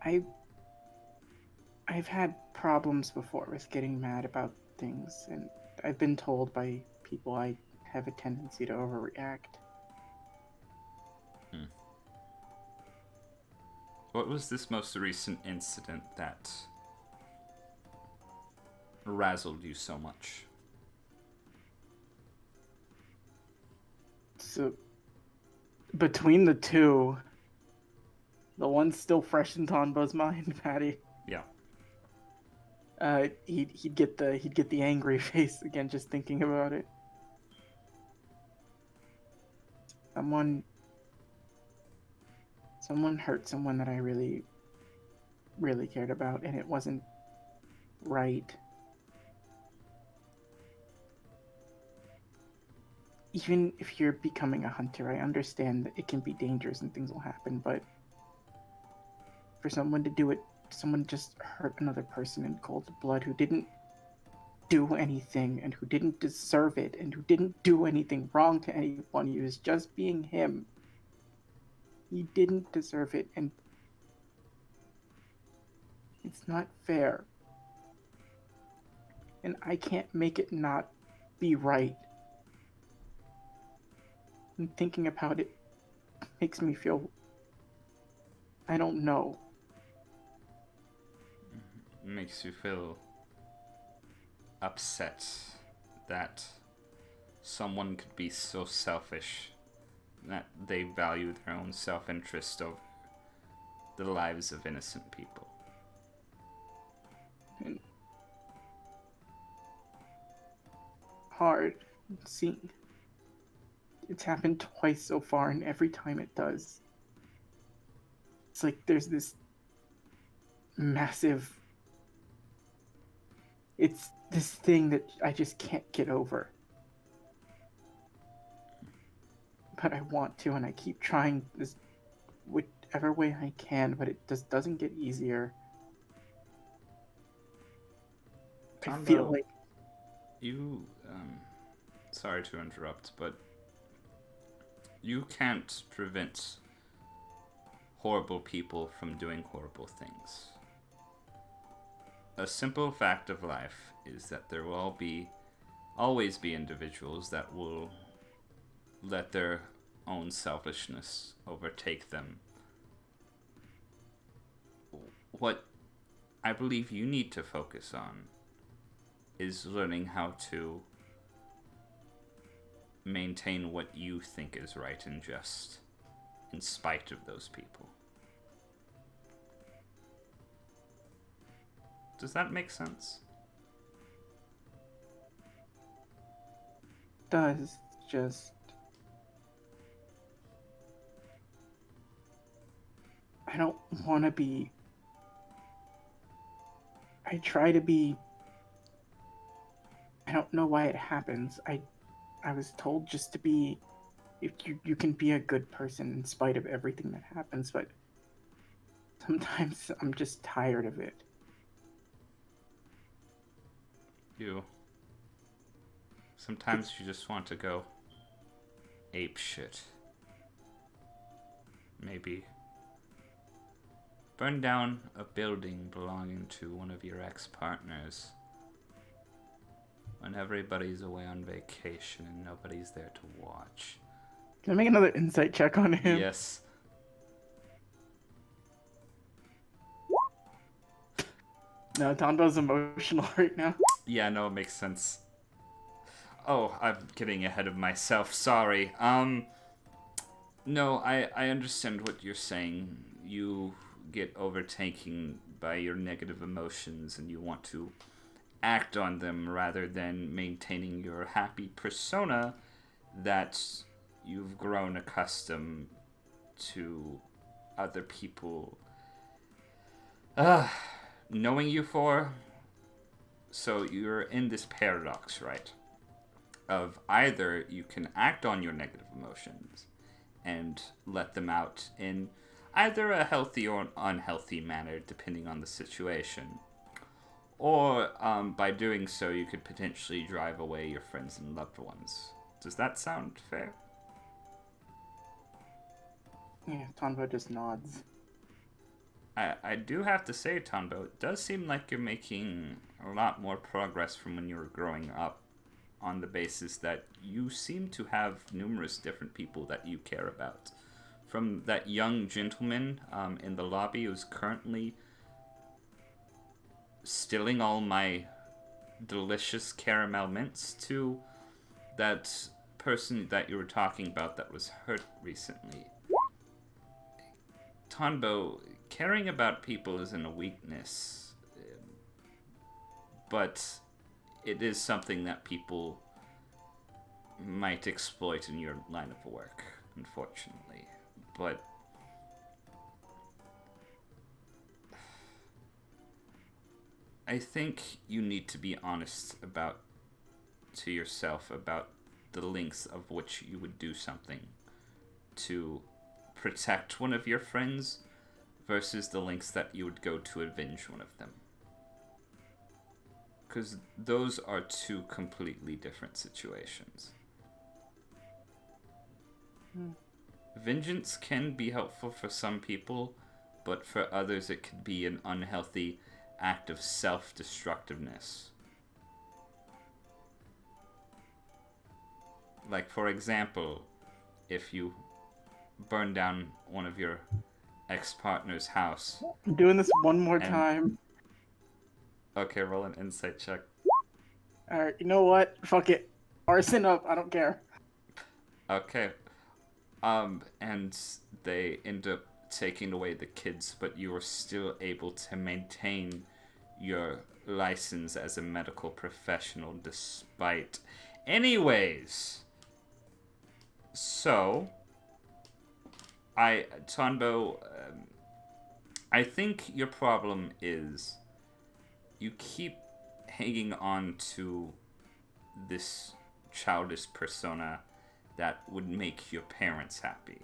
I've had problems before with getting mad about things, and I've been told by people I have a tendency to overreact. What was this most recent incident that razzled you so much? So, between the two, the one's still fresh in Tonbo's mind, Patty. Yeah. He'd get the angry face again just thinking about it. Someone hurt someone that I really, really cared about, and it wasn't right. Even if you're becoming a hunter, I understand that it can be dangerous and things will happen, but for someone to do it, someone just hurt another person in cold blood who didn't do anything and who didn't deserve it and who didn't do anything wrong to anyone, he was just being him. He didn't deserve it, and it's not fair. And I can't make it not be right. And thinking about it makes me feel, I don't know. It makes you feel upset that someone could be so selfish that they value their own self-interest over the lives of innocent people. And hard seeing. It's happened twice so far, and every time it does, it's like there's this massive... It's this thing that I just can't get over. But I want to, and I keep trying this whichever way I can, but it just doesn't get easier. I feel like... You, sorry to interrupt, but you can't prevent horrible people from doing horrible things. A simple fact of life is that there will always be individuals that will let their own selfishness overtake them. What I believe you need to focus on is learning how to maintain what you think is right and just, in spite of those people. Does that make sense? Does just... I don't want to be... I try to be... I don't know why it happens. I was told just to be... If you can be a good person in spite of everything that happens, but sometimes I'm just tired of it. Sometimes you just want to go ape shit. Maybe burn down a building belonging to one of your ex-partners when everybody's away on vacation and nobody's there to watch. Can I make another insight check on him? Yes. No, Tonbo's emotional right now. Yeah, no, it makes sense. Oh, I'm getting ahead of myself. Sorry. No, I understand what you're saying. You get overtaken by your negative emotions and you want to act on them rather than maintaining your happy persona that you've grown accustomed to other people knowing you for. So you're in this paradox, right? Of either you can act on your negative emotions and let them out in either a healthy or unhealthy manner, depending on the situation, Or by doing so, you could potentially drive away your friends and loved ones. Does that sound fair? Yeah, Tonbo just nods. I do have to say, Tonbo, it does seem like you're making a lot more progress from when you were growing up, on the basis that you seem to have numerous different people that you care about. From that young gentleman in the lobby who's currently stealing all my delicious caramel mints, to that person that you were talking about that was hurt recently. Tonbo, caring about people isn't a weakness, but it is something that people might exploit in your line of work, unfortunately. But I think you need to be honest to yourself about the lengths of which you would do something to protect one of your friends versus the lengths that you would go to avenge one of them. Because those are two completely different situations. Vengeance can be helpful for some people, but for others it could be an unhealthy act of self-destructiveness. Like, for example, if you burn down one of your ex-partner's house. I'm doing this one more time. Okay, roll an insight check. Alright, you know what? Fuck it. Arson up, I don't care. Okay. And they end up taking away the kids, but you are still able to maintain your license as a medical professional despite... Anyways. So, Tonbo, I think your problem is you keep hanging on to this childish persona that would make your parents happy,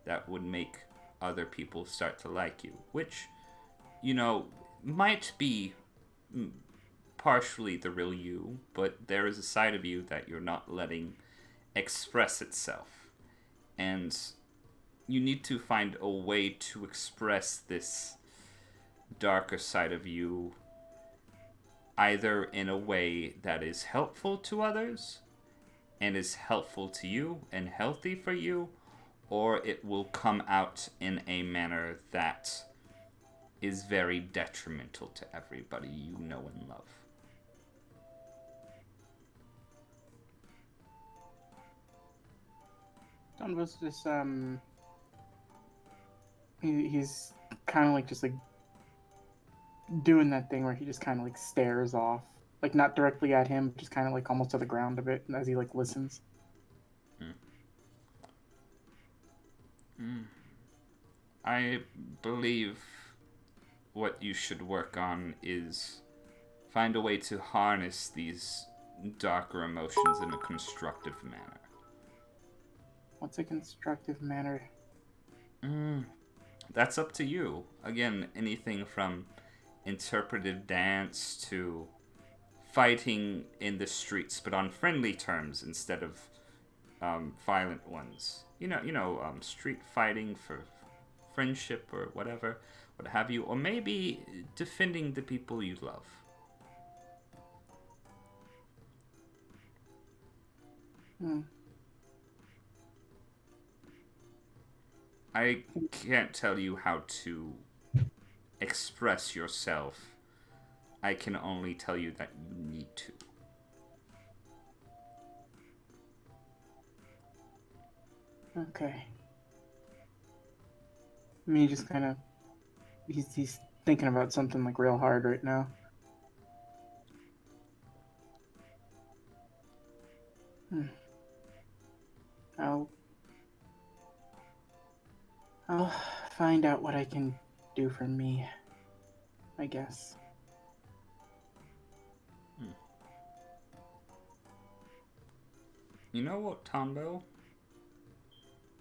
that would make other people start to like you, which, you know, might be partially the real you, but there is a side of you that you're not letting express itself. And you need to find a way to express this darker side of you, either in a way that is helpful to others and is helpful to you and healthy for you, or it will come out in a manner that is very detrimental to everybody you know and love. Tonbo's just, he's kind of like just like doing that thing where he just kind of like stares off, like not directly at him, just kind of like almost to the ground a bit as he like listens. I believe what you should work on is find a way to harness these darker emotions in a constructive manner. What's a constructive manner? That's up to you. Again, anything from interpretive dance to fighting in the streets, but on friendly terms instead of violent ones. You know, street fighting for friendship or whatever, what have you, or maybe defending the people you love. I can't tell you how to express yourself. I can only tell you that you need to. Okay. I mean, he just kind of... He's thinking about something, like, real hard right now. I'll find out what I can do for me, I guess. You know what, Tonbo?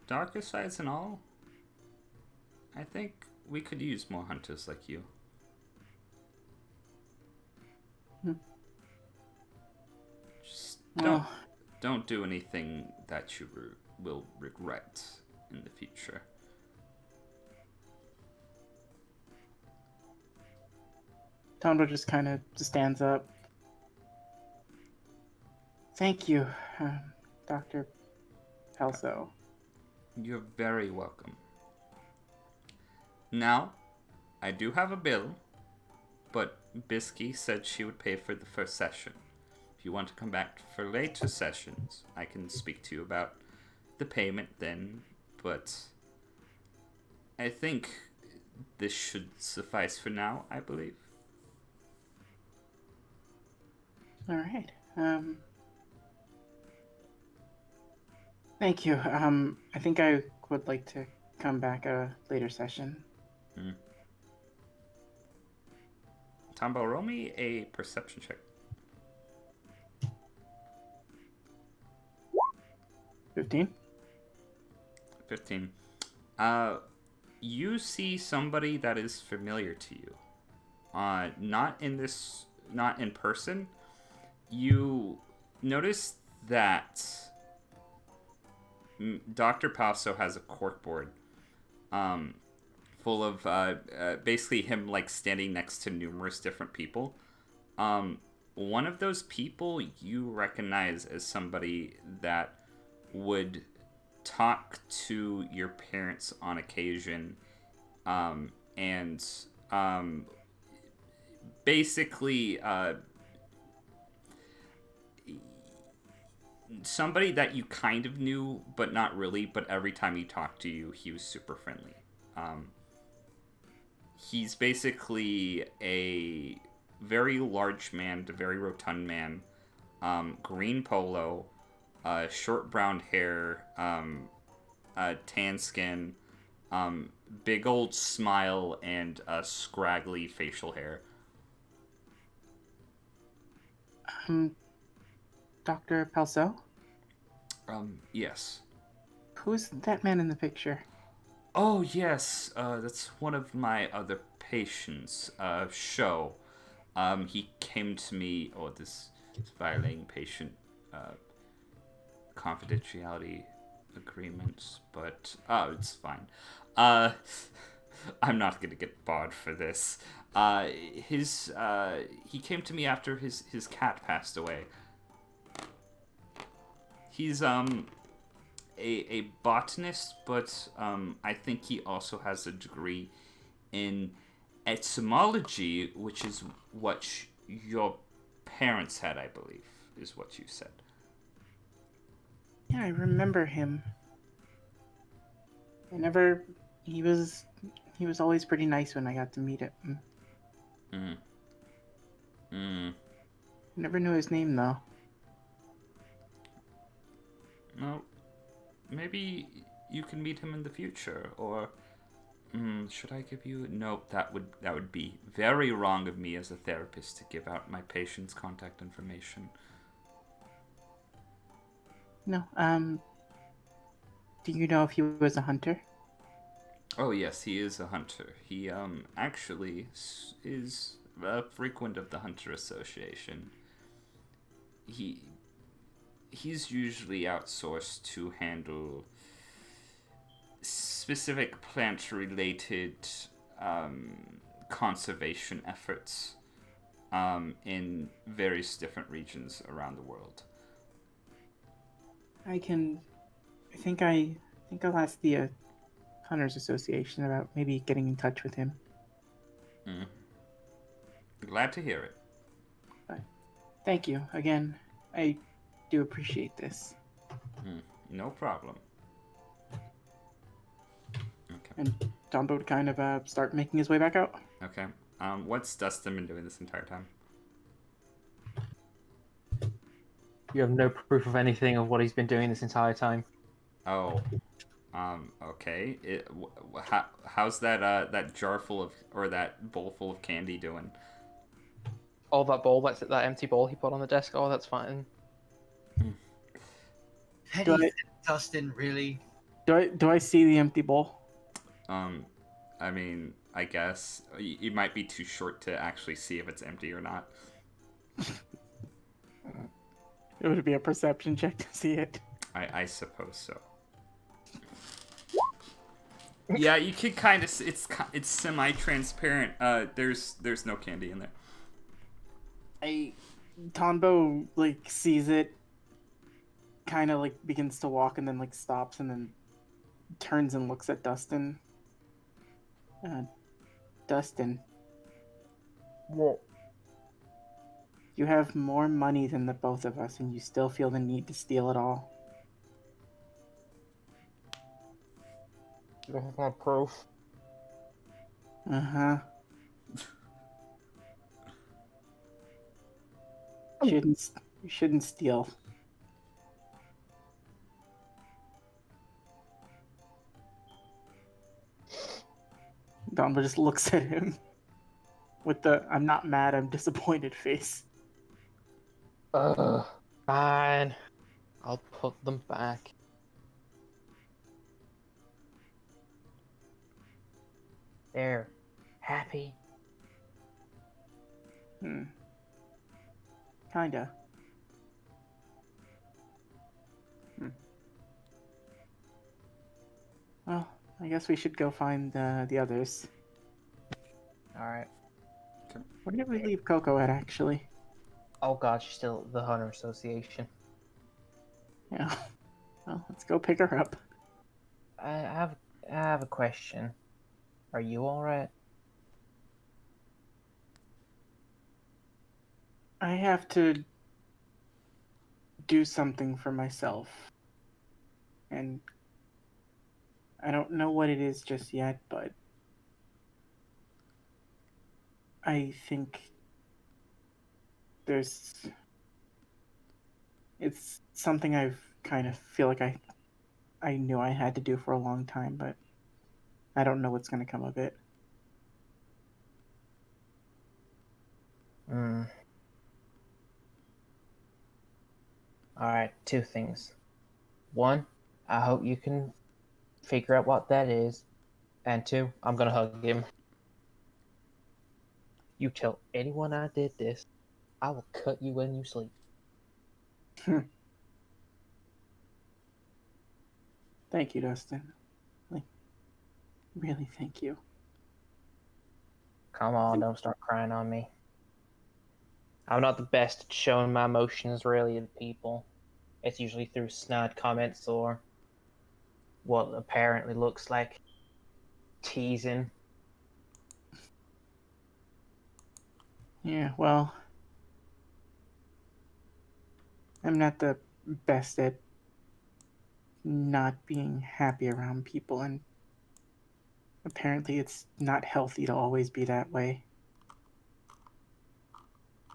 Darker sides and all, I think we could use more hunters like you. Just Well, don't do anything that you will regret in the future. Tonbo just kind of stands up. Thank you, Dr. Pelso. You're very welcome. Now, I do have a bill, but Bisky said she would pay for the first session. If you want to come back for later sessions, I can speak to you about the payment then, but I think this should suffice for now, I believe. All right. Thank you. I think I would like to come back at a later session. Tonbo, roll me a perception check. 15. 15. You see somebody that is familiar to you. Not in person. You notice that Dr. Passo has a corkboard, full of basically him like standing next to numerous different people. One of those people you recognize as somebody that would talk to your parents on occasion, and basically somebody that you kind of knew, but not really, but every time he talked to you, he was super friendly. He's basically a very large man, a very rotund man, green polo, short brown hair, tan skin, big old smile, and scraggly facial hair. Dr. Pelso? Yes. Who's that man in the picture? Oh, yes, that's one of my other patients, Sho. He came to me, this is violating patient, confidentiality agreements, but, it's fine. I'm not gonna get barred for this. He came to me after his cat passed away. He's, a botanist, but I think he also has a degree in etymology, which is what your parents had, I believe, is what you said. Yeah, I remember him. He was always pretty nice when I got to meet him. I never knew his name, though. Well, maybe you can meet him in the future, or should I give you? No, that would be very wrong of me as a therapist to give out my patient's contact information. No. Do you know if he was a hunter? Oh yes, he is a hunter. He actually is a frequent of the Hunter Association. He's usually outsourced to handle specific plant-related conservation efforts in various different regions around the world. I think I'll ask the Hunters Association about maybe getting in touch with him. Glad to hear it. Thank you again. I do appreciate this. No problem. Okay. And Tonbo would kind of start making his way back out. Okay. What's Dustin been doing this entire time? You have no proof of anything of what he's been doing this entire time. Oh. Okay. How's that jar full of, or that bowl full of candy doing? Oh, that bowl, that empty bowl he put on the desk. Oh, that's fine. Dustin, really? Do I see the empty bowl? I mean, I guess you might be too short to actually see if it's empty or not. It would be a perception check to see it. I suppose so. Yeah, you can kind of. It's semi-transparent. There's no candy in there. Tonbo like sees it, kind of like begins to walk, and then like stops, and then turns and looks at Dustin. Dustin, What? you have more money than the both of us, and you still feel the need to steal it all. You have my proof. Uh-huh. You shouldn't steal. Donba just looks at him with the "I'm not mad, I'm disappointed" face. Fine. I'll put them back. There. Happy? Kinda. Well, I guess we should go find the others. Alright. Where did we leave Koko at, actually? Oh god, she's still at the Hunter Association. Yeah. Well, let's go pick her up. I have a question. Are you alright? I have to do something for myself. And I don't know what it is just yet, but I think it's something I've kind of feel like I knew I had to do for a long time, but I don't know what's going to come of it. Alright, two things. One, I hope you can figure out what that is. And two, I'm gonna hug him. You tell anyone I did this, I will cut you when you sleep. Thank you, Dustin. Like, really, thank you. Come on, don't start crying on me. I'm not the best at showing my emotions really to people. It's usually through snide comments or what apparently looks like teasing. Yeah, well, I'm not the best at not being happy around people, and apparently it's not healthy to always be that way.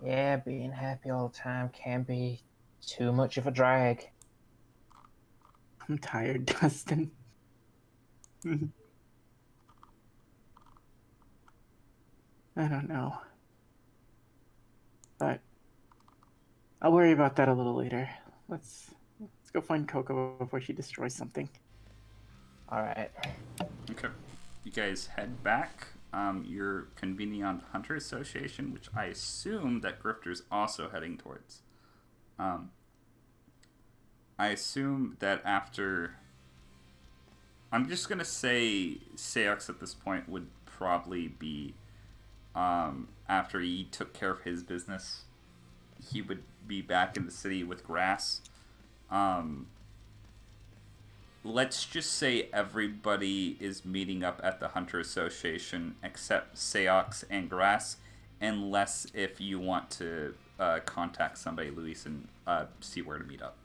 Yeah, being happy all the time can be too much of a drag. I'm tired, Dustin. I don't know. But I'll worry about that a little later. Let's go find Koko before she destroys something. Alright. Okay. You guys head back. You're convening on the Hunter Association, which I assume that Grifter's also heading towards. I assume that after... I'm just going to say Seox at this point would probably be... after he took care of his business, he would be back in the city with Grass. Let's just say everybody is meeting up at the Hunter Association except Seox and Grass, unless if you want to contact somebody, Luis, and see where to meet up.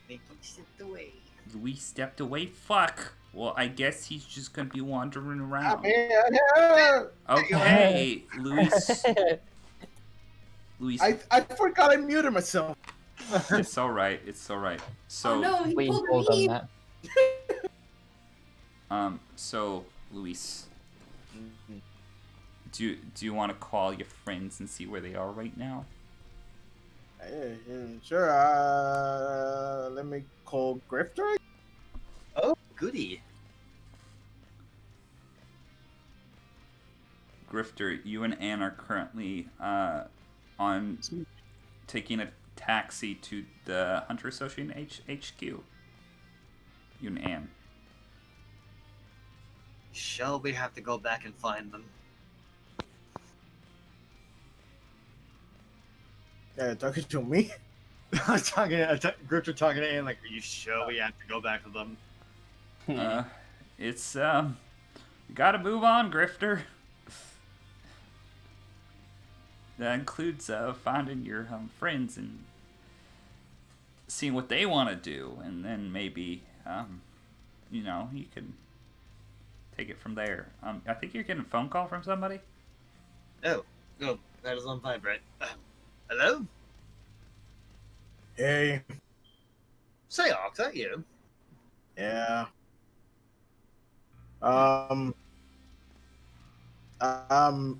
Mickey stepped away. Luis stepped away? Fuck! Well, I guess he's just gonna be wandering around. Okay, Luis. Luis. I forgot I muted myself. It's alright, it's alright. So, Oh no, he We pulled all a done me. that. so Luis, do you want to call your friends and see where they are right now? Sure. Let me call Grifter. Oh, goody. Grifter, you and Anne are currently on taking a taxi to the Hunter Association HQ. You and Anne. Shall we have to go back and find them? Talking to me? Grifter talking to Anne, like, are you sure we have to go back to them? It's you gotta move on, Grifter. That includes finding your friends and seeing what they want to do, and then maybe you can take it from there. I think you're getting a phone call from somebody. Oh, that is on vibrate. Hello? Hey. Say, Ox, that you? Yeah. I'm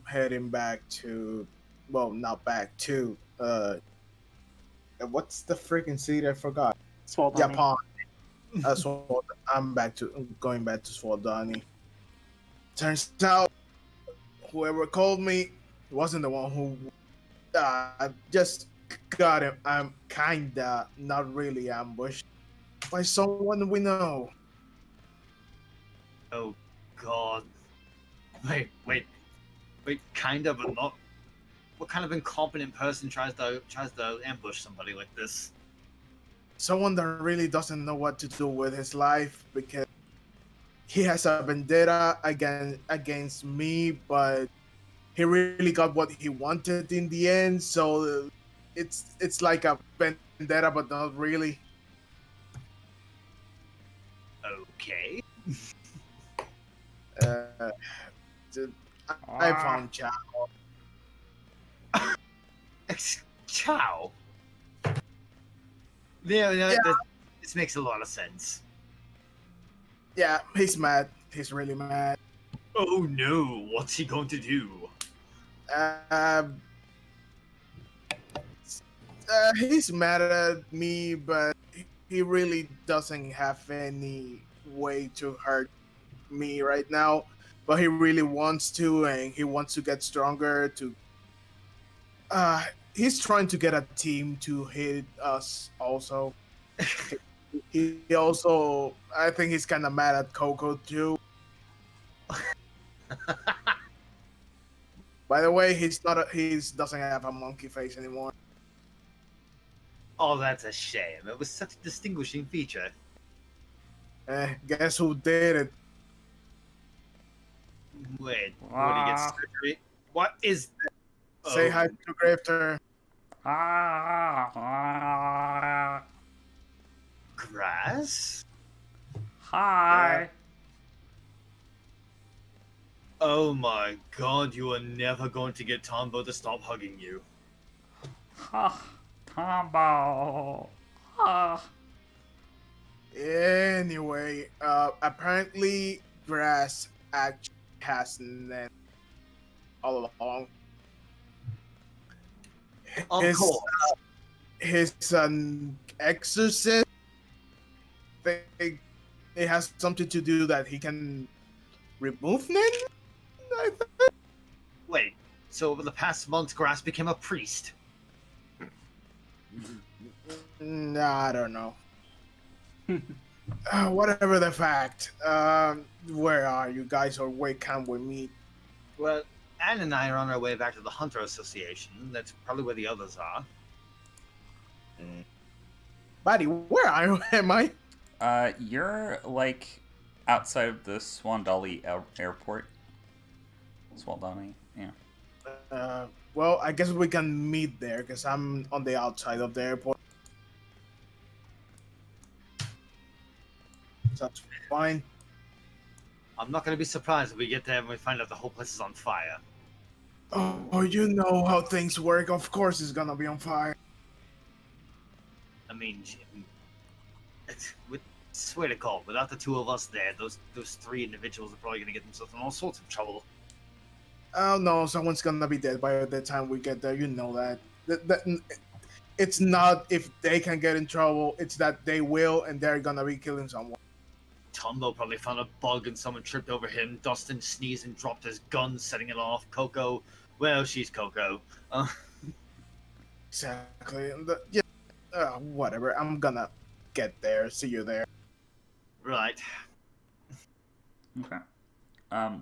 heading back to, well, not back to, what's the freaking city I forgot? Swaldani. Japan. I'm going back to Swaldani. Turns out, whoever called me wasn't the one who just got him. I'm kinda, not really ambushed by someone we know. Oh, God. Wait, kind of, but not. What kind of incompetent person tries to ambush somebody like this? Someone that really doesn't know what to do with his life because he has a vendetta against me, but he really got what he wanted in the end. So it's like a vendetta, but not really. Okay. I found Chow. Chow. Yeah. This makes a lot of sense. Yeah, he's mad. He's really mad. Oh no! What's he going to do? He's mad at me, but he really doesn't have any way to hurt me right now. But he really wants to, and he wants to get stronger. He's trying to get a team to hit us. Also, he also, I think he's kind of mad at Koko too. By the way, he doesn't have a monkey face anymore. Oh, that's a shame. It was such a distinguishing feature. Guess who did it? Wait, what do you get surgery? What is that? Say hi to Grifter. Grass? Hi. Yeah. Oh my God, you are never going to get Tonbo to stop hugging you. Tonbo. Anyway, apparently Grass actually has name all along. Of course. His exorcist thing, it has something to do that he can remove Nen, I think. Wait, so over the past month, Grass became a priest? Nah, I don't know. Whatever the fact. Where are you guys, or where can we meet? Well, Anne and I are on our way back to the Hunter Association. That's probably where the others are. Buddy, where am I? You're like outside of the Swandali airport. Swaldani, yeah. Well, I guess we can meet there because I'm on the outside of the airport. That's fine. I'm not going to be surprised if we get there and we find out the whole place is on fire. Oh, you know how things work. Of course it's gonna be on fire. I mean, swear to God, without the two of us there, those three individuals are probably going to get themselves in all sorts of trouble. Oh no, someone's gonna be dead by the time we get there. You know that. It's not if they can get in trouble, it's that they will, and they're gonna be killing someone. Tonbo probably found a bug and someone tripped over him. Dustin sneezed and dropped his gun, setting it off. Koko, well, she's Koko. Exactly. Yeah, whatever. I'm gonna get there. See you there. Right. Okay.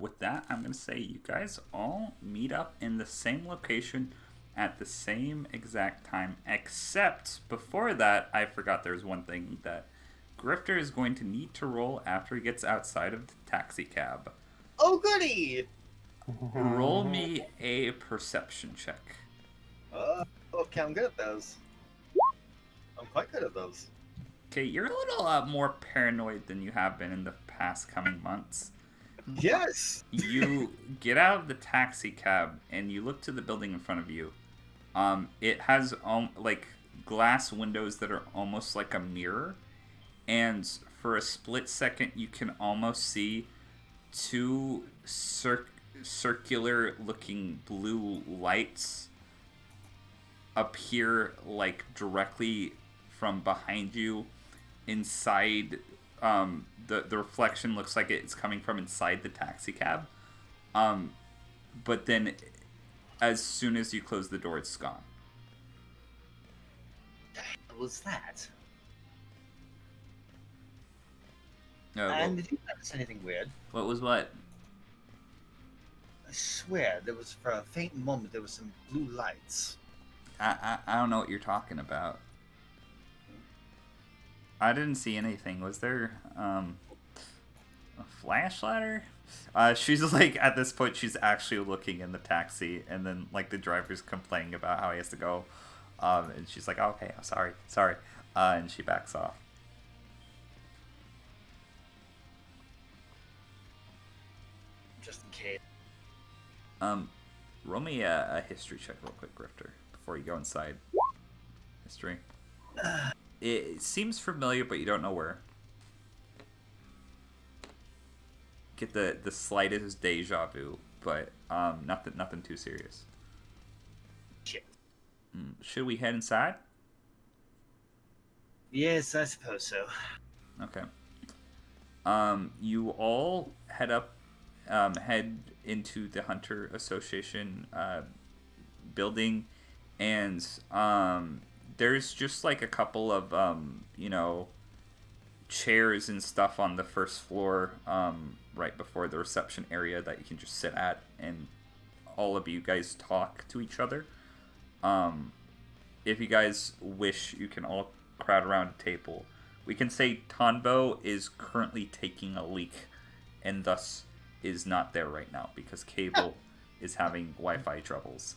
With that, I'm going to say you guys all meet up in the same location at the same exact time, except before that, I forgot there's one thing that Grifter is going to need to roll after he gets outside of the taxi cab. Oh, goody! Roll me a perception check. Okay, I'm good at those. I'm quite good at those. Okay, you're a little more paranoid than you have been in the past coming months. Yes! You get out of the taxi cab and you look to the building in front of you. It has like glass windows that are almost like a mirror, and for a split second you can almost see two circular looking blue lights appear like directly from behind you inside. The reflection looks like it's coming from inside the taxi cab, but then as soon as you close the door, it's gone. What was that? No, And did you notice anything weird? what was what? I swear, there was, for a faint moment, there was some blue lights. I don't know what you're talking about. I didn't see anything. Was there a flashlight? She's like, at this point, she's actually looking in the taxi, and then like the driver's complaining about how he has to go, and she's like, oh, "Okay, I'm sorry," and she backs off. Just in case. Roll me a history check real quick, Grifter, before you go inside. History. It seems familiar, but you don't know where. Get the slightest deja vu, but nothing too serious. Shit. Should we head inside? Yes, I suppose so. Okay. You all head into the Hunter Association building, and there's just like a couple of chairs and stuff on the first floor, right before the reception area that you can just sit at, and all of you guys talk to each other. If you guys wish, you can all crowd around a table. We can say Tonbo is currently taking a leak, and thus is not there right now because Cable is having Wi-Fi troubles.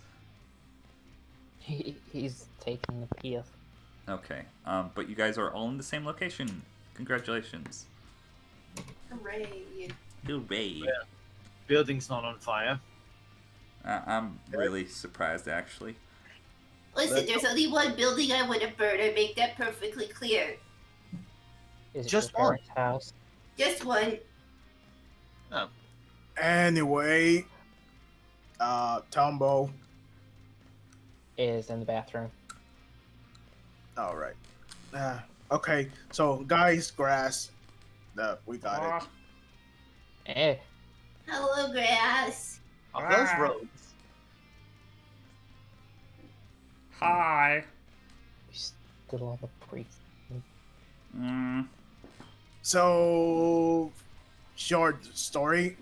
He's taking the piss. Okay, but you guys are all in the same location. Congratulations. Hooray. Hooray. Yeah. Building's not on fire. I'm really surprised, actually. Listen, there's only one building I want to burn. I make that perfectly clear. Is it Just your one. parents' house? Just one. Anyway, Tonbo. Is in the bathroom. All right. Okay. So, guys, grass. We got it. Eh. Hello, grass. Off those roads. Hi. We still have a priest. So, short story.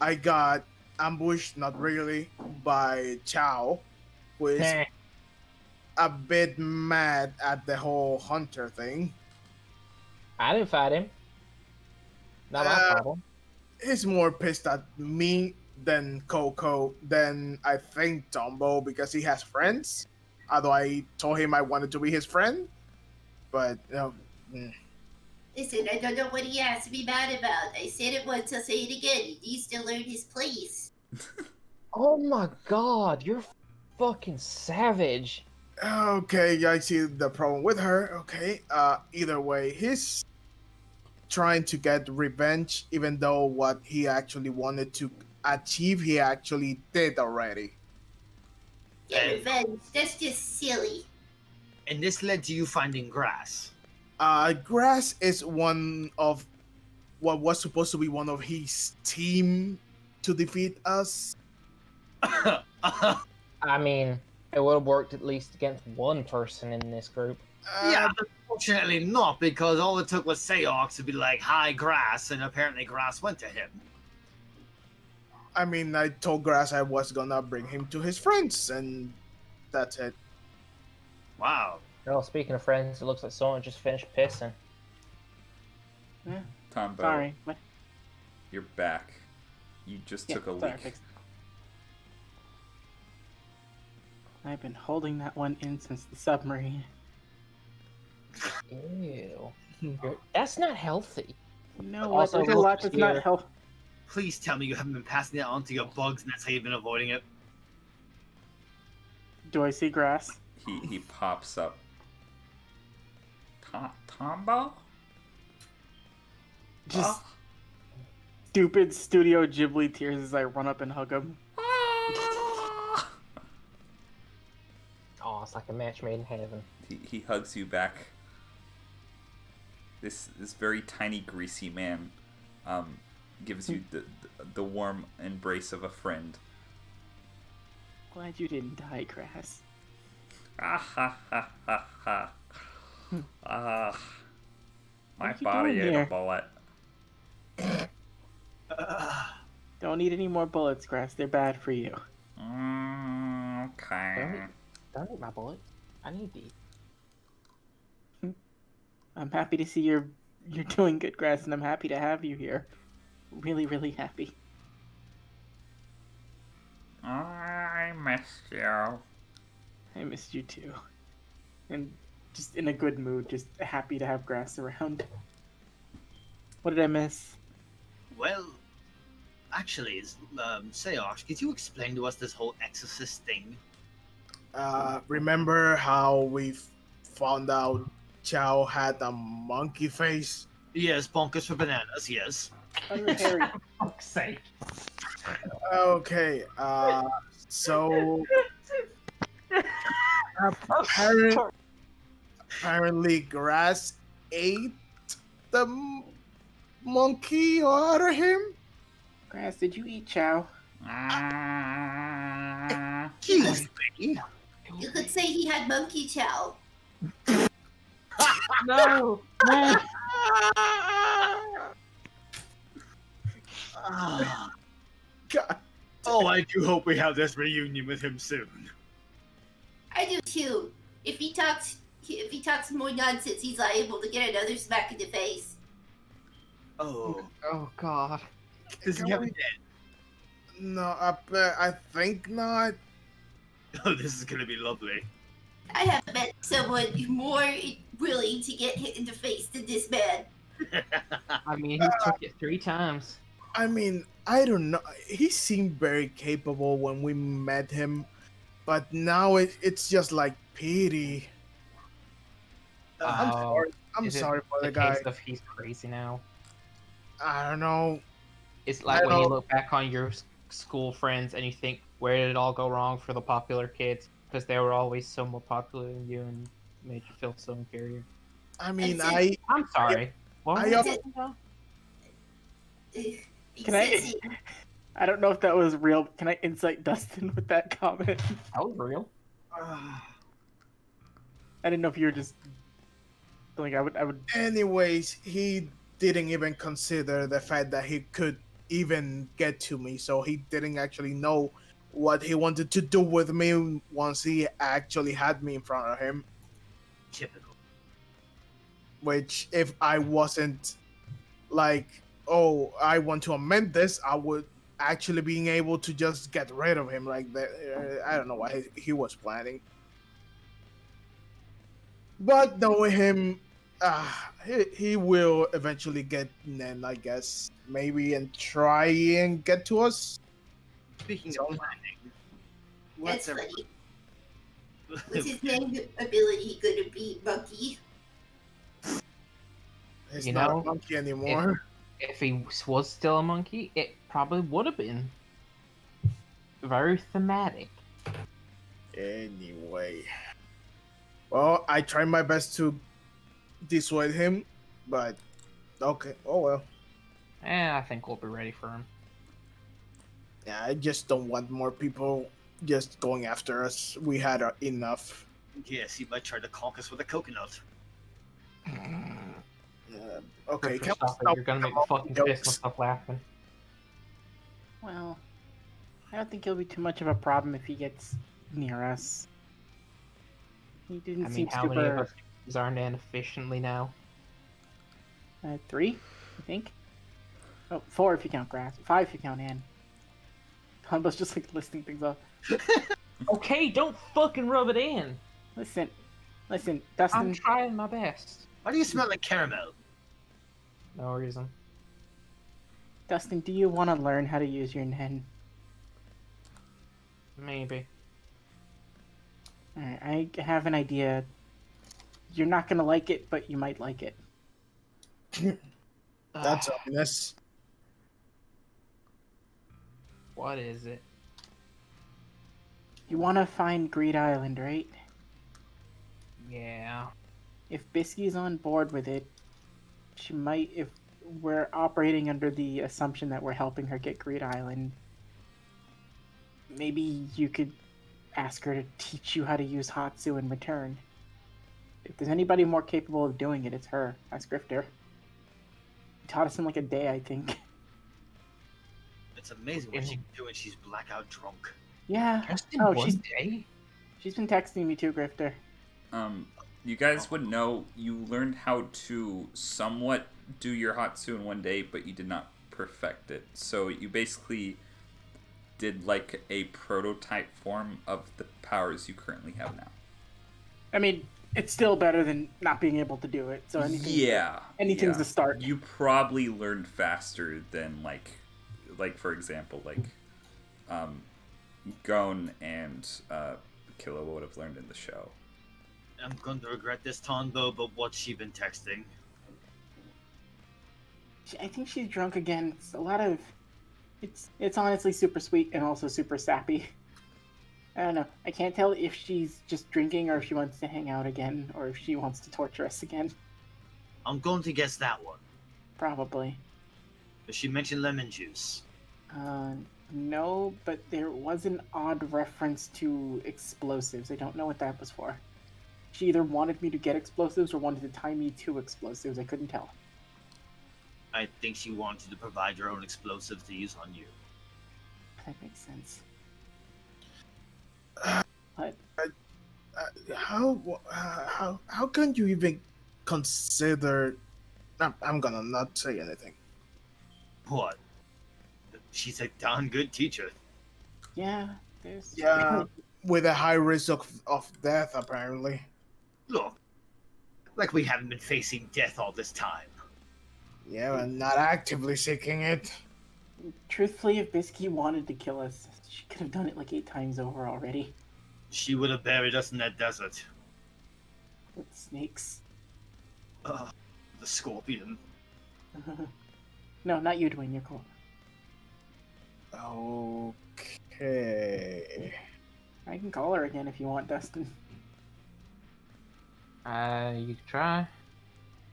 I got ambushed, not really, by Chow, who is Eh. a bit mad at the whole hunter thing. I didn't fight him. Not my problem. He's more pissed at me than Koko, than I think Tonbo, because he has friends. Although I told him I wanted to be his friend, but Listen, I don't know what he has to be mad about. I said it once, I'll say it again. He needs to learn his place. Oh my god, you're fucking savage. Okay, I see the problem with her. Okay, either way, he's trying to get revenge, even though what he actually wanted to achieve, he actually did already. Get revenge. That's just silly. And this led to you finding grass. Grass is one of what was supposed to be one of his team to defeat us. I mean, it would have worked at least against one person in this group. Yeah, but fortunately not, because all it took was Seox to be like, hi, Grass, and apparently Grass went to him. I mean, I told Grass I was gonna bring him to his friends, and that's it. Wow. Well, speaking of friends, it looks like someone just finished pissing. Yeah. Tonbo, Sorry. What? you're back. You just took a sorry, leak. fixed. I've been holding that one in since the submarine. Ew. That's not healthy. No, Also, there's a lot that's here. not healthy. Please tell me you haven't been passing that on to your bugs and that's how you've been avoiding it. Do I see grass? He pops up. Tonbo? Just stupid Studio Ghibli tears as I run up and hug him. Oh, it's like a match made in heaven. He hugs you back. This very tiny, greasy man gives you the warm embrace of a friend. Glad you didn't die, Grass. Ah ha ha ha ha. Ah, my What you body doing ate here? a bullet. Don't eat any more bullets, Grass. They're bad for you. Okay. Don't eat my bullet. I need these. I'm happy to see you're doing good, Grass, and I'm happy to have you here. Really, really happy. I missed you. I missed you too. And just in a good mood, just happy to have Grass around. What did I miss? Well, actually, Seosh, could you explain to us this whole exorcist thing? Remember how we found out Chow had a monkey face? Yes, bonkers for bananas, yes. Under Harry. For fuck's sake. Okay, so apparently Grass ate the monkey out of him? Grass, did you eat Chow? Excuse me. You could say he had monkey chow. No! No! God. Oh, I do hope we have this reunion with him soon. I do too. If he talks more nonsense, he's liable to get another smack in the face. Oh, Oh, God. does he have a dead? No, I think not. Oh, this is gonna be lovely. I haven't met someone more willing to get hit in the face than this man. I mean, he took it 3 times. I mean, I don't know. He seemed very capable when we met him, but now it's just like pity. I'm Oh, sorry. I'm is it sorry for the case guy. of he's crazy now. I don't know. It's like I when you don't- look back on your school friends and you think, where did it all go wrong for the popular kids? Because they were always so more popular than you and made you feel so inferior. I mean, That's it. I'm sorry. What I was also- it about? Can I? I don't know if that was real. Can I insight Dustin with that comment? That was real. I didn't know if you were just like I would. Anyways, he didn't even consider the fact that he could even get to me, so he didn't actually know what he wanted to do with me once he actually had me in front of him. Typical. Which, if I wasn't like, oh, I want to amend this, I would actually being able to just get rid of him like that. I don't know what he was planning. But knowing him, he will eventually get in, I guess. Maybe and try and get to us. Speaking So- of planning, That's what's every- funny. What's his name ability gonna be, monkey? He's You not know, a monkey anymore. If he was still a monkey, it probably would have been very thematic. Anyway. Well, I tried my best to dissuade him, but okay. Oh well. I think we'll be ready for him. Yeah, I just don't want more people just going after us. We had enough. Yes, he might try to conk us with a coconut. Okay, Drifter, can we stop it. stop You're gonna with make the me fucking jokes? piss myself laughing. Well, I don't think it'll be too much of a problem if he gets near us. He didn't I mean, seem how many of super. us aren't in efficiently now? 3, I think. Oh, 4 if you count grass. 5 if you count Anne. Tonbo's just like listing things off. Okay, don't fucking rub it in. Listen, Dustin. I'm trying my best. Why do you smell like caramel? No reason. Dustin, do you want to learn how to use your Nen? Maybe. Alright, I have an idea. You're not gonna like it, but you might like it. That's ominous. What is it? You want to find Greed Island, right? Yeah. If Bisky's on board with it, she might. If we're operating under the assumption that we're helping her get Greed Island, maybe you could ask her to teach you how to use Hatsu in return. If there's anybody more capable of doing it, it's her. Ask Grifter. He taught us in like a day, I think. It's amazing what she can do when she's blackout drunk. Yeah. Just in Oh, one day? she's been texting me too, Grifter. You guys would know you learned how to somewhat do your Hatsu in one day, but you did not perfect it. So you basically did like a prototype form of the powers you currently have now. I mean, it's still better than not being able to do it. So anything's a start. You probably learned faster than like for example, Gon and Killa would have learned in the show. I'm going to regret this, Tonbo, but what's she been texting? I think she's drunk again. It's a lot of. It's honestly super sweet and also super sappy. I don't know. I can't tell if she's just drinking or if she wants to hang out again or if she wants to torture us again. I'm going to guess that one. Probably. Does she mention lemon juice? No, but there was an odd reference to explosives. I don't know what that was for. She either wanted me to get explosives or wanted to tie me to explosives. I couldn't tell. I think she wanted to provide your own explosives to use on you. That makes sense. But how can you even consider? I'm gonna not say anything. What? She's a darn good teacher. yeah, there's With a high risk of death, apparently. Look, like we haven't been facing death all this time. Yeah, and not actively seeking it. Truthfully, if Bisky wanted to kill us, she could have done it like 8 times over already. She would have buried us in that desert. With snakes. The scorpion. No, not you, Dwayne. You're cool. Okay. I can call her again if you want, Dustin. You can try.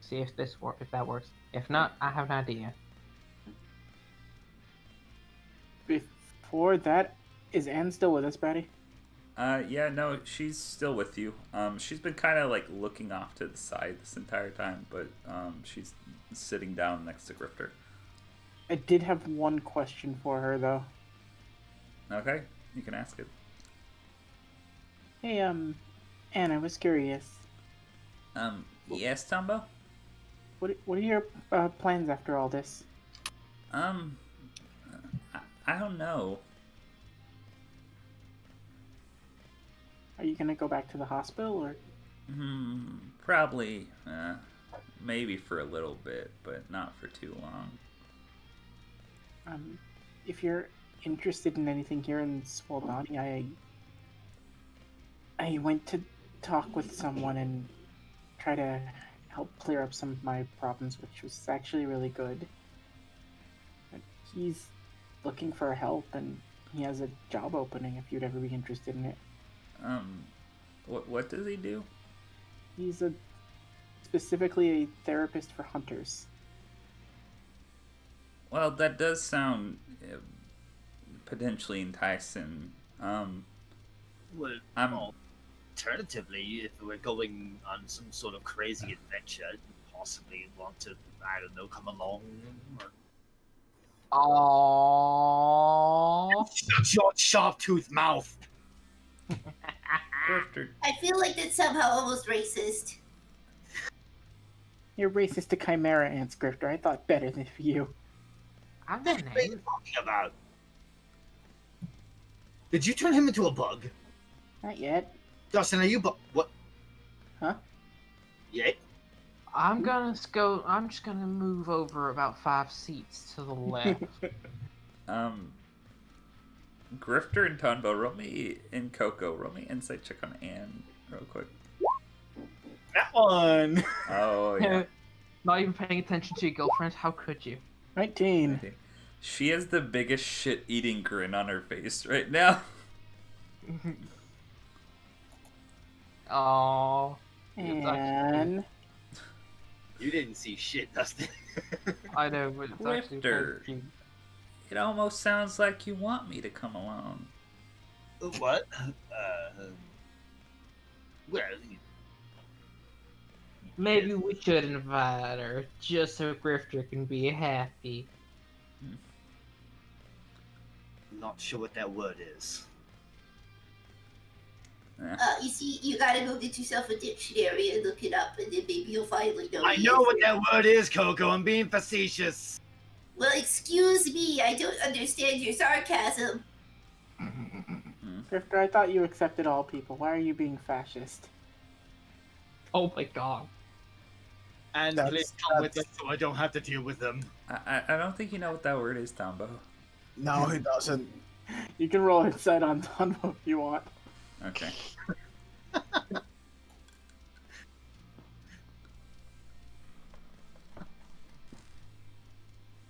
See if if that works. If not, I have an idea. Before that, is Anne still with us, Brady? Yeah, no, she's still with you. She's been kind of like looking off to the side this entire time, but she's sitting down next to Grifter. I did have one question for her, though. Okay, you can ask it. Hey, Anne, I was curious. Yes, Tonbo? What are your plans after all this? I don't know. Are you gonna go back to the hospital, or? Probably. Maybe for a little bit, but not for too long. If you're interested in anything here in Swaldani, I went to talk with someone and try to help clear up some of my problems, which was actually really good. He's looking for help, and he has a job opening if you'd ever be interested in it. What does he do? He's specifically a therapist for hunters. Well, that does sound potentially enticing. Well, I'm alternatively, if we're going on some sort of crazy adventure, you possibly want to, I don't know, come along. Or... Aww. Shut your sharp-toothed mouth! Grifter. I feel like that's somehow almost racist. You're racist to Chimera ants, Grifter. I thought better of you. I'm What gonna are you talking about? Did you turn him into a bug? Not yet. Dustin, are you what? Huh? Yeah? I'm just gonna move over about 5 seats to the left. Grifter and Tonbo, roll me and Koko, roll me insight check on Anne real quick. That one. Oh yeah. Not even paying attention to your girlfriend. How could you? 19. She has the biggest shit-eating grin on her face right now. Aww. And You didn't see shit, Dustin. I know, but it's actually Grifter. cute. It almost sounds like you want me to come along. What? Well, Maybe we should invite her, just so Grifter can be happy. I'm not sure what that word is. You see, you gotta go get yourself a dictionary and look it up, and then maybe you'll finally know. I the know what answer. that word is, Coco. I'm being facetious. Well, excuse me, I don't understand your sarcasm. Grifter, I thought you accepted all people. Why are you being fascist? Oh my god. And That's- please come with us so I don't have to deal with them. I don't think you know what that word is, Tombo. No, he doesn't. You can roll insight on Tonbo if you want. Okay.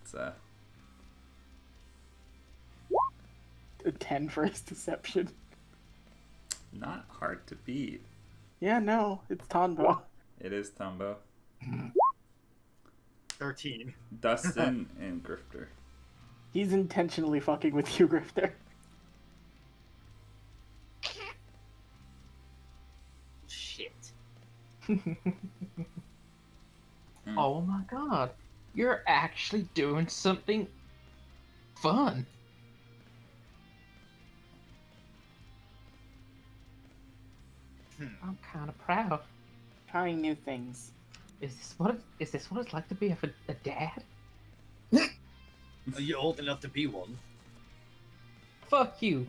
It's A 10 for his deception. not hard to beat. Yeah, no, it's Tonbo. It is Tombo. 13. Dustin and Grifter. He's intentionally fucking with you, Grifter. Shit. Oh my god. You're actually doing something fun. I'm kind of proud. Trying new things. Is this what it's like to be a dad? Are you old enough to be one? Fuck you.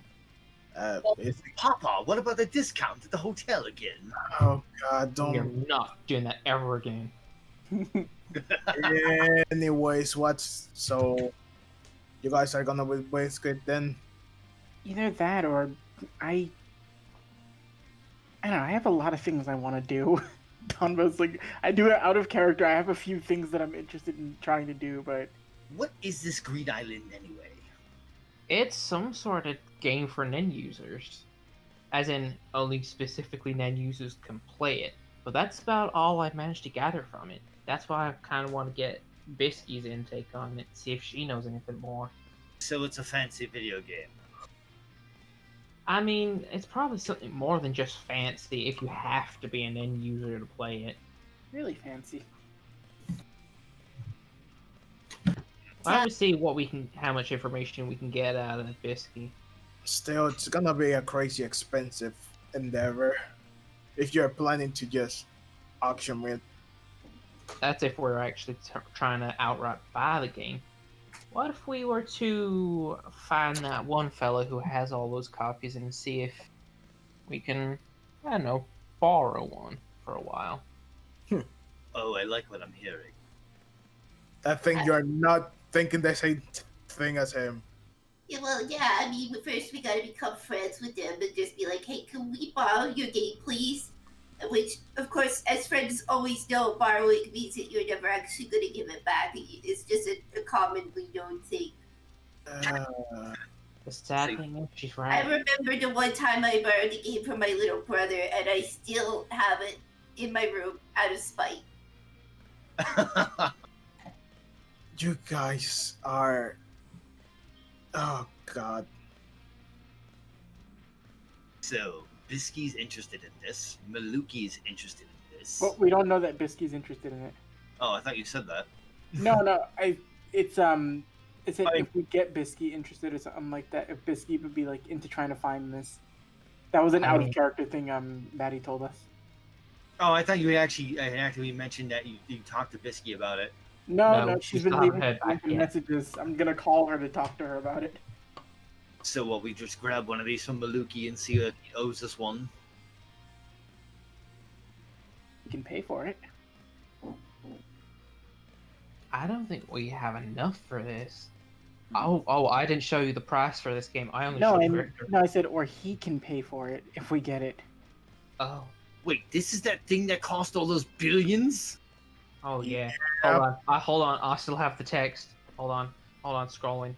Basically, Papa, what about the discount at the hotel again? oh god, You're don't. not doing that ever again. Anyways, so? You guys are gonna waste it then? Either that or I don't know, I have a lot of things I want to do. Tonbo's like, I do it out of character. I have a few things that I'm interested in trying to do, but What is this Green Island anyway? It's some sort of game for NEN users. As in, only specifically NEN users can play it. But that's about all I've managed to gather from it. That's why I kind of want to get Bisky's intake on it, see if she knows anything more. So it's a fancy video game. I mean, it's probably something more than just fancy if you have to be an end user to play it. really fancy. Why don't we see how much information we can get out of Bisky? Still, it's gonna be a crazy expensive endeavor if you're planning to just auction it. That's if we're actually trying to outright buy the game. What if we were to find that one fellow who has all those copies and see if we can, I don't know, borrow one for a while? Oh, I like what I'm hearing. I think you're not thinking the same thing as him. Yeah, well, yeah, I mean, first we gotta become friends with them and just be like, hey, can we borrow your game, please? Which, of course, as friends always know, borrowing means that you're never actually gonna give it back. It's just a commonly known thing. The sad thing is, she's I right. remember the one time I borrowed a game from my little brother, and I still have it in my room out of spite. You guys are. Oh God. So, Bisky's interested in this. Maluki's interested in this. But we don't know that Bisky's interested in it. Oh, I thought you said that. No. It's it I- if we get Bisky interested or something like that, if Bisky would be like into trying to find this. That was an out of character thing. Maddie told us. Oh, I thought you actually mentioned that you talked to Bisky about it. No, she's she's been not leaving heard back yet. messages. I'm gonna call her to talk to her about it. So, what, we just grab one of these from Maluki and see if he owes us one? You can pay for it. I don't think we have enough for this. Oh, I didn't show you the price for this game. I only showed Richter. I said, or he can pay for it if we get it. Oh. Wait, this is that thing that cost all those billions? Oh, yeah. Hold on. I still have the text. Hold on. Scrolling.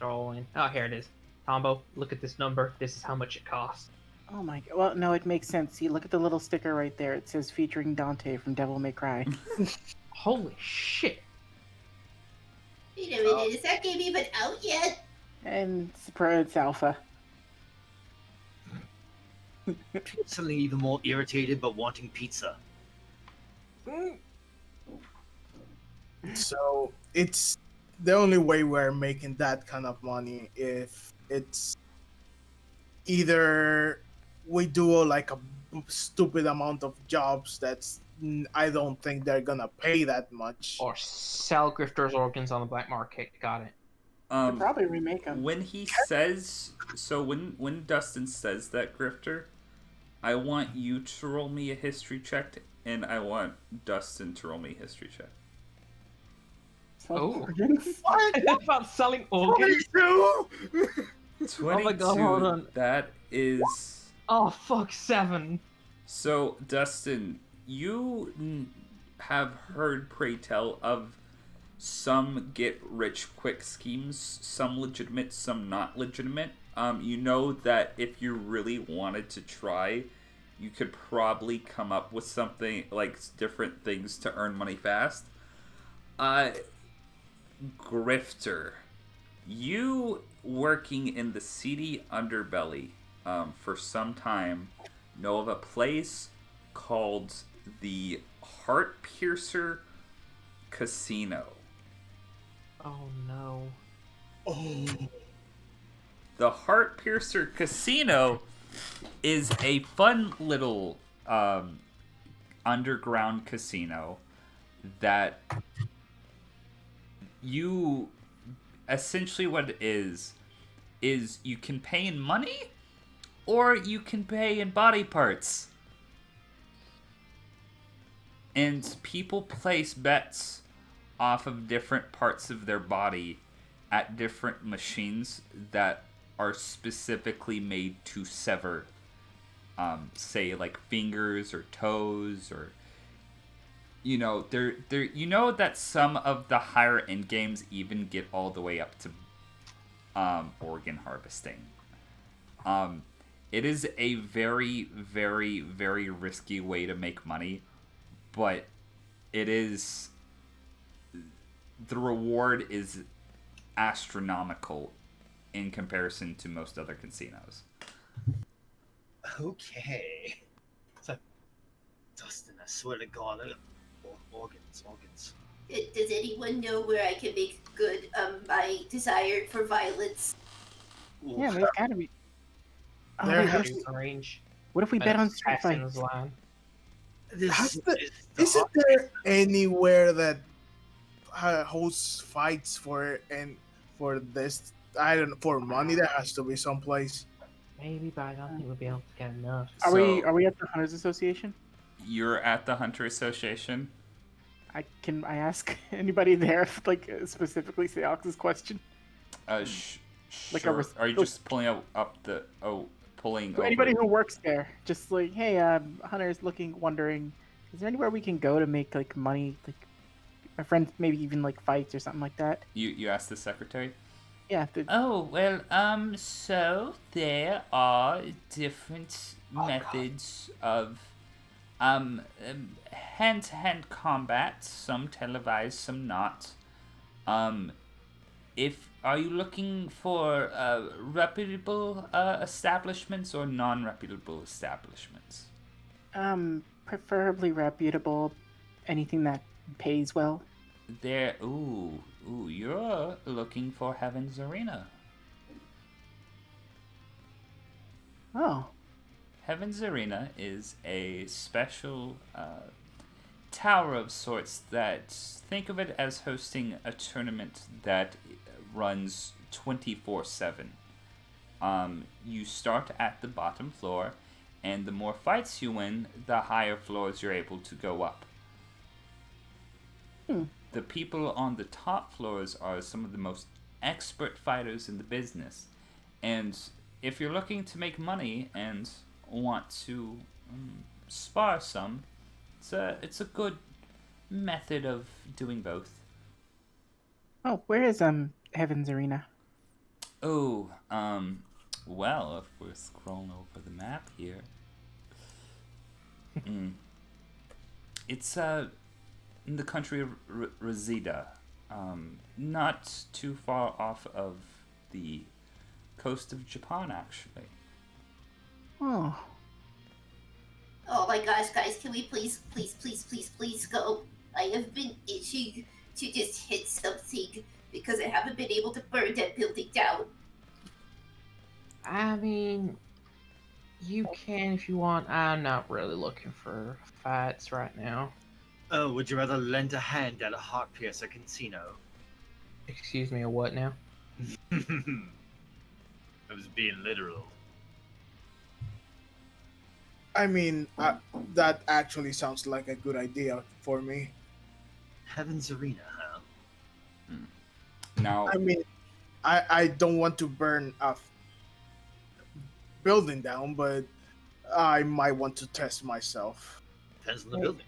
Oh, here it is. Tombo, look at this number. This is how much it costs. Oh my god. Well, no, it makes sense. See, look at the little sticker right there. It says featuring Dante from Devil May Cry. Holy shit. Wait a minute, is that game even out yet? And it's alpha. Something even more irritated but wanting pizza. So it's the only way we're making that kind of money if it's either we do like a stupid amount of jobs that's I don't think they're gonna pay that much. Or sell grifters' organs on the black market. Got it. They'll probably remake them. When he says so, when Dustin says that, Grifter, I want you to roll me a history check, and I want Dustin to roll me a history check. Oh. Organs? About selling organs? 22. Oh my god, hold on. That is. Oh, fuck, 7. So, Dustin, you have heard, pray tell, of some get-rich-quick schemes, some legitimate, some not legitimate. You know that if you really wanted to try, you could probably come up with something, like different things to earn money fast. Grifter, you working in the seedy underbelly for some time know of a place called the Heart Piercer Casino. Oh, no. Oh, The Heart Piercer Casino is a fun little underground casino that you essentially what it is you can pay in money or you can pay in body parts. And people place bets off of different parts of their body at different machines that are specifically made to sever, say, like fingers or toes, or you know, you know that some of the higher end games even get all the way up to organ harvesting. It is a very, very, very risky way to make money, but it is, the reward is astronomical in comparison to most other casinos. Okay. Dustin, I swear to God, organs. Does anyone know where I can make good my desire for violence? Yeah, there's gotta be. Oh, There wait, has Range. what if we bet on Street Fight? Assassin's Line. Isn't there anywhere that hosts fights for this? I don't know, for money. There has to be someplace. Maybe, but I don't think we'll be able to get enough. Are we at the Hunters Association? You're at the Hunter Association? I ask anybody there like specifically say Alex's question? Like sure. a Are you just pulling up the pulling To over? anybody who works there, just like, hey, Hunter's wondering, is there anywhere we can go to make like money, like my friends, maybe even like fights or something like that? You asked the secretary? Yeah. Oh, well, so there are different methods of hand-to-hand combat, some televised, some not. Are you looking for reputable establishments or non-reputable establishments? Preferably reputable. Anything that pays well. You're looking for Heaven's Arena. Oh. Heaven's Arena is a special tower of sorts that, think of it as hosting a tournament that runs 24/7. You start at the bottom floor, and the more fights you win, the higher floors you're able to go up. The people on the top floors are some of the most expert fighters in the business, and if you're looking to make money and want to spar some, it's a good method of doing both. Oh, where is Heaven's Arena? Oh, well, if we're scrolling over the map here, it's in the country of Reseda, not too far off of the coast of Japan, actually. Oh. Oh my gosh, guys, can we please go? I have been itching to just hit something because I haven't been able to burn that building down. I mean, you can if you want. I'm not really looking for fights right now. Oh, would you rather lend a hand at a heart piercer casino? Excuse me, a what now? I was being literal. I mean, that actually sounds like a good idea for me. Heaven's Arena, huh? Now, I mean, I don't want to burn a building down, but I might want to test myself. Depends on the building.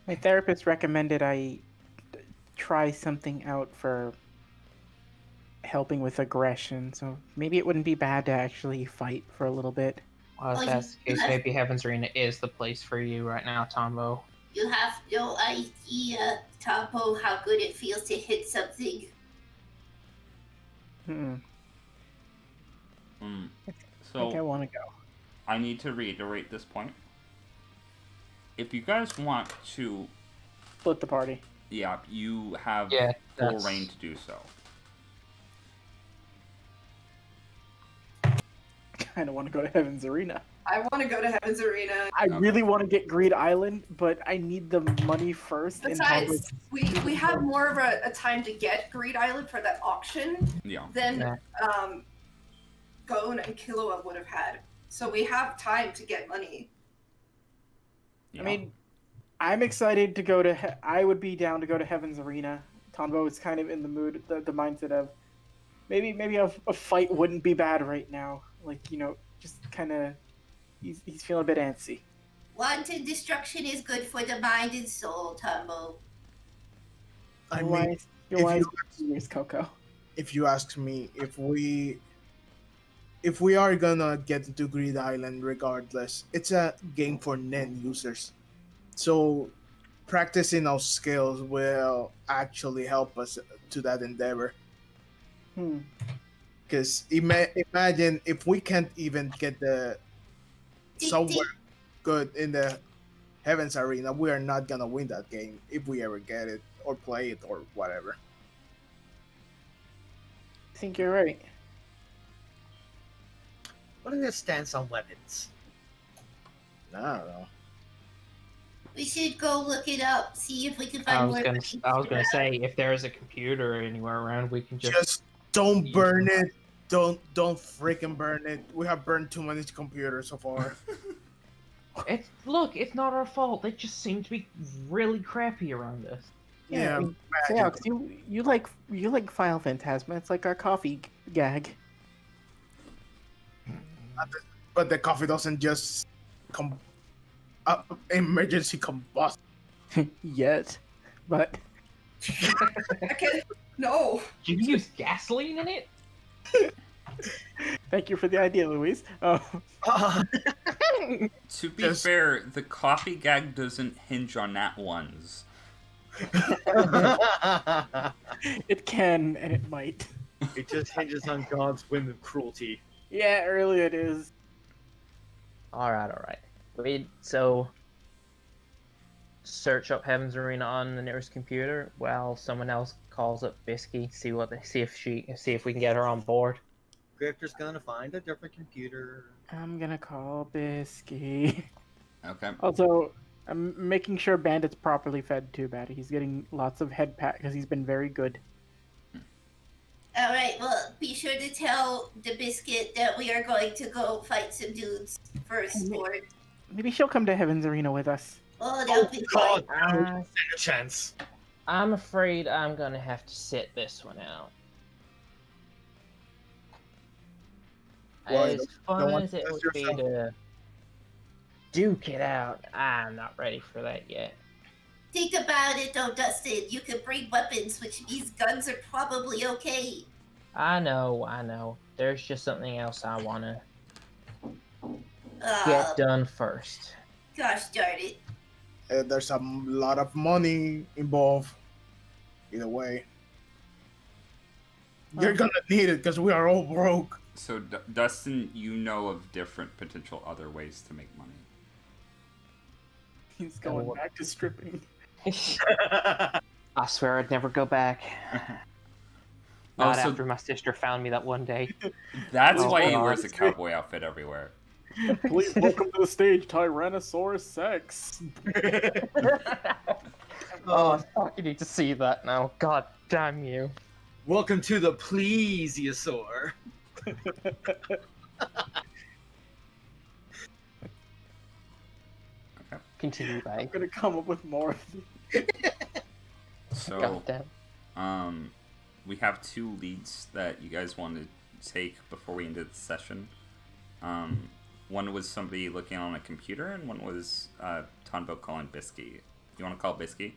My therapist recommended I try something out for helping with aggression, so maybe it wouldn't be bad to actually fight for a little bit. Well, if that's the case, maybe Heaven's Arena is the place for you right now, Tonbo. You have no idea, Tonbo, how good it feels to hit something. I think I want to go. I need to reiterate this point. If you guys want to Split the party. yeah, you have full reign to do so. I don't want to go to Heaven's Arena. I want to go to Heaven's Arena. I really want to get Greed Island, but I need the money first. Besides, we have more of a time to get Greed Island for that auction than Gon and Killua would have had. So we have time to get money. I mean, I'm excited to go to... I would be down to go to Heaven's Arena. Tonbo is kind of in the mood, the mindset of maybe a fight wouldn't be bad right now. Like, just kind of... He's feeling a bit antsy. Wanton destruction is good for the mind and soul, Tonbo. I mean, you're wise, Koko. If you ask me, if we are gonna get into Greed Island regardless, it's a game for NEN users. So practicing our skills will actually help us to that endeavor. Because imagine if we can't even get the somewhere good in the Heaven's Arena, we are not gonna win that game if we ever get it or play it or whatever. I think you're right. What are your stance on weapons? I don't know. We should go look it up, see if we can find I more. was gonna say, if there is a computer anywhere around, we can just don't burn it. Don't freaking burn it. We have burned too many computers so far. It's not our fault. They just seem to be really crappy around us. Yeah. So Alex, you like Final Phantasma. It's like our coffee gag. But the coffee doesn't just emergency combust yet. But no. Did you use gasoline in it? Thank you for the idea, Louise. To be fair, the coffee gag doesn't hinge on nat ones. It can, and it might. It just hinges on God's whim of cruelty. Yeah, really it is. Alright. Wait, so search up Heaven's Arena on the nearest computer while someone else calls up Bisky, see if we can get her on board. Grifter's gonna find a different computer. I'm gonna call Bisky. Okay. Also, I'm making sure Bandit's properly fed too, Batty. He's getting lots of head pat because he's been very good. Alright, well, be sure to tell the Biscuit that we are going to go fight some dudes first, Lord. Maybe she'll come to Heaven's Arena with us. Oh, that'll be God, fun. no, stand a chance. I'm afraid I'm gonna have to sit this one out. Well, As fun as it test would be yourself. to duke it out, I'm not ready for that yet. Think about it, though, Dustin. You can bring weapons, which means guns are probably okay. I know. There's just something else I wanna Uh, get done first. Gosh darn it. There's a lot of money involved. Either way, you're gonna need it because we are all broke. So, Dustin, you know of different potential other ways to make money. He's going Oh. back to stripping. I swear I'd never go back. Not Also, after my sister found me that one day. that's Oh, why he God. wears a cowboy outfit everywhere. Please welcome to the stage, Tyrannosaurus Sex. Oh, fuck, you need to see that now. God damn you. Welcome to the plesiosaur. Continue, I'm bag. gonna come up with more of these. So, God damn. we have 2 leads that you guys want to take before we ended the session. One was somebody looking on a computer, and one was Tonbo calling Bisky. You want to call Bisky?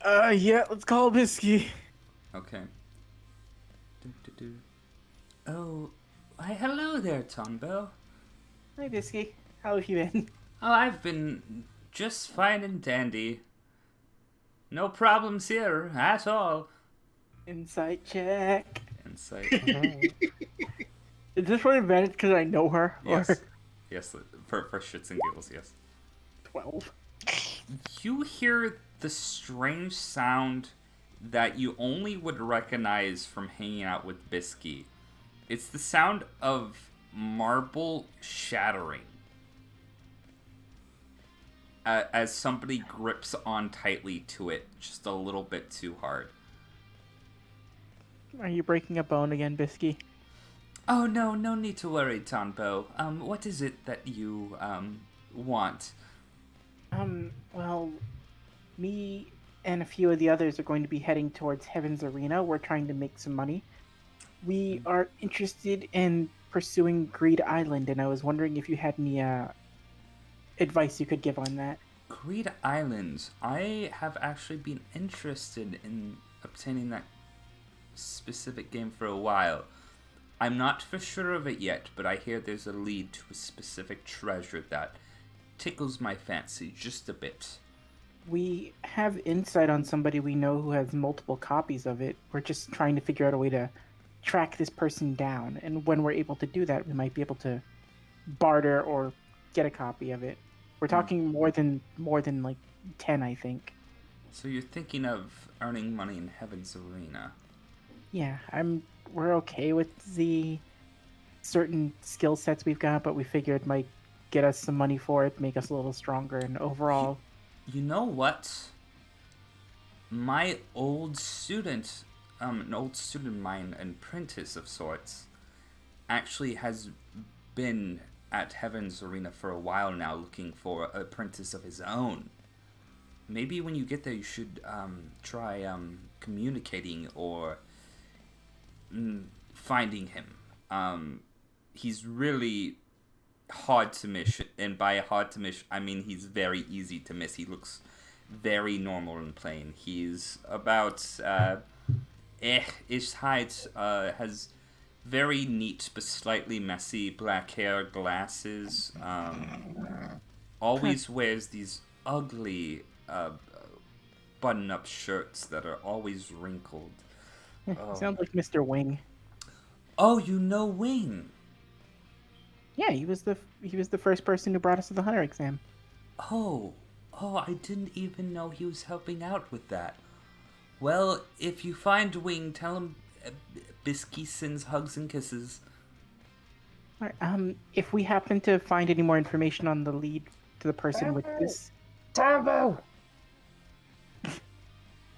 Yeah, let's call Bisky. Okay. Oh, why hello there, Tonbo. Hi, Bisky. How have you been? Oh, I've been just fine and dandy. No problems here at all. Insight check. Insight. Is this for advantage because I know her? Yes. Or Yes, for shits and giggles, yes. 12. You hear the strange sound that you only would recognize from hanging out with Bisky. It's the sound of marble shattering as somebody grips on tightly to it just a little bit too hard. Are you breaking a bone again, Bisky? Oh, no need to worry, Tonbo. What is it that you, want? Well, me and a few of the others are going to be heading towards Heaven's Arena. We're trying to make some money. We are interested in pursuing Greed Island, and I was wondering if you had any advice you could give on that. Greed Islands. I have actually been interested in obtaining that specific game for a while. I'm not for sure of it yet, but I hear there's a lead to a specific treasure that tickles my fancy just a bit. We have insight on somebody we know who has multiple copies of it. We're just trying to figure out a way to track this person down, and when we're able to do that, we might be able to barter or get a copy of it. We're talking more than like 10, I think. So you're thinking of earning money in Heaven's Arena? Yeah, we're okay with the certain skill sets we've got, but we figured it might get us some money for it, make us a little stronger, and overall... You know what? My old student, an old student of mine, an apprentice of sorts, actually has been at Heaven's Arena for a while now looking for an apprentice of his own. Maybe when you get there you should try communicating or finding him. He's really hard to miss, and by hard to miss I mean he's very easy to miss. He looks very normal and plain. He's about ish height, has very neat but slightly messy black hair, glasses, always wears these ugly button-up shirts that are always wrinkled. Sounds like Mr. Wing. Oh, you know Wing. Yeah, he was the first person who brought us to the hunter exam. Oh, I didn't even know he was helping out with that. Well, if you find Wing, tell him Bisky sends hugs and kisses. All right, if we happen to find any more information on the lead to the person with this... Tonbo!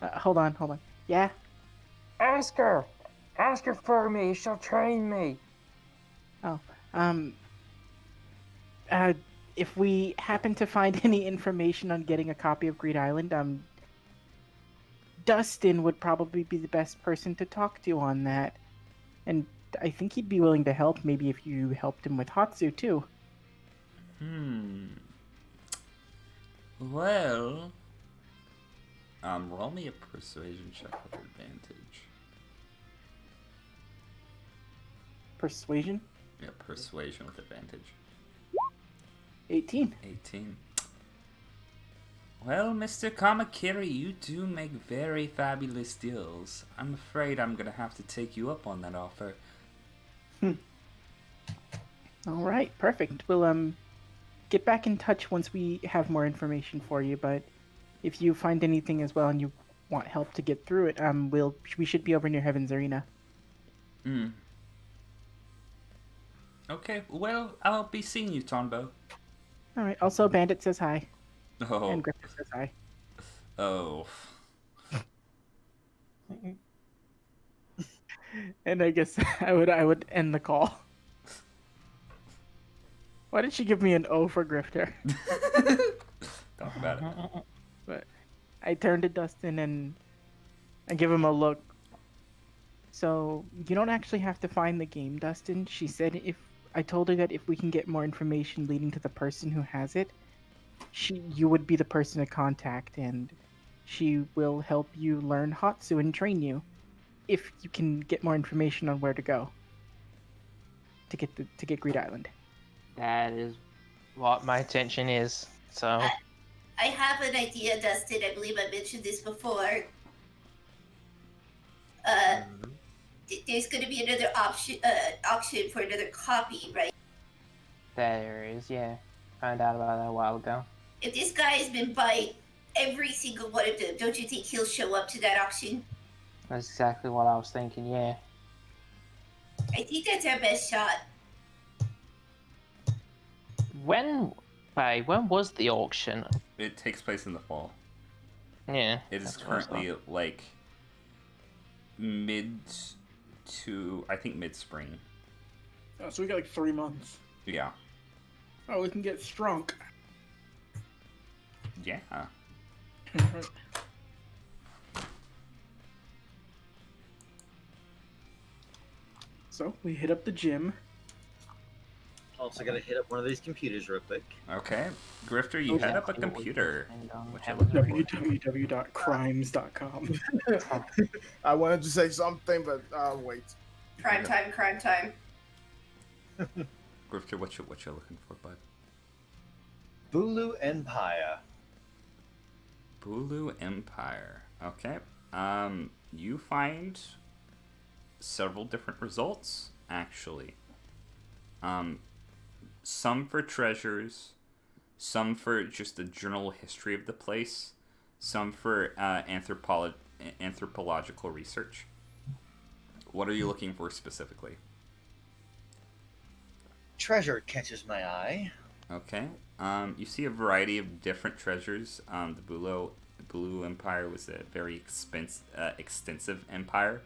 Hold on. Yeah? Ask her for me, she'll train me. Oh, if we happen to find any information on getting a copy of Greed Island, Dustin would probably be the best person to talk to on that. And I think he'd be willing to help, maybe if you helped him with Hatsu, too. Well... roll me a persuasion check with advantage. Persuasion? Yeah, persuasion with advantage. 18. 18. Well, Mr. Kamakiri, you do make very fabulous deals. I'm afraid I'm gonna have to take you up on that offer. Alright, perfect. We'll, get back in touch once we have more information for you, but if you find anything as well and you want help to get through it, we should be over near Heaven's Arena. Okay, well, I'll be seeing you, Tonbo. Alright, also Bandit says hi. Oh. And Griffith says hi. Oh. And I guess I would end the call. Why did she give me an O for Grifter? Talk about it. But I turned to Dustin and I give him a look. So, you don't actually have to find the game, Dustin. She said I told her that if we can get more information leading to the person who has it, you would be the person to contact, and she will help you learn Hatsu and train you if you can get more information on where to go to get Greed Island. That is what my intention is. So I have an idea, Dustin. I believe I mentioned this before. There's going to be another auction for another copy, right? there is, yeah. Found out about that a while ago. If this guy has been buying every single one of them, don't you think he'll show up to that auction? That's exactly what I was thinking, yeah. I think that's our best shot. When was the auction? It takes place in the fall. Yeah. It is currently like mid spring. Oh, so we got like 3 months. Yeah. Oh, we can get strunk. Yeah. So we hit up the gym. Also gotta hit up one of these computers real quick. Okay. Grifter, you head up a computer. www.crimes.com. I wanted to say something, but wait. Crime time. Grifter, what you looking for, bud? Bulu Empire. Bulu Empire. Okay. You find several different results, actually. Some for treasures, some for just a general history of the place, some for anthropological research. What are you looking for specifically? Treasure catches my eye. Okay. You see a variety of different treasures. The Bulu Empire was a very extensive empire,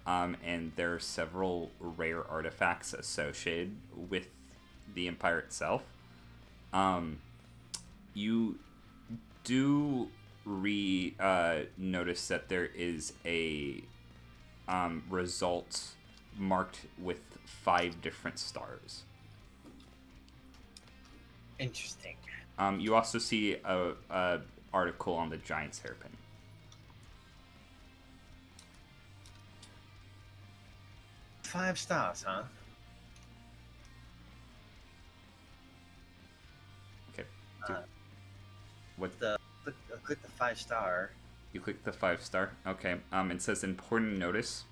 and there are several rare artifacts associated with the empire itself. You do notice that there is a result marked with 5 different stars. Interesting. You also see a article on the giant's hairpin. Five stars, huh? Okay. Click the 5-star. You click the 5-star. Okay. It says important notice.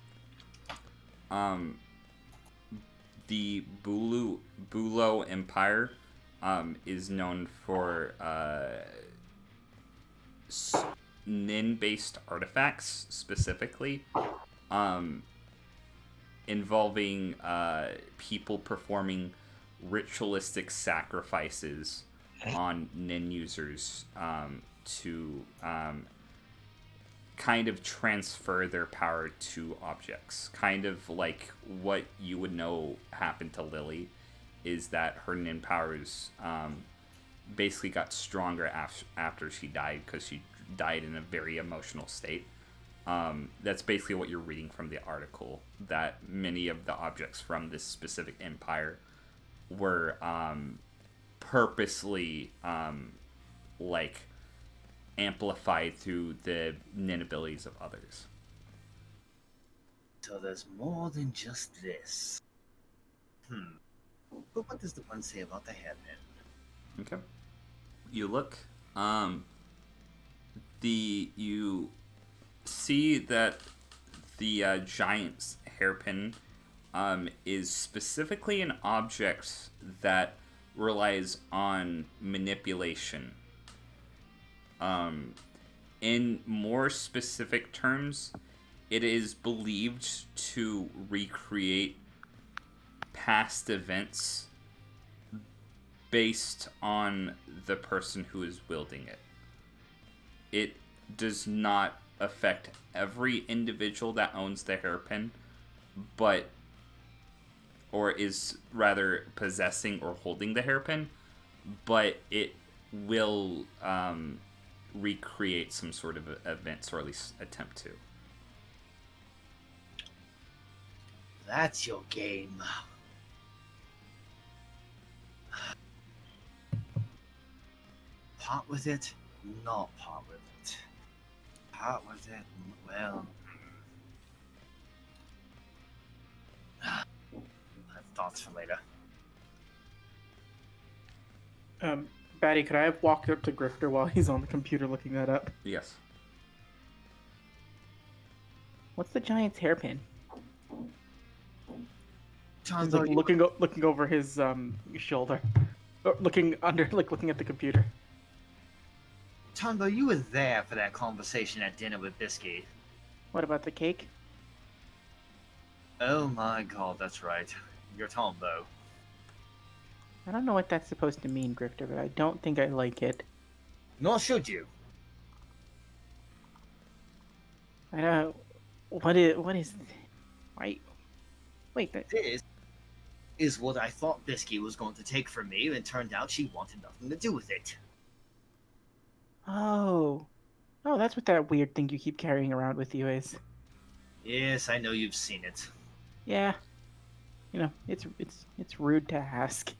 The Bulo Empire is known for Nin-based artifacts, specifically, involving people performing ritualistic sacrifices on Nin users to kind of transfer their power to objects. Kind of like what you would know happened to Lily, is that her Nin powers basically got stronger after she died, because she died in a very emotional state. That's basically what you're reading from the article, that many of the objects from this specific empire were purposely like amplified through the Nin abilities of others. So there's more than just this. But what does the one say about the hairpin? Okay. You look. You see that the giant's hairpin is specifically an object that relies on manipulation. In more specific terms, it is believed to recreate past events based on the person who is wielding it. It does not affect every individual that owns the hairpin, or is rather possessing or holding the hairpin, but it will recreate some sort of events, or at least attempt to. That's your game. Part with it, not part with it. Part with it, well... I have thoughts for later. Batty, could I have walked up to Grifter while he's on the computer looking that up? Yes. What's the giant's hairpin? He's Tonbo, like looking over his shoulder, or looking under, like looking at the computer. Tonbo, you were there for that conversation at dinner with Bisky. What about the cake? Oh my god, that's right. You're Tombo. I don't know what that's supposed to mean, Grifter, but I don't think I like it. Nor should you. I don't. What is? Why? Wait. This is what I thought Bisky was going to take from me, and turned out she wanted nothing to do with it. Oh, that's what that weird thing you keep carrying around with you is. Yes, I know you've seen it. Yeah. You know, it's rude to ask.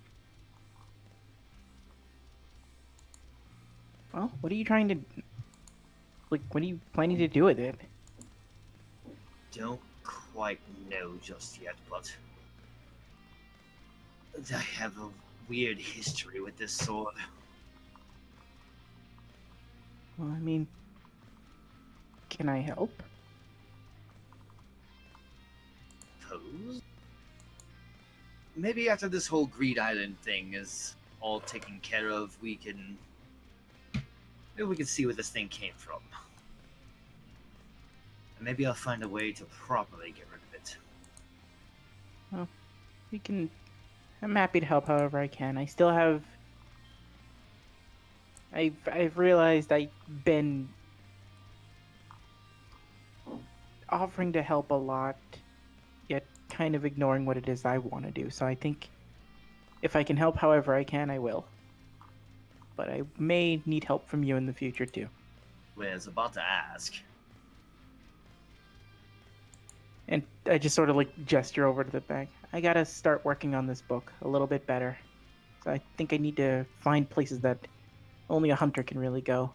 Well, what are you trying to... Like, what are you planning to do with it? Don't quite know just yet, but... I have a weird history with this sword. Well, I mean... Can I help? Suppose? Maybe after this whole Greed Island thing is all taken care of, we can... Maybe we can see where this thing came from. And maybe I'll find a way to properly get rid of it. Well, we can... I'm happy to help however I can. I still have... I've realized I've been... offering to help a lot, yet kind of ignoring what it is I want to do. So I think if I can help however I can, I will. But I may need help from you in the future too. Well, I was about to ask. And I just sort of like gesture over to the bag. I gotta start working on this book a little bit better. So I think I need to find places that only a hunter can really go.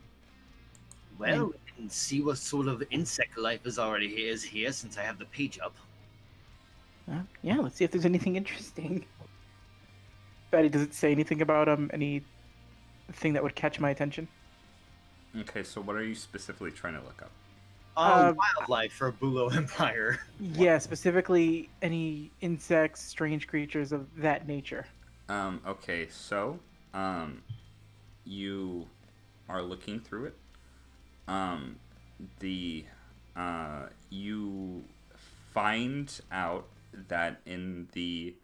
Well, we can see what sort of insect life is here since I have the page up. Yeah, let's see if there's anything interesting. Betty, does it say anything about anything that would catch my attention? Okay, so what are you specifically trying to look up? Wildlife for Bulo Empire. Yeah, specifically any insects, strange creatures of that nature. Okay, so, you are looking through it. You find out that in the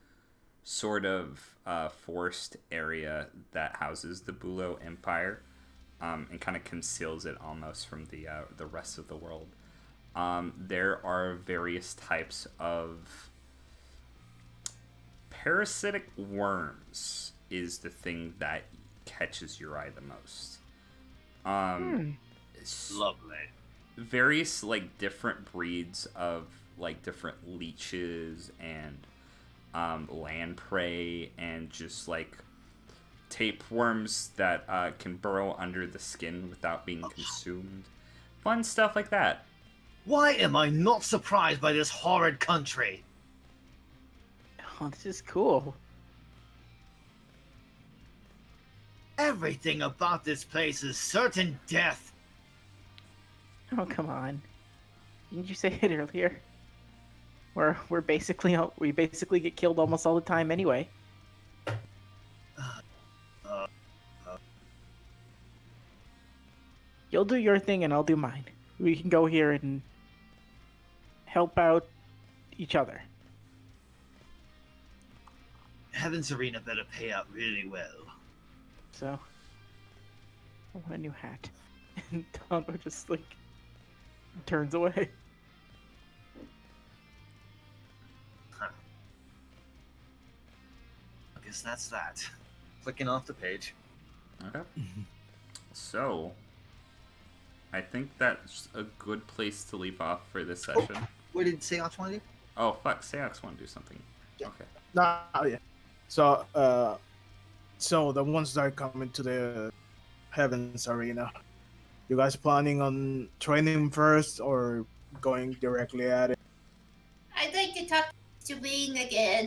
sort of forest area that houses the Bulo Empire, and kind of conceals it almost from the rest of the world. There are various types of parasitic worms is the thing that catches your eye the most. Lovely. Various like different breeds of like different leeches and land prey and just like tapeworms that can burrow under the skin without being consumed. Fun stuff like that. Why am I not surprised by this horrid country? Oh, this is cool. Everything about this place is certain death. Oh, come on. Didn't you say it earlier? We basically get killed almost all the time anyway. You'll do your thing and I'll do mine. We can go here and help out each other. Heaven's Arena better pay out really well. So, I want a new hat. And Tonbo just like turns away. Huh. I guess that's that. Clicking off the page. Okay. So, I think that's a good place to leave off for this session. What did Seox want to do? Oh, fuck. Seox want to do something. Okay. Yeah. So, so the ones that are coming to the Heavens Arena, you guys planning on training first or going directly at it? I'd like to talk to Wing again.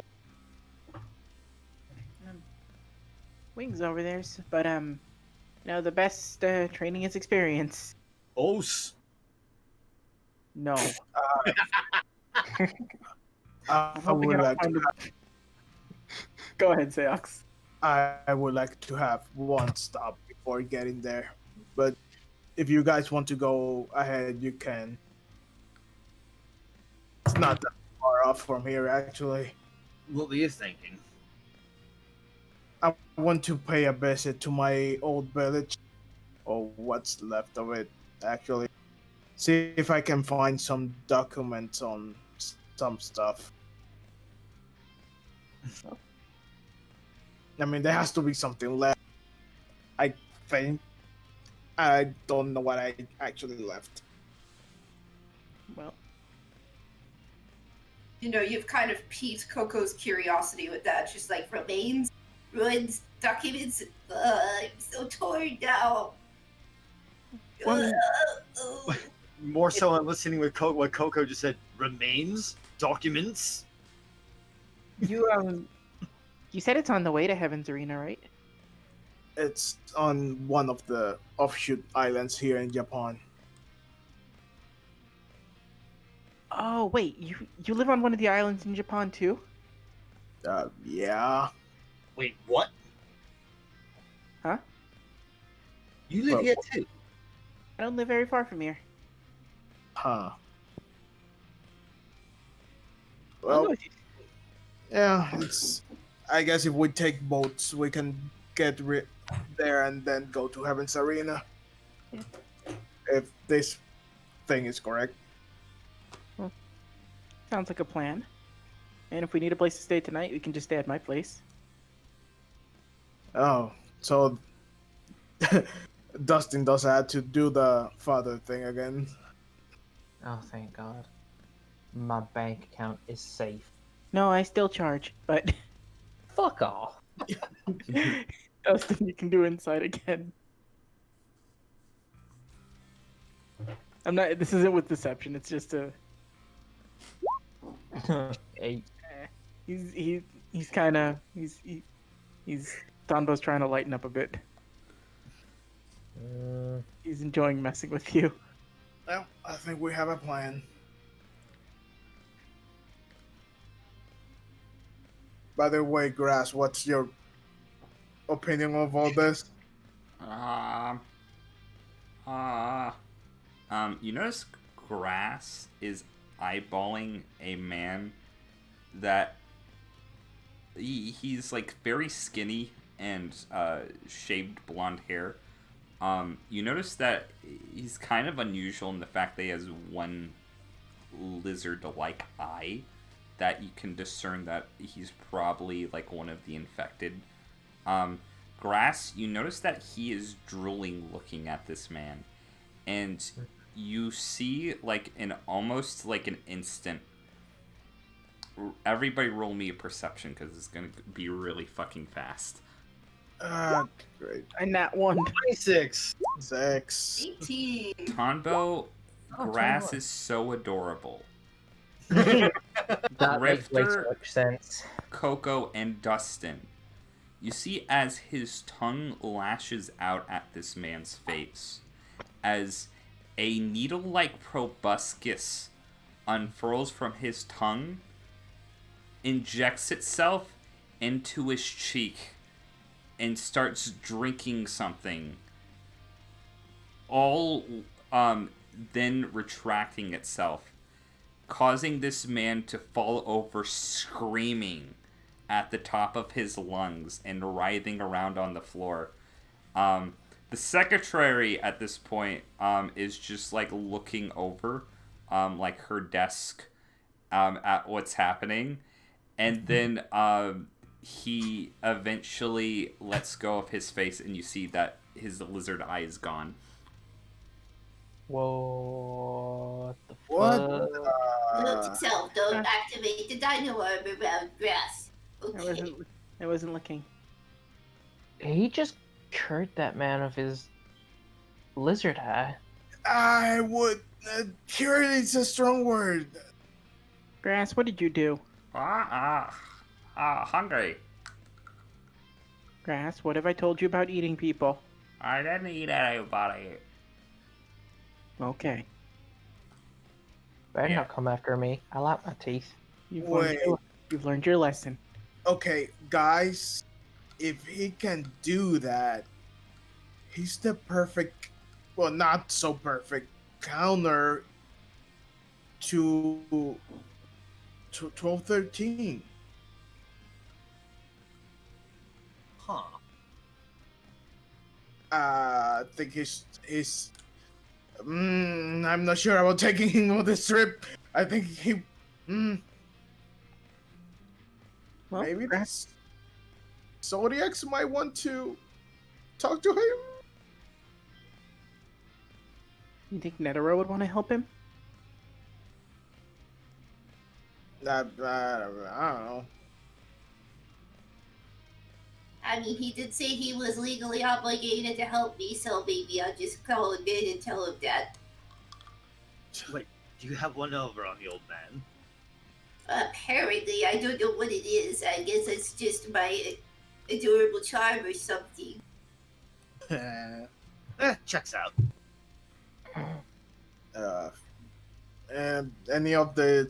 Wings over there, but the best training is experience. Os. No. I would like to. Go ahead, Seox. I would like to have one stop before getting there, but if you guys want to go ahead, you can. It's not that far off from here, actually. What were you thinking? I want to pay a visit to my old village, or what's left of it, actually. See if I can find some documents on some stuff. I mean, there has to be something left. I think. I don't know what I actually left. Well, you've kind of piqued Koko's curiosity with that. She's like, remains, ruins, documents. I'm so torn now. More so, I'm listening with what Koko just said. Remains, documents. You said it's on the way to Heaven's Arena, right? It's on one of the offshoot islands here in Japan. Oh wait, you live on one of the islands in Japan too? Yeah. Wait, what? Huh? You live here too? I don't live very far from here. Huh. Well, yeah, it's. I guess if we take boats, we can get there and then go to Heaven's Arena. Yeah. If this thing is correct. Well, sounds like a plan. And if we need a place to stay tonight, we can just stay at my place. Oh, so Dustin does have to do the father thing again. Oh, thank God. My bank account is safe. No, I still charge, but... Fuck off. Dustin, you can do inside again. I'm not. This isn't with deception. It's just a. 8. He's kind of he's Tonbo's trying to lighten up a bit. He's enjoying messing with you. Well, I think we have a plan. By the way, Grass, what's your opinion of all this? You notice Grass is eyeballing a man that he's like very skinny and shaved blonde hair. You notice that he's kind of unusual in the fact that he has one lizard-like eye that you can discern that he's probably like one of the infected. Grass, you notice that he is drooling looking at this man, and you see like an almost like an instant. Everybody roll me a perception because it's gonna be really fucking fast. Great. And that one. 26. 6. 18. Tonbo, Grass is so adorable. That makes way Grifter, so much sense. Koko, and Dustin. You see as his tongue lashes out at this man's face, as a needle-like proboscis unfurls from his tongue, injects itself into his cheek, and starts drinking something, all then retracting itself, causing this man to fall over screaming at the top of his lungs and writhing around on the floor. The secretary at this point is just like looking over like her desk at what's happening, and then he eventually lets go of his face, and you see that his lizard eye is gone. What the What? fuck? Note to self, don't activate the dino arm around Grass. Okay. I wasn't looking. He just cured that man of his lizard eye. I would. Cure is a strong word. Grass, what did you do? Hungry. Grass, what have I told you about eating people? I didn't eat anybody. Okay. Better not come after me. I like my teeth. You've Wait. learned your lesson. Okay, guys, if he can do that, he's the perfect, well, not so perfect counter to 1213. Huh. I think I'm not sure about taking him on this trip. I think he, Well, maybe Grass, Zodiacs might want to talk to him. you think Netero would want to help him? I don't know. I mean, he did say he was legally obligated to help me, so maybe I'll just call him in and tell him that. Wait, do you have one over on the old man? Apparently, I don't know what it is. I guess it's just my adorable charm or something. Checks out. And any of the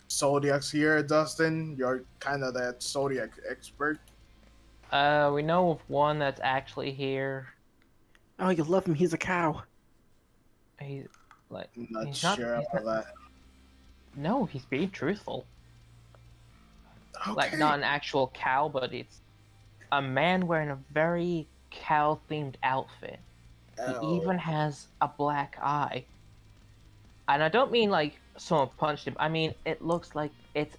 Zodiacs here, Dustin? You're kind of that Zodiac expert. We know of one that's actually here. Oh, you love him. He's a cow. He's like I'm not he's sure he's about that. No, he's being truthful. Okay. Like not an actual cow, but it's a man wearing a very cow-themed outfit. Oh. He even has a black eye. And I don't mean like someone punched him. I mean it looks like it's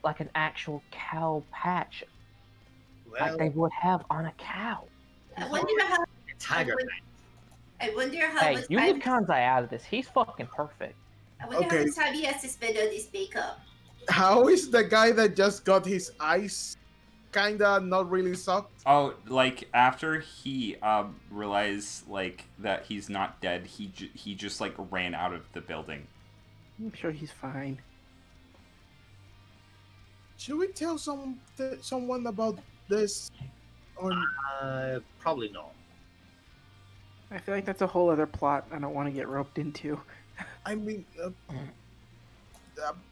like an actual cow patch, Well, like they would have on a cow. I wonder how. Tiger. I wonder how Hey, much you time. leave Kanzai out of this. He's fucking perfect. I wonder Okay. how much time he has to spend on this makeup. How is the guy that just got his eyes kinda not really sucked? Oh, like after he realized like that he's not dead, he just like ran out of the building. I'm sure he's fine. Should we tell someone about this? Or Probably not. I feel like that's a whole other plot I don't want to get roped into. I mean,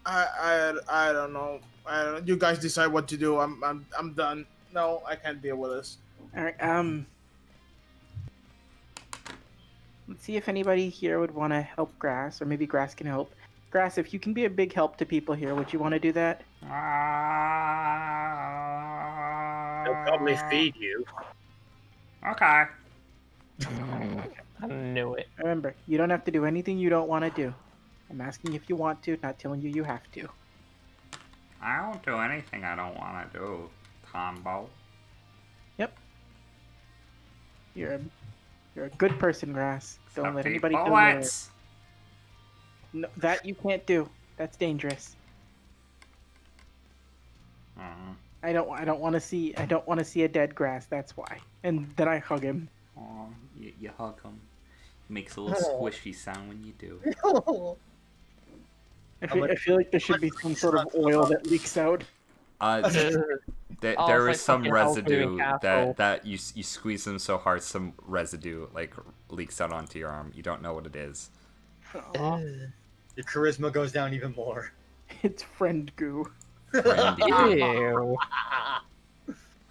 I don't know. You guys decide what to do. I'm done. No, I can't deal with this. All right. Let's see if anybody here would want to help Grass, or maybe Grass can help. Grass, if you can be a big help to people here, would you want to do that? They'll probably feed you. Okay. I knew it. Remember, you don't have to do anything you don't want to do. I'm asking if you want to, not telling you you have to. I don't do anything I don't want to do, Tonbo. Yep. You're a good person, Grass. Don't let anybody tell you. Bullets. No, that you can't do. That's dangerous. I don't want to see a dead Grass. That's why. And then I hug him. Oh, you hug him. It makes a little squishy sound when you do. I feel like there should be some sort of oil that leaks out. There is some residue that you squeeze them so hard, some residue like leaks out onto your arm. You don't know what it is. Your charisma goes down even more. It's friend goo. Ew.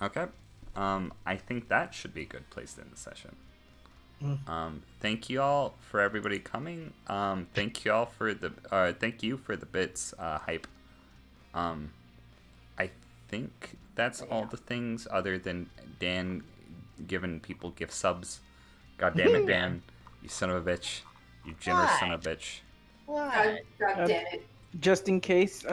Okay. I think that should be a good place to end the session. Thank you all for everybody coming. Thank you all for the bits, hype. I think that's all the things other than Dan giving people gift subs. God damn it, Dan. You son of a bitch. You generous son of a bitch. God damn it. Just in case,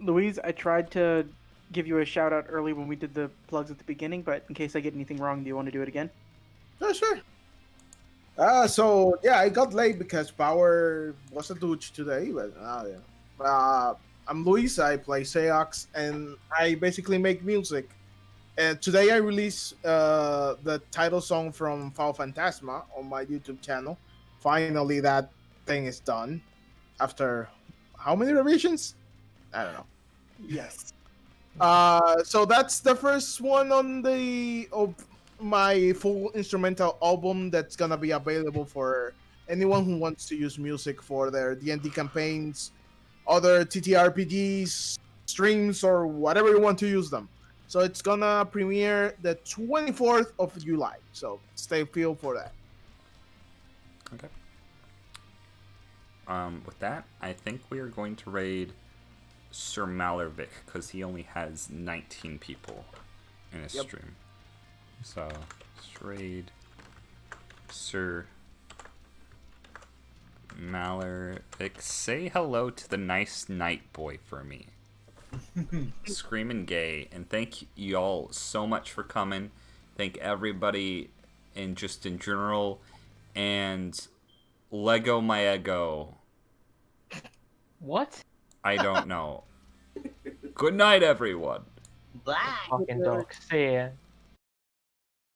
Louise, I tried to give you a shout out early when we did the plugs at the beginning, but in case I get anything wrong, do you want to do it again? Oh, sure. So yeah, I got late because power was a douche today, but yeah. I'm Luis, I play Seox, and I basically make music. And today I released the title song from Phantasma on my YouTube channel. Finally, that thing is done. After how many revisions? I don't know. Yes. So that's the first one on my full instrumental album that's gonna be available for anyone who wants to use music for their D&D campaigns, other ttrpgs, streams, or whatever you want to use them. So it's gonna premiere the 24th of July. So stay tuned for that. Okay. With that, I think we are going to raid Sir Malervik because he only has 19 people in his stream. So let's raid Sir Malervik. Say hello to the nice night boy for me. Screaming gay. And thank you all so much for coming. Thank everybody in general. And Lego my ego. What? I don't know. Good night, everyone. Bye. Fucking dog. See ya.